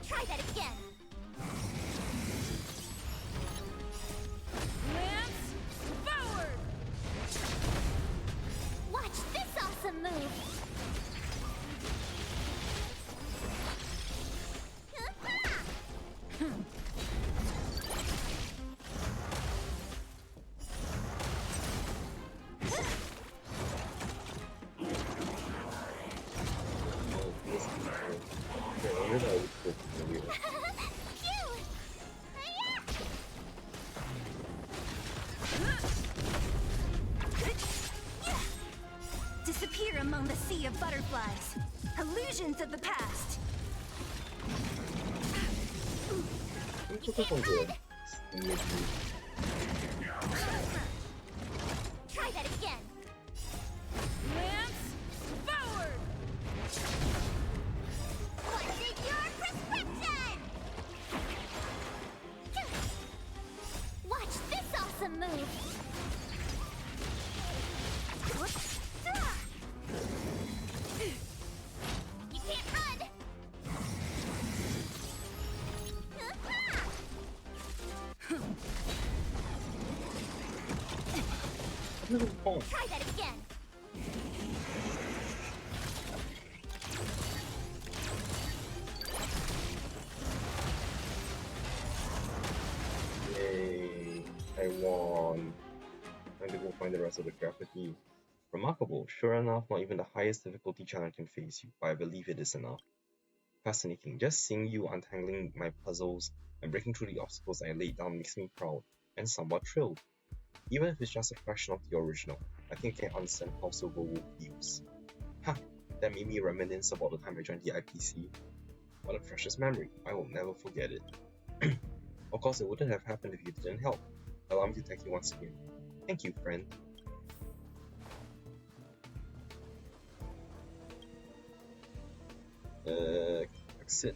Try that again. Lance, forward! Watch this awesome move. Oh, this is cool. Okay, I wonder if I would go familiar. Cute. Disappear among the sea of butterflies. Illusions of the past. Let's look on good. Try that again. Lance, forward! What's in your prescription? Watch this awesome move. You can't run. Try that again. Yay! I won. Time to go find the rest of the graffiti. Remarkable. Sure enough, not even the highest difficulty challenge can face you, but I believe it is enough. Fascinating. Just seeing you untangling my puzzles and breaking through the obstacles I laid down makes me proud and somewhat thrilled. Even if it's just a fraction of the original, I think I can understand how Silverwood feels. Ha! That made me reminisce about the time I joined the IPC. What a precious memory. I will never forget it. Of course, it wouldn't have happened if you didn't help. Allow me to thank you once again. Thank you, friend. Exit.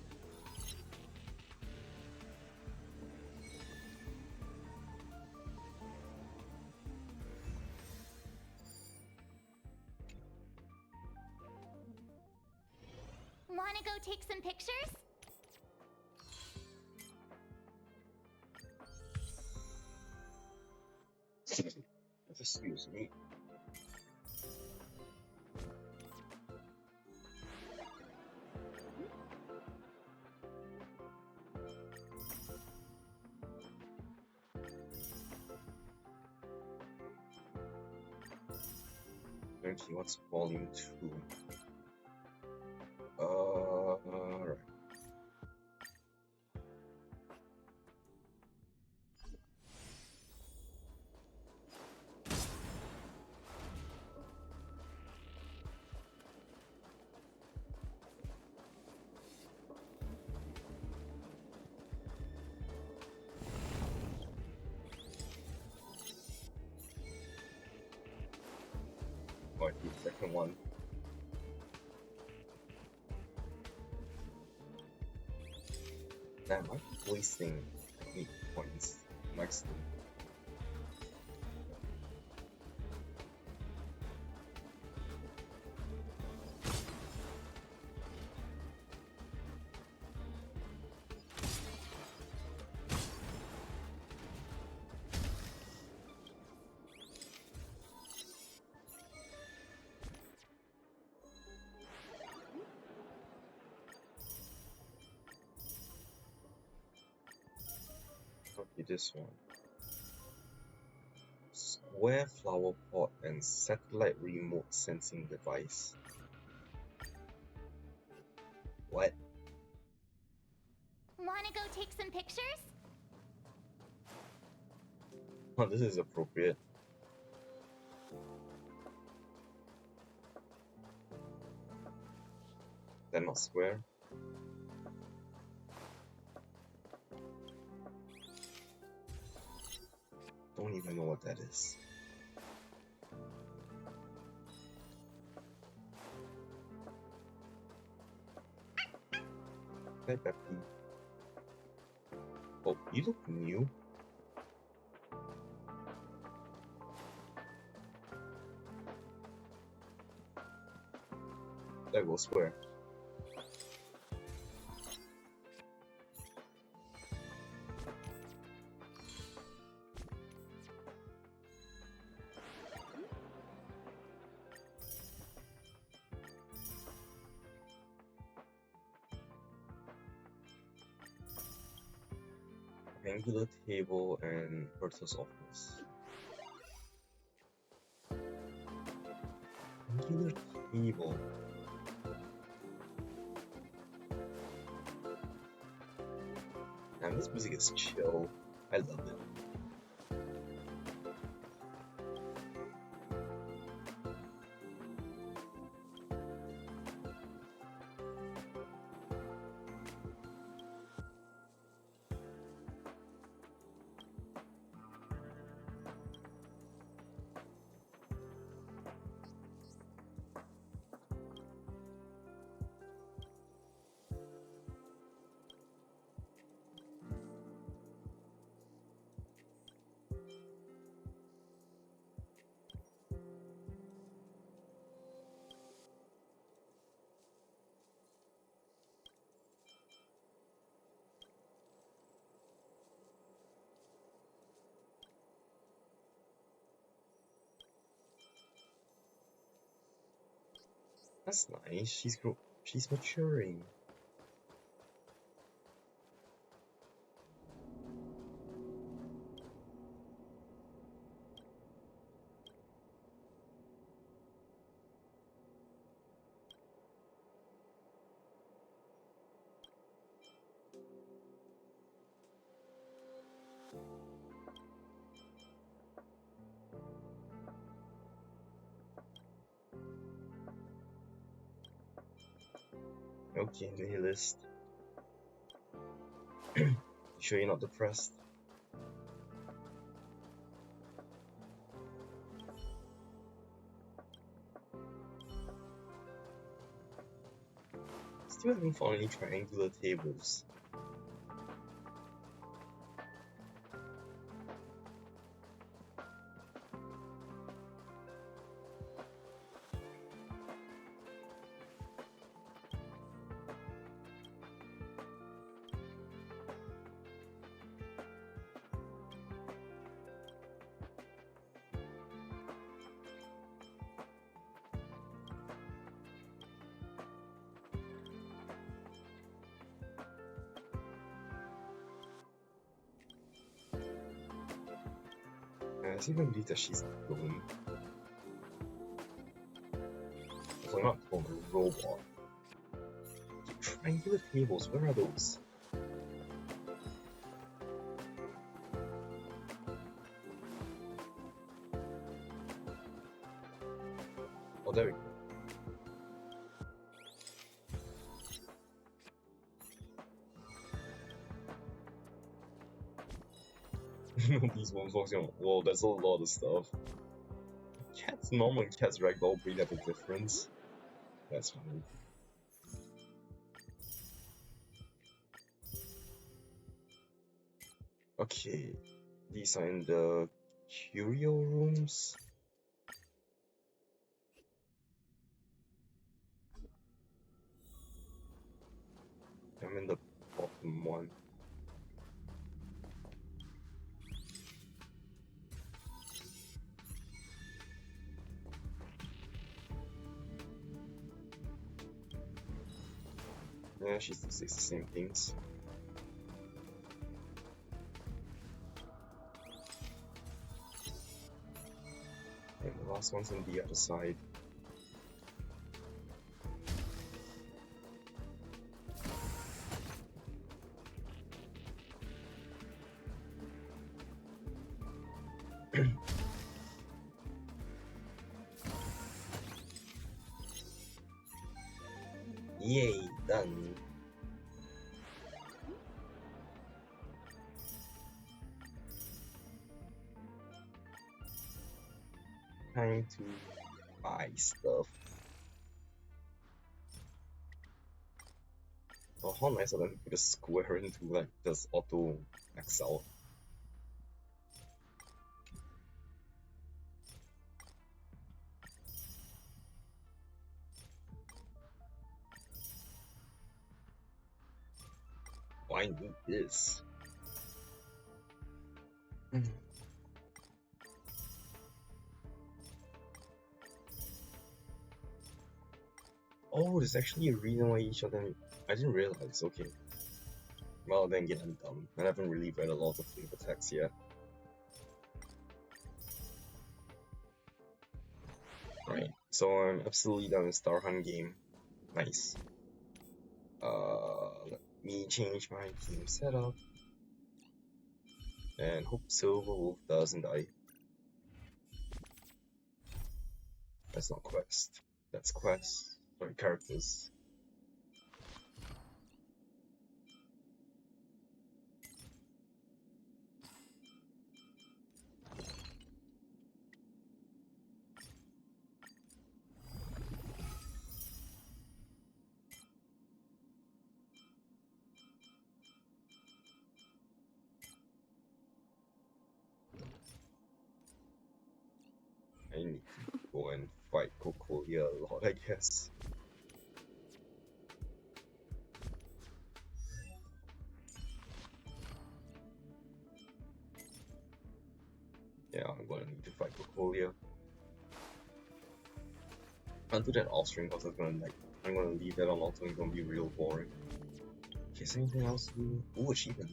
some pictures? Excuse me. Okay, what's volume 2? Right. Oh, the second one. Damn, I'm wasting 8 points. Next. Okay, this one. Square flower pot and satellite remote sensing device. What? Wanna go take some pictures? Oh, this is appropriate. They're not square. Don't even know what that is. Hi, Peppy. Oh, you look new. That goes square. Angular table and Bertha's office. Angular table. Man, this music is chill. I love it. That's nice. She's maturing. Okay, nihilist. You sure you're not depressed? Still haven't found any triangular tables. Guys, even believe that she's a clone. So not a clone, a robot. Triangular tables, where are those? Oh, there we go. These ones focusing on, whoa, there's a lot of stuff. Cats, normal and cats ragdoll breed have a difference. That's funny. Okay, these are in the curio rooms. I'm in the bottom one. Yeah, she still says the same things. And the last one's on the other side. Yay, done. Time to buy stuff. Oh, how nice of them to put a square into like just auto max out. Oh, I need this. Oh, there's actually a reason why each of them. I didn't realize. Okay. Well, then again, I'm dumb. I haven't really read a lot of flavor text yet. Right. So I'm absolutely done with Starhunt game. Nice. Let me change my team setup. And hope Silver Wolf doesn't die. That's not quest. That's quest. Sorry, characters. I need to go and fight Cocolia a lot, I guess. Yeah, I'm gonna need to fight Cocolia. I'll do that off stream because I'm gonna leave that on auto and it's gonna be real boring. Okay, is there anything else to do? Ooh, achievement.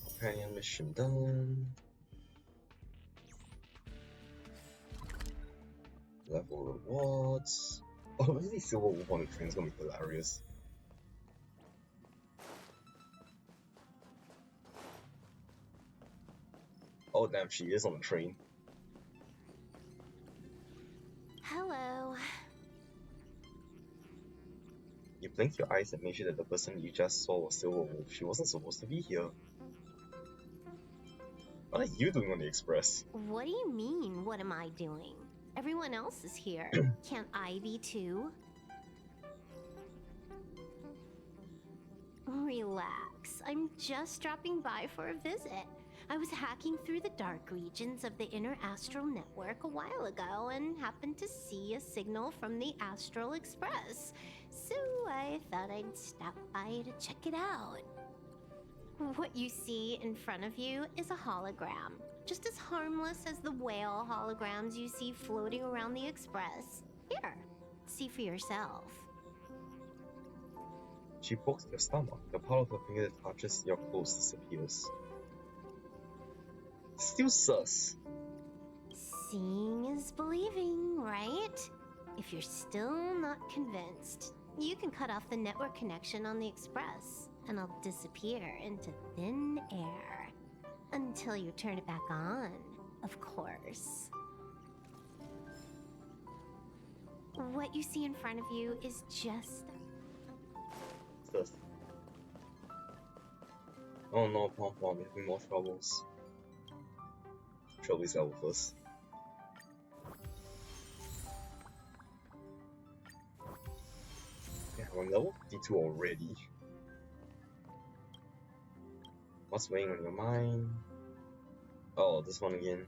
Companion mission done. Level rewards. Oh, really Silver Wolf on the train is gonna be hilarious. Oh damn, she is on the train. Hello. You blink your eyes and make sure that the person you just saw was Silver Wolf. She wasn't supposed to be here. What are you doing on the express? What do you mean, what am I doing? Everyone else is here. Can't I be too? Relax. I'm just dropping by for a visit. I was hacking through the dark regions of the inner astral network a while ago and happened to see a signal from the Astral Express. So I thought I'd stop by to check it out. What you see in front of you is a hologram. Just as harmless as the whale holograms you see floating around the Express. Here, see for yourself. She pokes your stomach. The part of her finger that touches your clothes disappears. Still sus. Seeing is believing, right? If you're still not convinced, you can cut off the network connection on the Express, and I'll disappear into thin air. Until you turn it back on, of course. What you see in front of you is just... Sus. Oh no, Pom Pom, having more troubles. Troubles out with us. Yeah, I'm level 52 already. What's weighing on your mind? Oh, this one again.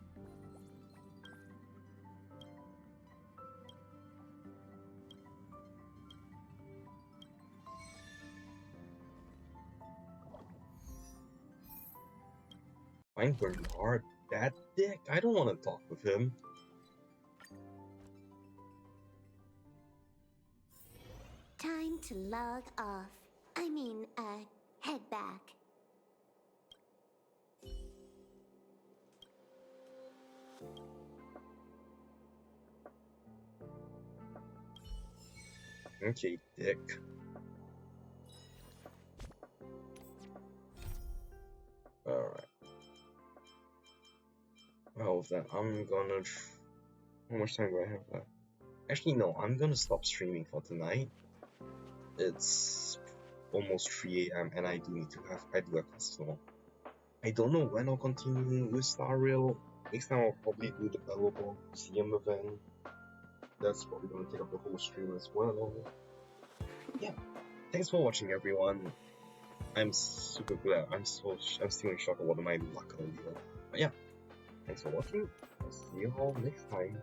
Find Bernard, that dick. I don't want to talk with him. Time to log off. I mean, head back. Okay, dick. Alright. Well, then I'm gonna... How much time do I have left? Actually, no, I'm gonna stop streaming for tonight. It's almost 3 AM and I do have customer. I don't know when I'll continue with Star Rail. Next time I'll probably do the Bellable Museum event. That's probably gonna take up the whole stream as well. Yeah, thanks for watching, everyone. I'm super glad. I'm still in shock about my luck earlier. But yeah, thanks for watching. I'll see you all next time.